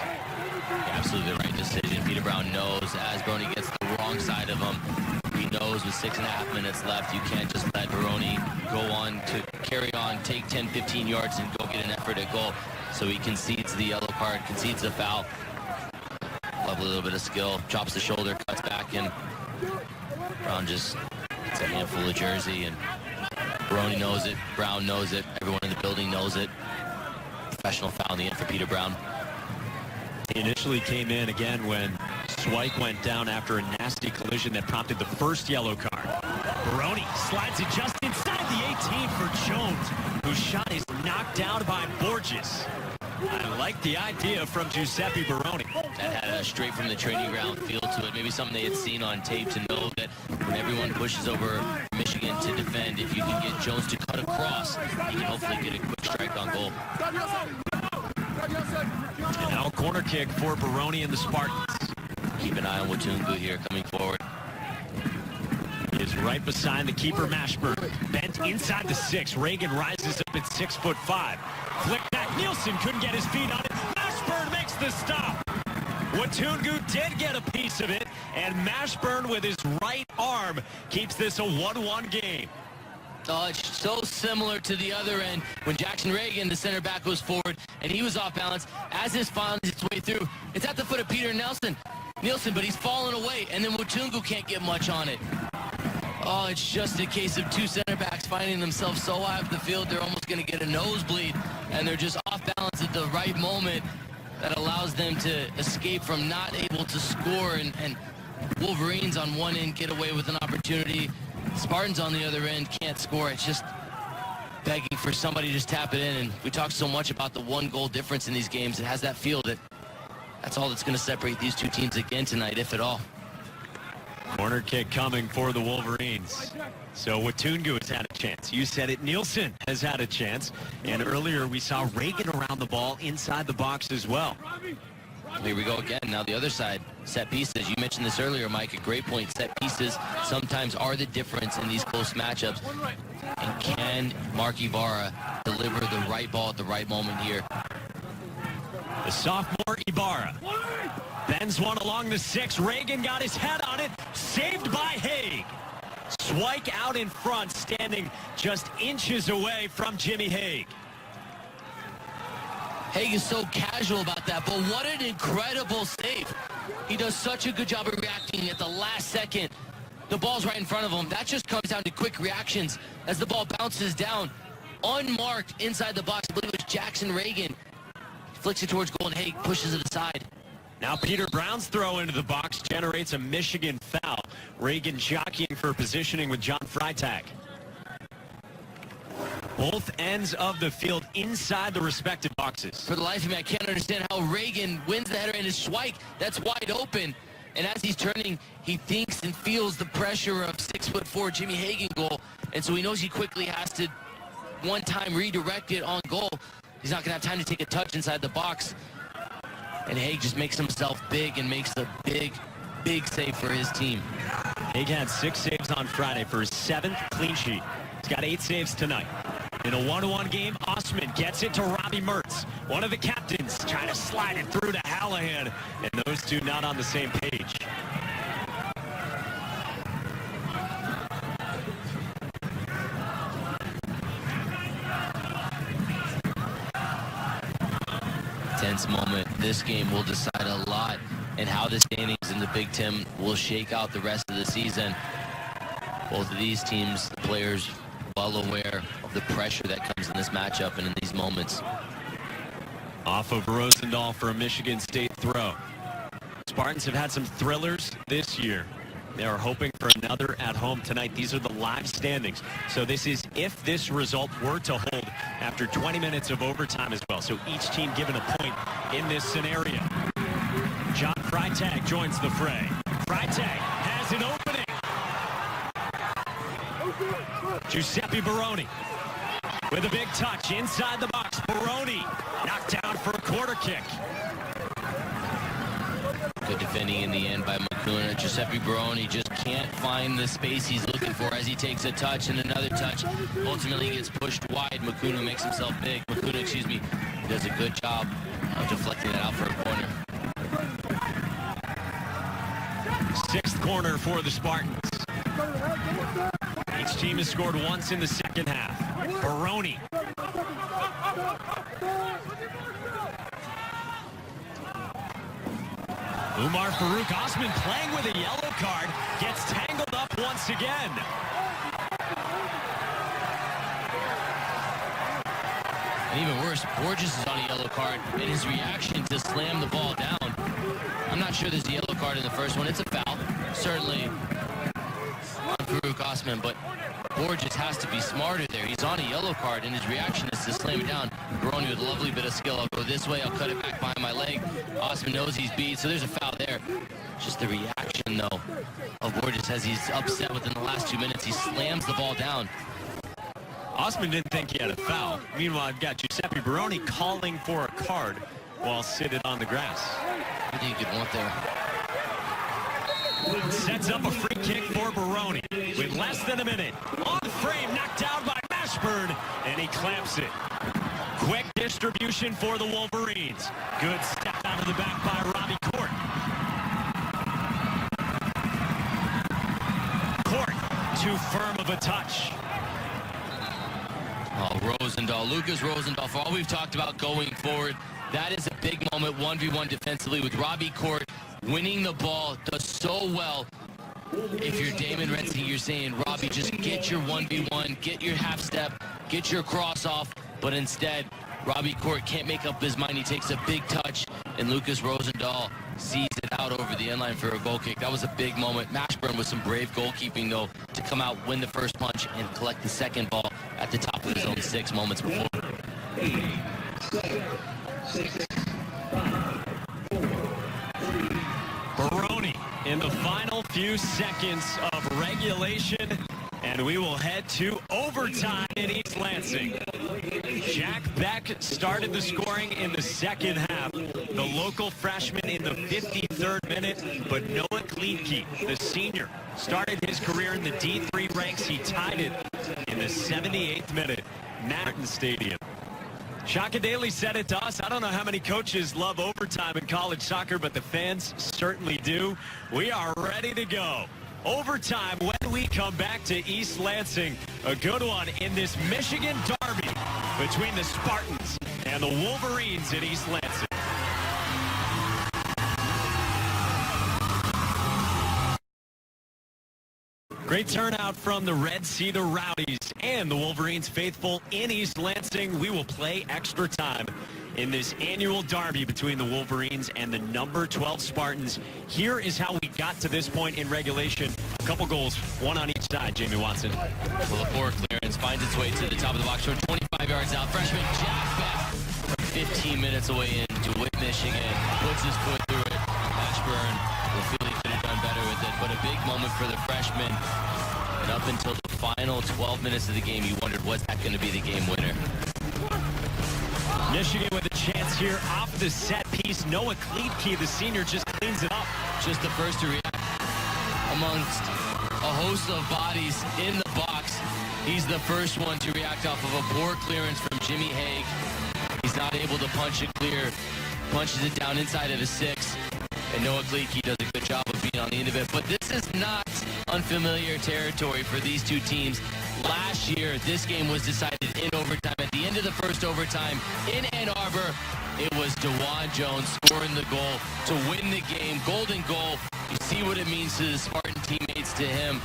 Absolutely the right decision. Peter Brown knows as Baroni gets the wrong side of him. He knows with 6.5 minutes left, you can't just let Baroni go on to carry on, take 10, 15 yards and go get an effort at goal. So he concedes the yellow card, concedes the foul. Lovely little bit of skill, chops the shoulder, cuts back, and Brown just gets a handful of jersey, and Baroni knows it, Brown knows it, everyone in the building knows it. Professional foul in the end for Peter Brown. He initially came in again when Swyke went down after a nasty collision that prompted the first yellow card. Baroni slides it just inside the 18 for Jones, whose shot is knocked down by Borges. I like the idea from Giuseppe Baroni. That had a straight from the training ground feel to it. Maybe something they had seen on tape to know that when everyone pushes over Michigan to defend, if you can get Jones to cut across, you can hopefully get a quick strike on goal. And now a corner kick for Baroni and the Spartans. Keep an eye on Watungu here coming forward. He is right beside the keeper, Mashburn. Bent inside the 6. Reagan rises up at 6'5". Flick back. Nielsen couldn't get his feet on it. Mashburn makes the stop. Watungu did get a piece of it, and Mashburn with his right arm keeps this a 1-1 game. Oh, it's so similar to the other end when Jackson Reagan, the center back, was forward and he was off balance. As this finds its way through, it's at the foot of Peter Nielsen, but he's fallen away, and then Watungu can't get much on it. Oh, it's just a case of 2 center backs finding themselves so high up the field they're almost going to get a nosebleed, and they're just off balance at the right moment that allows them to escape from not able to score, and Wolverines on one end get away with an opportunity. Spartans on the other end can't score. It's just begging for somebody to just tap it in. And we talk so much about the 1-goal difference in these games. It has that feel that that's all that's going to separate these 2 teams again tonight, if at all. Corner kick coming for the Wolverines. So Watungu has had a chance. You said it, Nielsen has had a chance. And earlier we saw Reagan around the ball inside the box as well. Here we go again. Now the other side, set pieces. You mentioned this earlier, Mike, a great point. Set pieces sometimes are the difference in these close matchups. And can Mark Ibarra deliver the right ball at the right moment here? The sophomore Ibarra bends one along the 6. Reagan got his head on it. Saved by Haig. Swyke out in front, standing just inches away from Jimmy Haig. Haig is so casual about that, but what an incredible save. He does such a good job of reacting at the last second. The ball's right in front of him. That just comes down to quick reactions as the ball bounces down, unmarked inside the box. I believe it was Jackson Reagan. Flicks it towards goal, and Haig pushes it aside. Now Peter Brown's throw into the box generates a Michigan foul. Reagan jockeying for positioning with John Freitag. both ends of the field inside the respective boxes. For the life of me, I can't understand how Reagan wins the header, and it's Schweik that's wide open. And as he's turning, he thinks and feels the pressure of 6'4" Jimmy Hagan goal. And so he knows he quickly has to one time redirect it on goal. He's not going to have time to take a touch inside the box. And Haig just makes himself big and makes a big save for his team. Haig had 6 saves on Friday for his 7th clean sheet. He's got 8 saves tonight. In a 1-1 game, Osman gets it to Robbie Mertz, one of the captains, trying to slide it through to Hallahan, and those two not on the same page. Tense moment. This game will decide a lot in how the standings in the Big Ten will shake out the rest of the season. Both of these teams, the players, well aware of the pressure that comes in this matchup and in these moments. Off of Rosendahl for a Michigan State throw. Spartans have had some thrillers this year. They are hoping for another at home tonight. These are the live standings. So this is if this result were to hold after 20 minutes of overtime as well. So each team given a point in this scenario. John Freitag joins the fray. Freitag has an opening. Giuseppe Baroni with a big touch inside the box. Baroni knocked down for a quarter kick. Good defending in the end by Makuna. Giuseppe Baroni just can't find the space he's looking for as he takes a touch and another touch. Ultimately gets pushed wide. Makuna makes himself big. Makuna, does a good job of deflecting that out for a corner. 6th corner for the Spartans. Each team has scored once in the second half. Baroni. Umar Farouk Osman playing with a yellow card, gets tangled up once again. And even worse, Borges is on a yellow card, and his reaction to slam the ball down. I'm not sure there's a yellow card in the first one. It's a foul, certainly on Farouk Osman, but Borges has to be smarter there. He's on a yellow card, and his reaction is to slam it down. Baroni with a lovely bit of skill. I'll go this way. I'll cut it back behind my leg. Osman knows he's beat, so there's a foul there. Just the reaction, though, of Borges as he's upset within the last 2 minutes. He slams the ball down. Osman didn't think he had a foul. Meanwhile, I've got Giuseppe Baroni calling for a card while seated on the grass. I think you could want there. Sets up a free kick for Baroni with less than a minute. On frame, knocked down by Mashburn, and he clamps it. Quick distribution for the Wolverines. Good step out of the back by Robbie Court. Court, too firm of a touch. Oh, Rosendahl, Lucas Rosendahl, for all we've talked about going forward, that is a big moment, 1v1 defensively with Robbie Court winning the ball, does so well. If you're Damon Retzing, you're saying, Robbie, just get your 1v1, get your half step, get your cross off, but instead, Robbie Court can't make up his mind. He takes a big touch, and Lucas Rosendahl sees it out over the end line for a goal kick. That was a big moment. Mashburn with some brave goalkeeping, though, to come out, win the first punch, and collect the second ball at the top of his own 6 moments before. 8, 7, 6, 5, 4, 3. Baroni in the final few seconds of regulation, and we will head to overtime in East Lansing. Jack Beck started the scoring in the second half. The local freshman in the 53rd minute, but Noah Klietke, the senior, started his career in the D3 ranks. He tied it in the 78th minute, Martin Stadium. Shaka Daly said it to us. I don't know how many coaches love overtime in college soccer, but the fans certainly do. We are ready to go. Overtime when we come back to East Lansing. A good one in this Michigan derby between the Spartans and the Wolverines in East Lansing. Great turnout from the Red Cedar Rowdies and the Wolverines faithful in East Lansing. We will play extra time in this annual derby between the Wolverines and the number 12 Spartans. Here is how we got to this point in regulation. A couple goals, one on each side, Jamie Watson. Well, the poor clearance finds its way to the top of the box from 25 yards out. Freshman Jack Beck, 15 minutes away in to win Michigan, puts his foot through it. Mashburn will feel he could have done better with it, but a big moment for the freshman. And up until the final 12 minutes of the game, you wondered, was that going to be the game winner? Michigan with a chance here off the set piece. Noah Kleitke, the senior, just cleans it up. Just the first to react amongst a host of bodies in the box. He's the first one to react off of a poor clearance from Jimmy Haig. He's not able to punch it clear, punches it down inside of the 6. And Noah Kleitke does a good job of being on the end of it. But this is not unfamiliar territory for these two teams. Last year, this game was decided in overtime. At the end of the first overtime in Ann Arbor, it was DeJuan Jones scoring the goal to win the game. Golden goal. You see what it means to the Spartan teammates, to him.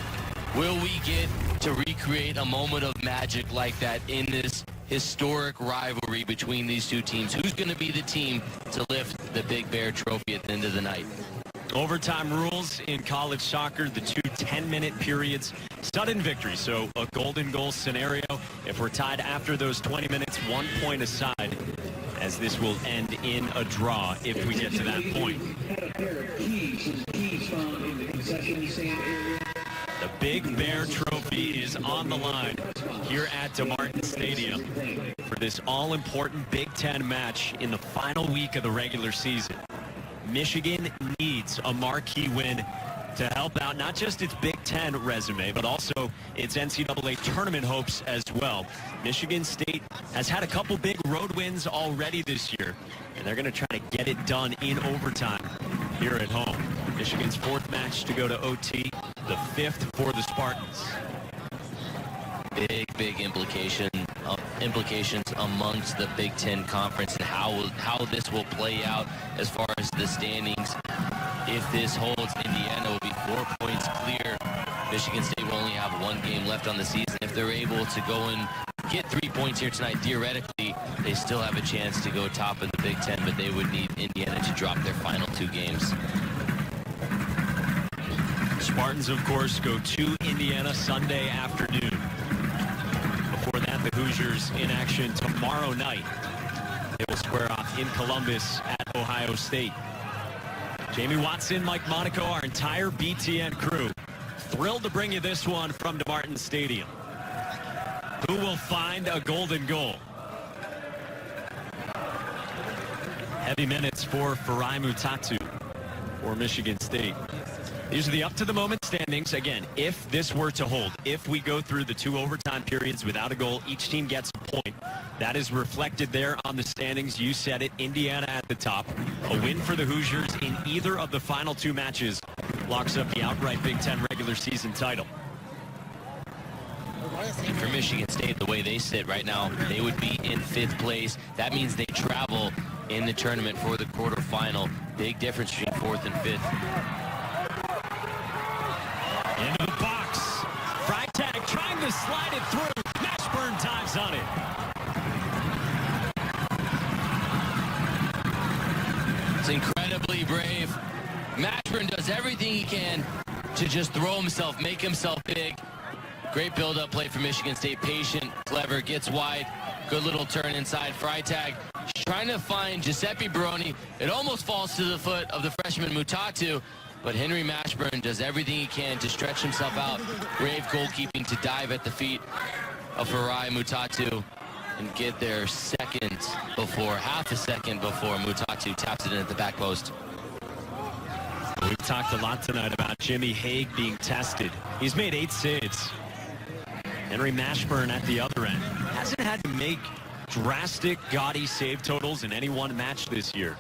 Will we get to recreate a moment of magic like that in this historic rivalry between these two teams? Who's going to be the team to lift the Big Bear Trophy at the end of the night? Overtime rules in college soccer, the two 10-minute periods, sudden victory. So a golden goal scenario. If we're tied after those 20 minutes, 1 point aside, as this will end in a draw if we get to that point. The Big Bear Trophy is on the line here at DeMartin Stadium for this all-important Big Ten match in the final week of the regular season. Michigan needs a marquee win to help out not just its Big Ten resume, but also its NCAA tournament hopes as well. Michigan State has had a couple big road wins already this year, and they're going to try to get it done in overtime here at home. Michigan's 4th match to go to OT, the 5th for the Spartans. Big implications amongst the Big Ten Conference and how this will play out as far as the standings. If this holds, Indiana will be 4 points clear. Michigan State will only have 1 game left on the season. If they're able to go and get 3 points here tonight, theoretically, they still have a chance to go top of the Big Ten, but they would need Indiana to drop their final 2 games. Spartans, of course, go to Indiana Sunday afternoon. Before that, the Hoosiers in action tomorrow night. They will square off in Columbus at Ohio State. Jamie Watson, Mike Monaco, our entire BTN crew, thrilled to bring you this one from DeMartin Stadium. Who will find a golden goal? Heavy minutes for Farai Mutatu for Michigan State. These are the up-to-the-moment standings. Again, if this were to hold, if we go through the 2 overtime periods without a goal, each team gets a point. That is reflected there on the standings. You said it, Indiana at the top. A win for the Hoosiers in either of the final 2 matches locks up the outright Big Ten regular season title. And for Michigan State, the way they sit right now, they would be in 5th place. That means they travel in the tournament for the quarterfinal. Big difference between 4th and 5th. Into the box. Freitag trying to slide it through. Mashburn dives on it. It's incredibly brave. Mashburn does everything he can to just throw himself, make himself big. Great build-up play for Michigan State. Patient, clever, gets wide. Good little turn inside. Freitag trying to find Giuseppe Baroni. It almost falls to the foot of the freshman Mutatu. But Henry Mashburn does everything he can to stretch himself out. Brave goalkeeping to dive at the feet of Farai Mutatu and get there half a second before Mutatu taps it in at the back post. We've talked a lot tonight about Jimmy Haig being tested. He's made 8 saves. Henry Mashburn at the other end hasn't had to make drastic, gaudy save totals in any one match this year.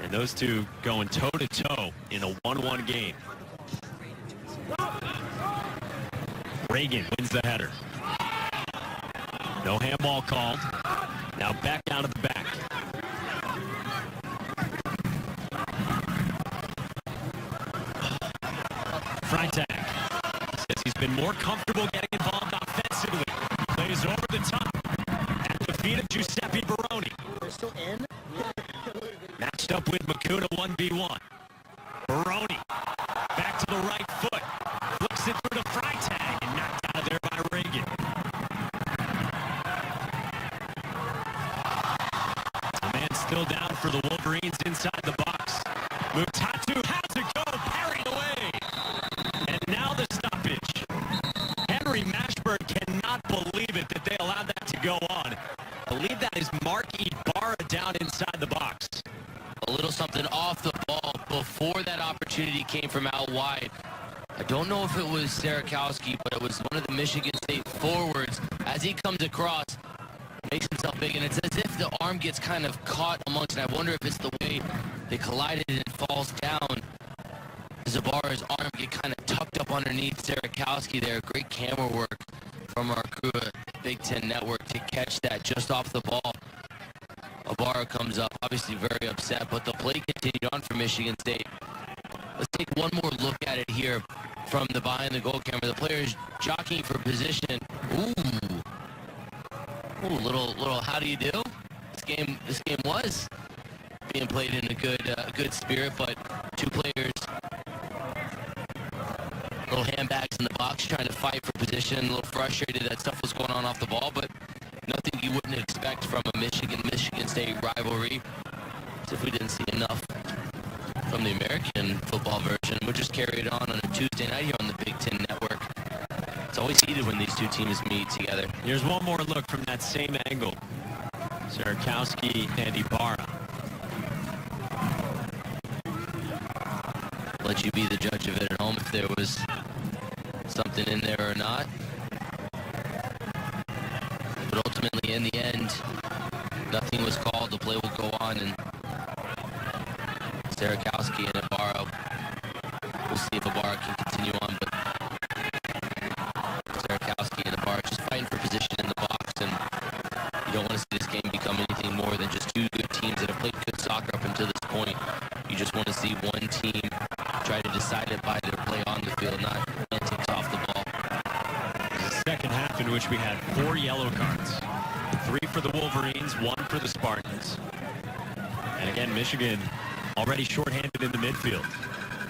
And those two going toe-to-toe in a 1-1 game. Reagan wins the header. No handball called. Now back out of the back. Freitag says he's been comfortable getting involved offensively. Plays over the top at the feet of Giuseppe Baroni. They're still in. Matched up with Makuna 1v1. Baroni back to the right foot. Flips it through the Freitag and knocked out of there by Reagan. A man still down for the Wolverines inside the box. Mutatu has to go, parried away. And now the stoppage. Henry Mashburn cannot believe it that they allowed that to go on. I believe that is Mark Ibarra down inside the box. A little something off the ball before that opportunity came from out wide. I don't know if it was Sarakowski, but it was one of the Michigan State forwards. As he comes across, makes himself big, and it's as if the arm gets kind of caught amongst it. I wonder if it's the way they collided and it falls down. Zabara's arm get kind of tucked up underneath Sarakowski there. Great camera work from our crew at Big Ten Network to catch that just off the ball. Ibarra comes up, obviously very upset, but the play continued on for Michigan State. Let's take one more look at it here from the behind the goal camera. The players jockeying for position. Ooh, little how do you do? This game was being played in a good spirit, but two players, little handbags in the box, trying to fight for position. A little frustrated that stuff was going on off the ball, but nothing you wouldn't expect from a Michigan State rivalry. As if we didn't see enough from the American football version, which is carried on a Tuesday night here on the Big Ten Network. It's always heated when these two teams meet together. Here's one more look from that same angle. Sarakowski and Ibarra. Let you be the judge of it at home if there was something in there or not. But ultimately, in the end, nothing was called. The play will go on, and Sarakowski and Ibarra, we'll see if Ibarra can continue on, but Sarakowski and Ibarra just fighting for position in the box, and you don't want to see this game become anything more than just two good teams that have played good soccer up until this point. You just want to see one team try to decide it by their play on the field, not antics off the ball. The second half in which we had 4 yellow cards. 3 for the Wolverines, 1 for the Spartans. And again, Michigan already shorthanded in the midfield.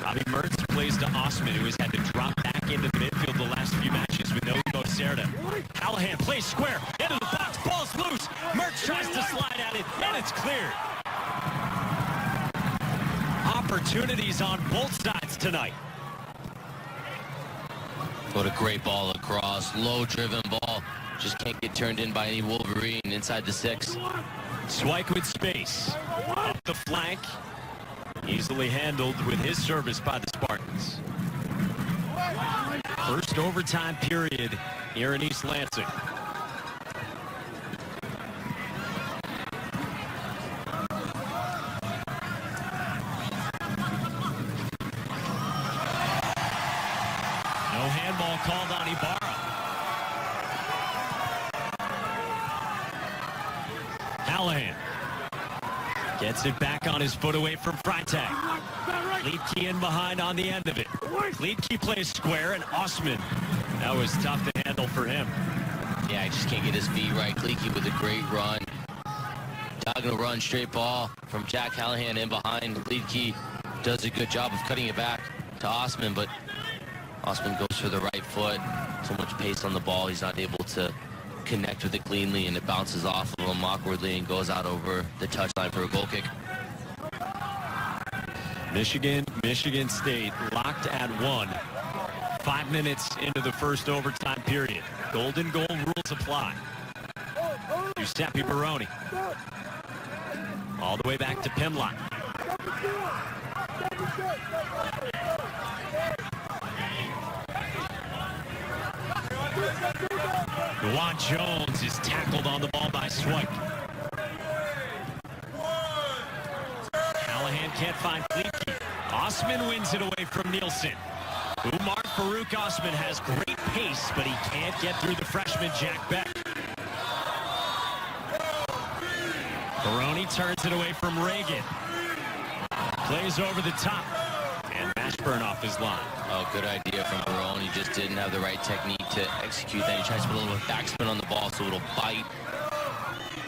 Robbie Mertz plays to Osman, who has had to drop back into the midfield the last few matches with no Ivo Cerda. Callahan plays square, into the box, ball's loose. Mertz tries to slide at it, and it's cleared. Opportunities on both sides tonight. What a great ball across, low-driven ball. Just can't get turned in by any Wolverine inside the 6. Swyk with space. Up the flank. Easily handled with his service by the Spartans. First overtime period here in East Lansing. No handball called on Ibarra. Callahan gets it back on his foot away from Freitag. Liedtke in behind on the end of it. Liedtke plays square, and Osman. That was tough to handle for him. Yeah, I just can't get his feet right. Liedtke with a great run. Diagonal run, straight ball from Jack Callahan in behind. Liedtke does a good job of cutting it back to Osman, but Osman goes for the right foot. So much pace on the ball, he's not able to connect with it cleanly, and it bounces off of him awkwardly and goes out over the touchline for a goal kick. Michigan State locked at 1. 5 minutes into the first overtime period. Golden goal rules apply. Giuseppe Baroni. All the way back to Pimlott. Juwan Jones is tackled on the ball by Swyk. Callahan can't find Liedtke. Osman wins it away from Nielsen. Umar Farouk Osman has great pace, but he can't get through the freshman Jack Beck. Baroni turns it away from Reagan. Plays over the top. And Mashburn off his line. Oh, good idea from Barone. He just didn't have the right technique to execute that. He tries to put a little backspin on the ball so it'll bite.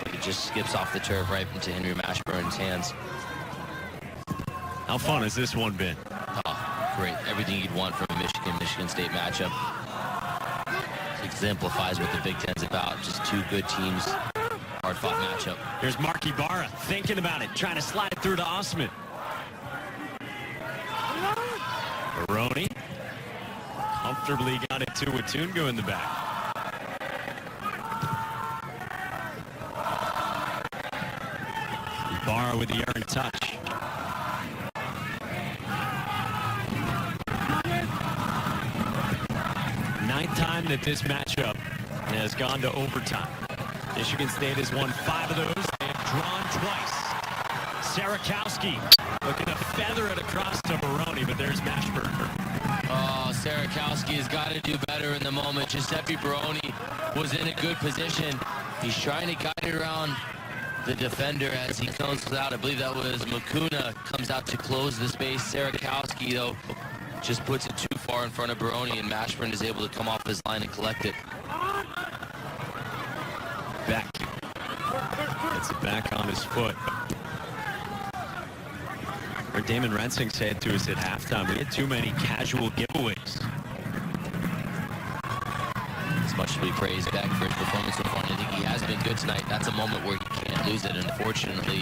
But it just skips off the turf right into Henry Mashburn's hands. How fun has this one been? Oh, great. Everything you'd want from a Michigan State matchup. It exemplifies what the Big Ten's about. Just two good teams. Hard-fought matchup. Here's Mark Ibarra thinking about it, trying to slide it through to Osman. Barone comfortably got it to Watunga in the back. Ibarra with the errant touch. Ninth time that this matchup has gone to overtime. Michigan State has won 5 of those. They have drawn twice. Sarakowski looking to feather it across to Barone, but there's Mashburn. Oh, Sarakowski has got to do better in the moment. Giuseppe Barone was in a good position. He's trying to guide it around the defender as he comes out. I believe that was Makuna comes out to close the space. Sarakowski, though, just puts it too far in front of Barone, and Mashburn is able to come off his line and collect it. Beck gets it back on his foot. Or Damon Rensing said to us at halftime, we had too many casual giveaways. As much as we praise Beck for his performance so far, and I think he has been good tonight. That's a moment where he can't lose it, and unfortunately,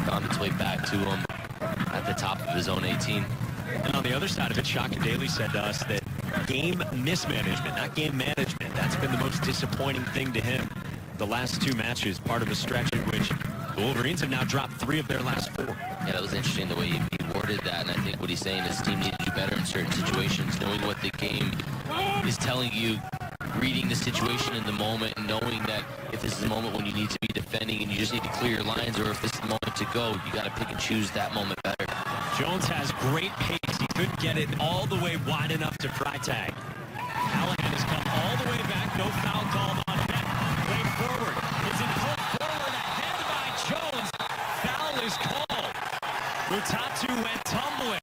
found its way back to him at the top of his own 18. And on the other side of it, Shaka Daly said to us that game mismanagement, not game management, that's been the most disappointing thing to him the last 2 matches, part of a stretch in which the Wolverines have now dropped 3 of their last 4. Yeah, that was interesting the way he worded that, and I think what he's saying is team needs to do better in certain situations, knowing what the game is telling you, reading the situation in the moment, and knowing that if this is a moment when you need to be defending and you just need to clear your lines, or if this is the moment to go, you got to pick and choose that moment better. Jones has great pace. He couldn't get it all the way wide enough to Freitag. Callahan has come all the way back. No foul called on Beck. Way forward. Is it pulled forward ahead by Jones? Foul is called. Mutatu went tumbling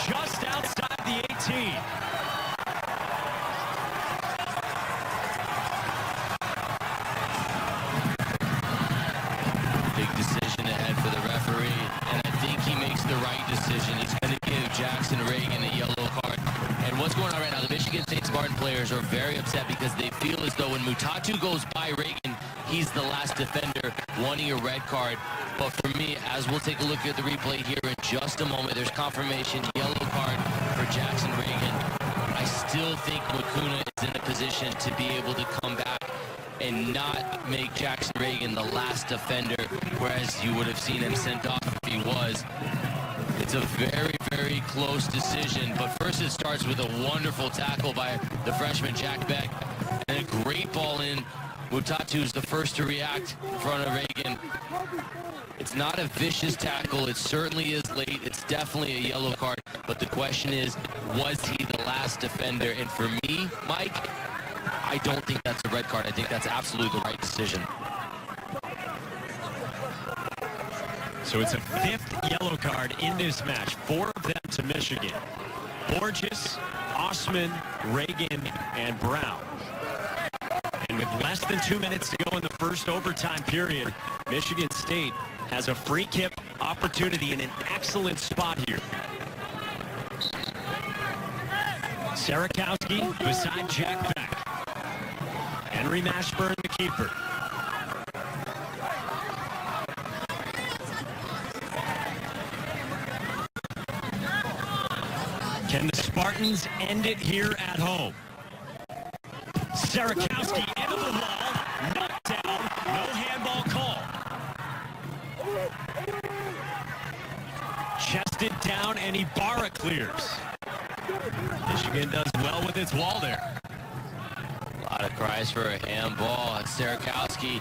just outside the 18. Big decision ahead for the referee, and I think he makes the right decision. He's going to give Jackson Reagan a yellow card. And what's going on right now, the Michigan State Spartan players are very upset because they feel as though when Mutatu goes by Reagan, he's the last defender wanting a red card. But for me, as we'll take a look at the replay here in just a moment, there's confirmation, yellow card for Jackson Reagan. I still think Makuna is in a position to be able to come back and not make Jackson Reagan the last defender, whereas you would have seen him sent off if he was. It's a very, very close decision, but first it starts with a wonderful tackle by the freshman Jack Beck, and a great ball in. Mutatu's the first to react in front of Reagan. It's not a vicious tackle. It certainly is late. It's definitely a yellow card, but the question is, was he the last defender? And for me, Mike, I don't think that's a red card. I think that's absolutely the right decision. So it's a 5th yellow card in this match. 4 of them to Michigan. Borges, Osman, Reagan, and Brown. And with less than 2 minutes to go in the first overtime period, Michigan State has a free kick opportunity in an excellent spot here. Sarakowski beside Jack Beck. Henry Mashburn, the keeper. Can the Spartans end it here at home? Sarakowski into the wall, knocked down, no handball call. Chested down, and Ibarra clears. Michigan does well with its wall there. A lot of cries for a handball, and Sarakowski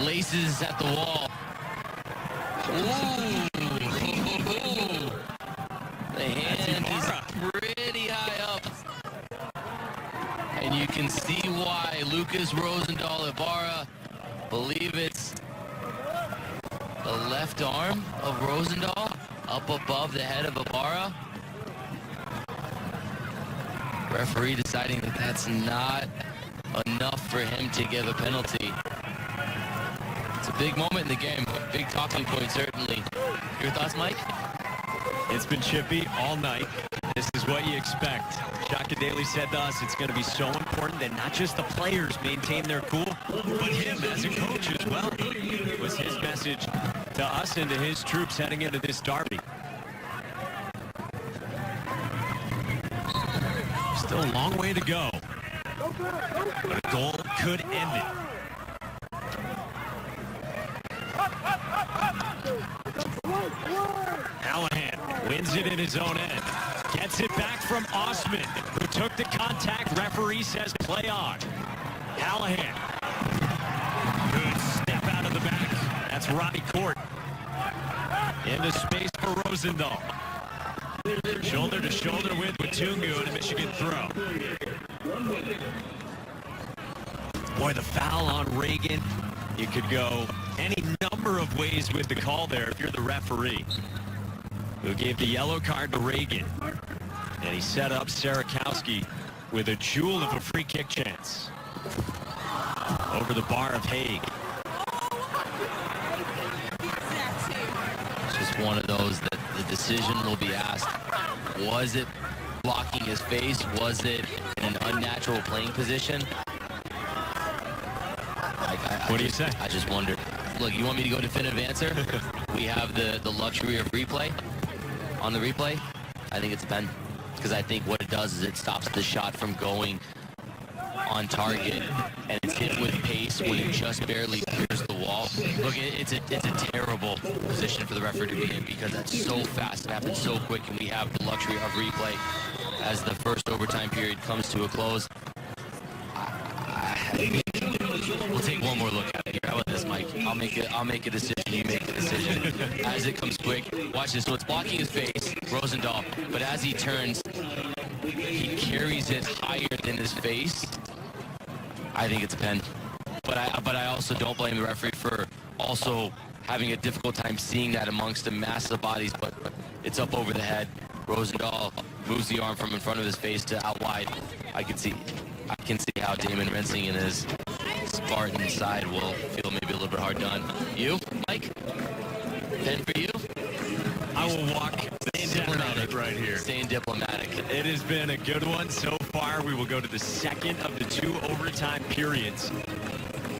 laces at the wall. Ooh. The hand is pretty high up. And you can see why Lucas Rosendahl Ibarra, believe it's the left arm of Rosendahl up above the head of Ibarra. Referee deciding that that's not enough for him to give a penalty. It's a big moment in the game, a big talking point certainly. Your thoughts, Mike? It's been chippy all night. This is what you expect. Shaka Daly said to us it's going to be so important that not just the players maintain their cool, but him as a coach as well. It was his message to us and to his troops heading into this derby. Still a long way to go. But a goal could end it. Hallahan wins it in his own end. Gets it back from Osman, who took the contact. Referee says play on. Hallahan. Good step out of the back. That's Robbie Court. Into space for Rosendahl. Shoulder to shoulder with Tungu and a Michigan throw. Boy, the foul on Reagan. You could go any number of ways with the call there if you're the referee, who gave the yellow card to Reagan. And he set up Sarakowski with a jewel of a free kick chance. Over the bar of Haig. It's just one of those that the decision will be asked. Was it blocking his face? Was it in an unnatural playing position? What do you say? I just wonder. Look, you want me to go definitive answer? We have the luxury of replay. On the replay, I think it's a pen. Because I think what it does is it stops the shot from going on target, and it's hit with pace when it just barely clears the wall. Look, it's a terrible position for the referee to be in because that's so fast. It happens so quick, and we have the luxury of replay as the first overtime period comes to a close. We'll take one more look at it here. How about this, Mike? I'll make a decision. You make a decision. As it comes quick, watch this. So it's blocking his face, Rosendahl. But as he turns, he carries it higher than his face. I think it's a pen. But I also don't blame the referee for also having a difficult time seeing that amongst the mass of bodies. But it's up over the head. Rosendahl moves the arm from in front of his face to out wide. I can see how Damon Rensing in his Spartan side will feel maybe a little bit hard done. You, Mike? Pen for you? I will walk Staying diplomatic right here. Staying diplomatic. It has been a good one so far. We will go to the second of the 2 overtime periods.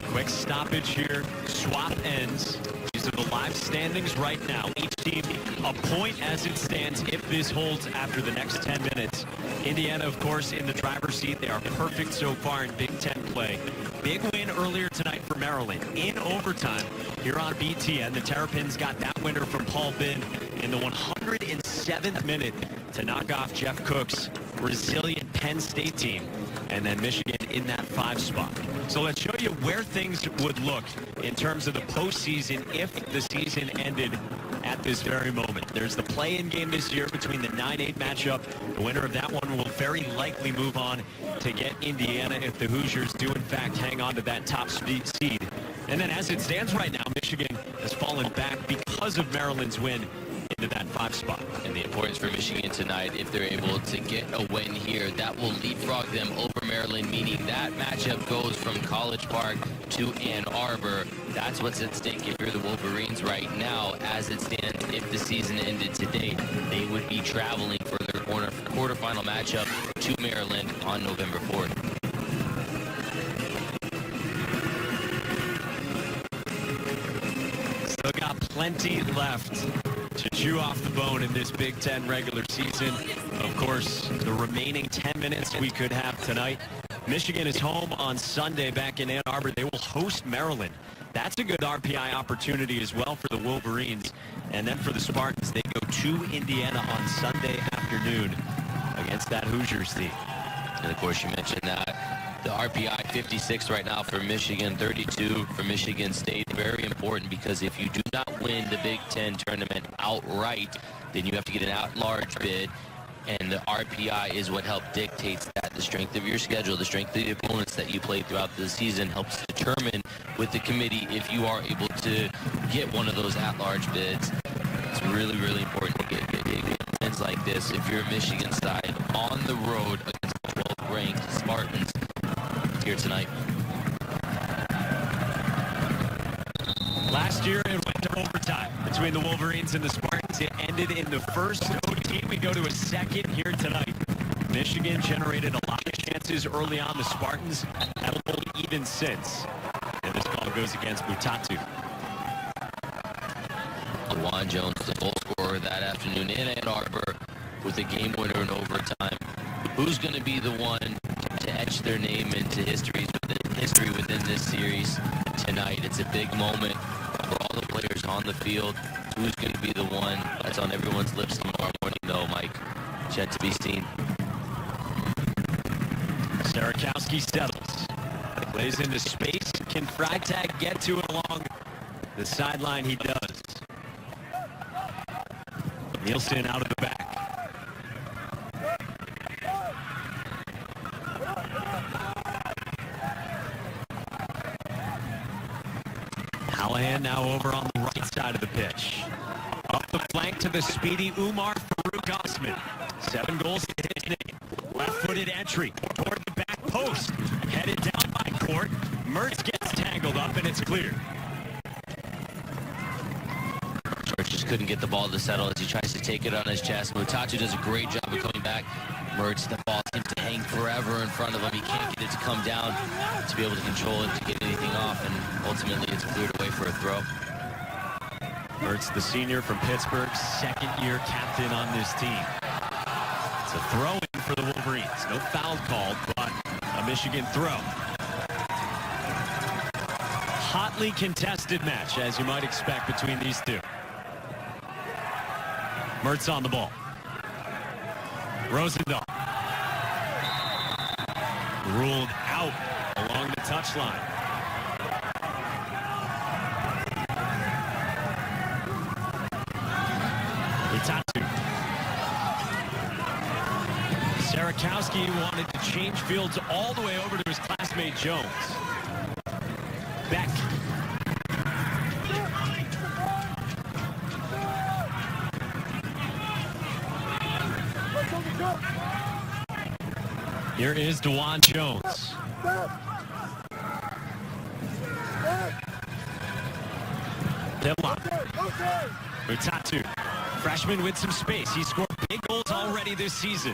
Quick stoppage here. Swap ends. These are the live standings right now. Each team a point as it stands if this holds after the next 10 minutes. Indiana, of course, in the driver's seat. They are perfect so far in Big Ten play. Big win earlier tonight for Maryland. In overtime here on BTN, the Terrapins got that winner from Paul Bin in the 107th minute to knock off Jeff Cook's resilient Penn State team. And then Michigan in that 5 spot. So let's show you where things would look in terms of the postseason if the season ended at this very moment. There's the play-in game this year between the 9-8 matchup. The winner of that one will very likely move on to get Indiana if the Hoosiers do in fact hang on to that top seed. And then as it stands right now, Michigan has fallen back because of Maryland's win into that 5 spot. And the importance for Michigan tonight, if they're able to get a win here, that will leapfrog them over Maryland, meaning that matchup goes from College Park to Ann Arbor. That's what's at stake if you're the Wolverines right now. As it stands, if the season ended today, they would be traveling for their quarterfinal matchup to Maryland on November 4th. Still got plenty left to chew off the bone in this Big Ten regular season. Of course, the remaining 10 minutes we could have tonight. Michigan is home on Sunday back in Ann Arbor. They will host Maryland. That's a good RPI opportunity as well for the Wolverines. And then for the Spartans, they go to Indiana on Sunday afternoon against that Hoosiers team. And of course, you mentioned that the RPI 56 right now for Michigan, 32 for Michigan State. Very important because if you do not win the Big Ten tournament outright, then you have to get an at-large bid. And the RPI is what helps dictates that. The strength of your schedule, the strength of the opponents that you play throughout the season helps determine with the committee if you are able to get one of those at-large bids. It's really, really important to get wins like this if you're a Michigan side on the road against here tonight. Last year, it went to overtime between the Wolverines and the Spartans. It ended in the first OT. We go to a second here tonight. Michigan generated a lot of chances early on. The Spartans have held even since. And this call goes against Mutatu. Juwan Jones, the goal scorer that afternoon in Ann Arbor with a game winner in overtime. Who's going to be the one to etch their name into history within this series tonight? It's a big moment for all the players on the field. Who's going to be the one that's on everyone's lips tomorrow morning, though, Mike? Yet to be seen. Sarakowski settles. Plays into space. Can Freitag get to it along the sideline? He does. Nielsen out of the back. Hallahan now over on the right side of the pitch. Up the flank to the speedy Umar Farouk Osman. 7 goals to his name. Left-footed entry toward the back post. Headed down by Court. Mertz gets tangled up and it's cleared. George just couldn't get the ball to settle as he tries to take it on his chest. Mutatu does a great job of coming back. Mertz, the ball seems to hang forever in front of him. He can't get it to come down to be able to control it, to get anything off, and ultimately it's cleared away for a throw. Mertz, the senior from Pittsburgh, second-year captain on this team. It's a throw-in for the Wolverines. No foul called, but a Michigan throw. Hotly contested match, as you might expect, between these two. Mertz on the ball. Rosendahl. Ruled out along the touchline. Mutatu. Sarakowski wanted to change fields all the way over to his classmate Jones. Beck. Here is Juwan Jones. Pimlott. Mutatu. Freshman with some space. He scored big goals already this season.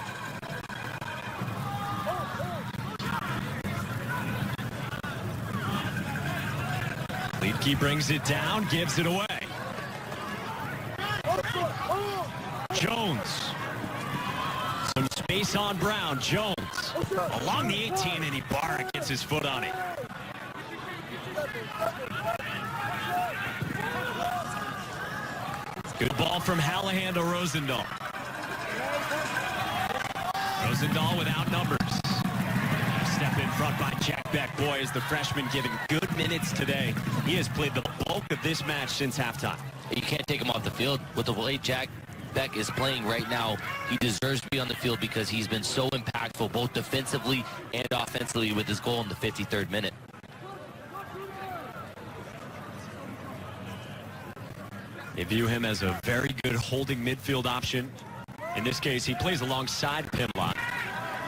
Liedtke brings it down, gives it away. Jones. Some space on Brown. Jones along the 18, and Ibarra gets his foot on it. Good ball from Hallahan to Rosendahl. Rosendahl without numbers. Step in front by Jack Beck. Boy, is the freshman given good minutes today. He has played the bulk of this match since halftime. You can't take him off the field. With the way Jack Beck is playing right now, he deserves to be on the field because he's been so impactful both defensively and offensively with his goal in the 53rd minute. They view him as a very good holding midfield option. In this case, he plays alongside Pimlott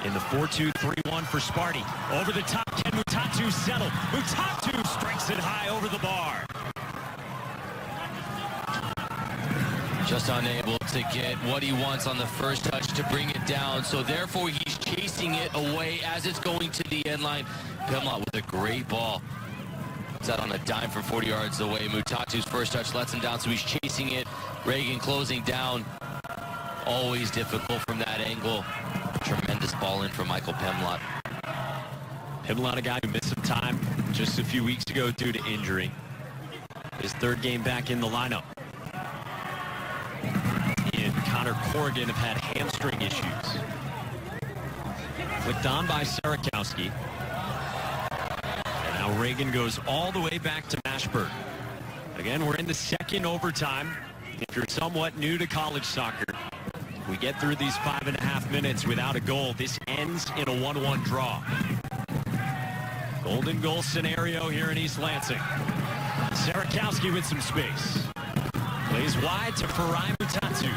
in the 4-2-3-1 for Sparty. Over the top, can Mutatu settle? Mutatu strikes it high over the bar. Just unable to get what he wants on the first touch to bring it down. So therefore, he's chasing it away as it's going to the end line. Pimlott with a great ball. It's out on a dime from 40 yards away. Mutatu's first touch lets him down, so he's chasing it. Reagan closing down. Always difficult from that angle. Tremendous ball in from Michael Pimlott. Pimlott, a guy who missed some time just a few weeks ago due to injury. His third game back in the lineup. He and Connor Corrigan have had hamstring issues. Flicked on by Sarakowski. And now Reagan goes all the way back to Mashburn. Again, we're in the second overtime. If you're somewhat new to college soccer, we get through these 5.5 minutes without a goal. This ends in a 1-1 draw. Golden goal scenario here in East Lansing. Sarakowski with some space. Plays wide to Farai Mutatu.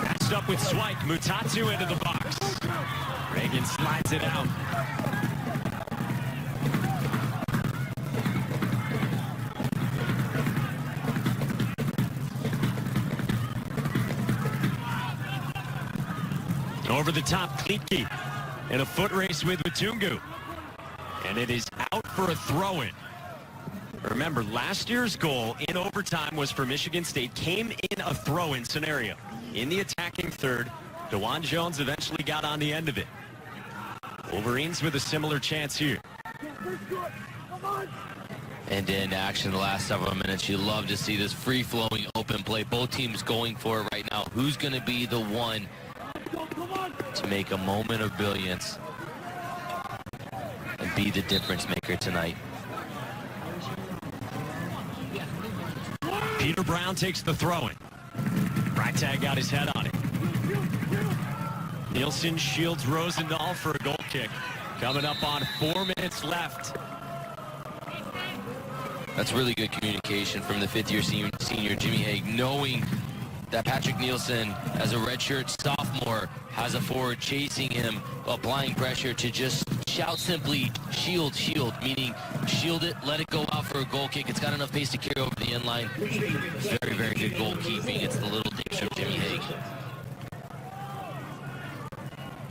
Matched up with Swyke. Mutatu into the box. Reagan slides it out. Over the top, Klitke in a foot race with Batungu. And it is out for a throw-in. Remember, last year's goal in overtime was for Michigan State, came in a throw-in scenario. In the attacking third, DeJuan Jones eventually got on the end of it. Wolverines with a similar chance here. And in action the last several minutes, you love to see this free-flowing open play. Both teams going for it right now. Who's going to be the one to make a moment of brilliance and be the difference maker tonight? Peter Brown takes the throw-in. Freitag got his head on it. Nielsen shields Rosendahl for a goal kick. Coming up on 4 minutes left. That's really good communication from the fifth-year senior Jimmy Hague, knowing that Patrick Nielsen, as a redshirt sophomore, has a forward chasing him, applying pressure to just shout simply, shield, shield, meaning shield it, let it go out for a goal kick. It's got enough pace to carry over the end line. Very, very good goalkeeping. It's the little things from Jimmy Hague.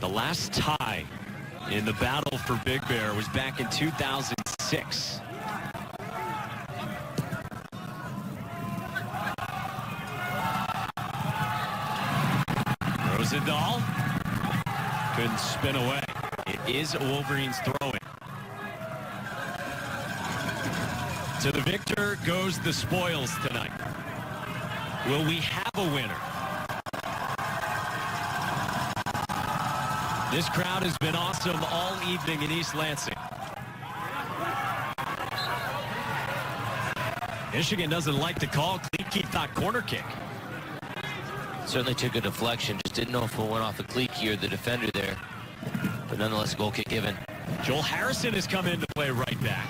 The last tie in the battle for Big Bear was back in 2006. Rosendahl couldn't spin away. It is a Wolverines throw-in. To the victor goes the spoils tonight. Will we have a winner? This crowd has been awesome all evening in East Lansing. Michigan doesn't like the call. Klitke thought corner kick. Certainly took a deflection. Just didn't know if it went off the Klitke or the defender there. But nonetheless, a goal kick given. Joel Harrison has come in to play right back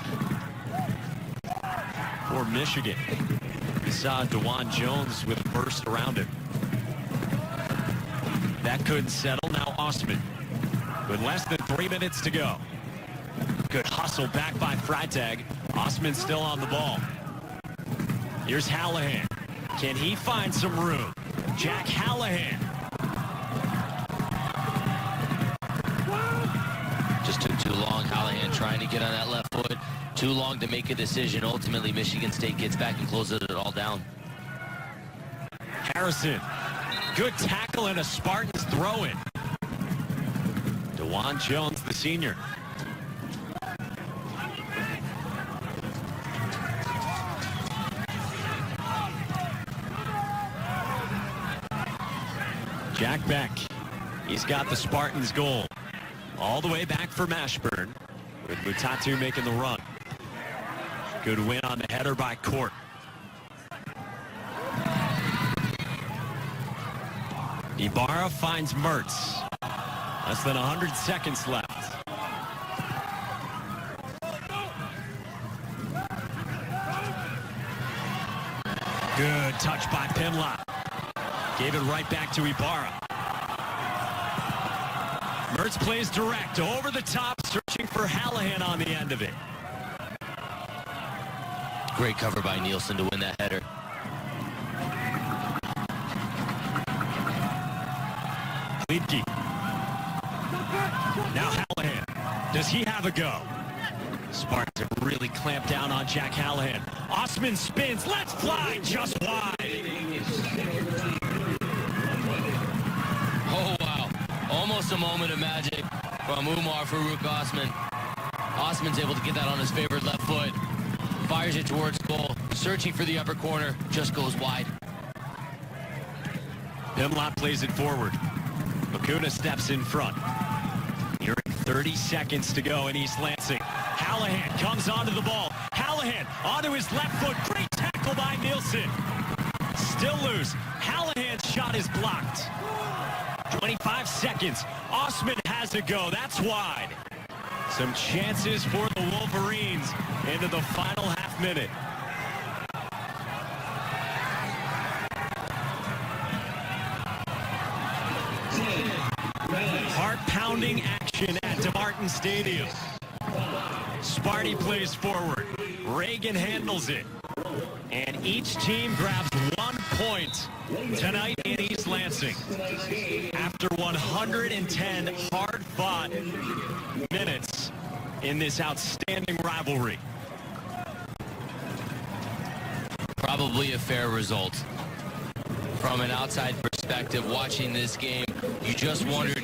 for Michigan. We saw DeJuan Jones with a burst around him. That couldn't settle. Now Osman with less than 3 minutes to go. Good hustle back by Freitag. Osman still on the ball. Here's Hallahan. Can he find some room? Jack Hallahan. Just took too long. Hallahan trying to get on that left foot. Too long to make a decision. Ultimately, Michigan State gets back and closes it all down. Harrison. Good tackle and a Spartans throw-in. DeJuan Jones, the senior. Jack Beck. He's got the Spartans goal. All the way back for Mashburn. With Mutatu making the run. Good win on the header by Court. Ibarra finds Mertz. Less than 100 seconds left. Good touch by Pimlott. Gave it right back to Ibarra. Mertz plays direct, over the top, searching for Hallahan on the end of it. Great cover by Nielsen to win that header. Klitke. Now Hallahan. Does he have a go? Spartans have really clamped down on Jack Hallahan. Osman spins. Let's fly. Just wide. Oh, wow. Almost a moment of magic from Umar Farouk Osman. Osman's able to get that on his favorite left foot. Fires it towards goal. Searching for the upper corner. Just goes wide. Pimlott plays it forward. Bakuna steps in front. Nearing 30 seconds to go in East Lansing. Hallahan comes onto the ball. Hallahan onto his left foot. Great tackle by Nielsen. Still loose. Hallahan's shot is blocked. 25 seconds. Osman has to go. That's wide. Some chances for the Wolverines into the final half minute. Heart-pounding action at DeMartin Stadium. Sparty plays forward. Reagan handles it. And each team grabs 1 point tonight in East Lansing. After 110 hard-fought minutes in this outstanding rivalry. Probably a fair result. From an outside perspective, watching this game, you just wondered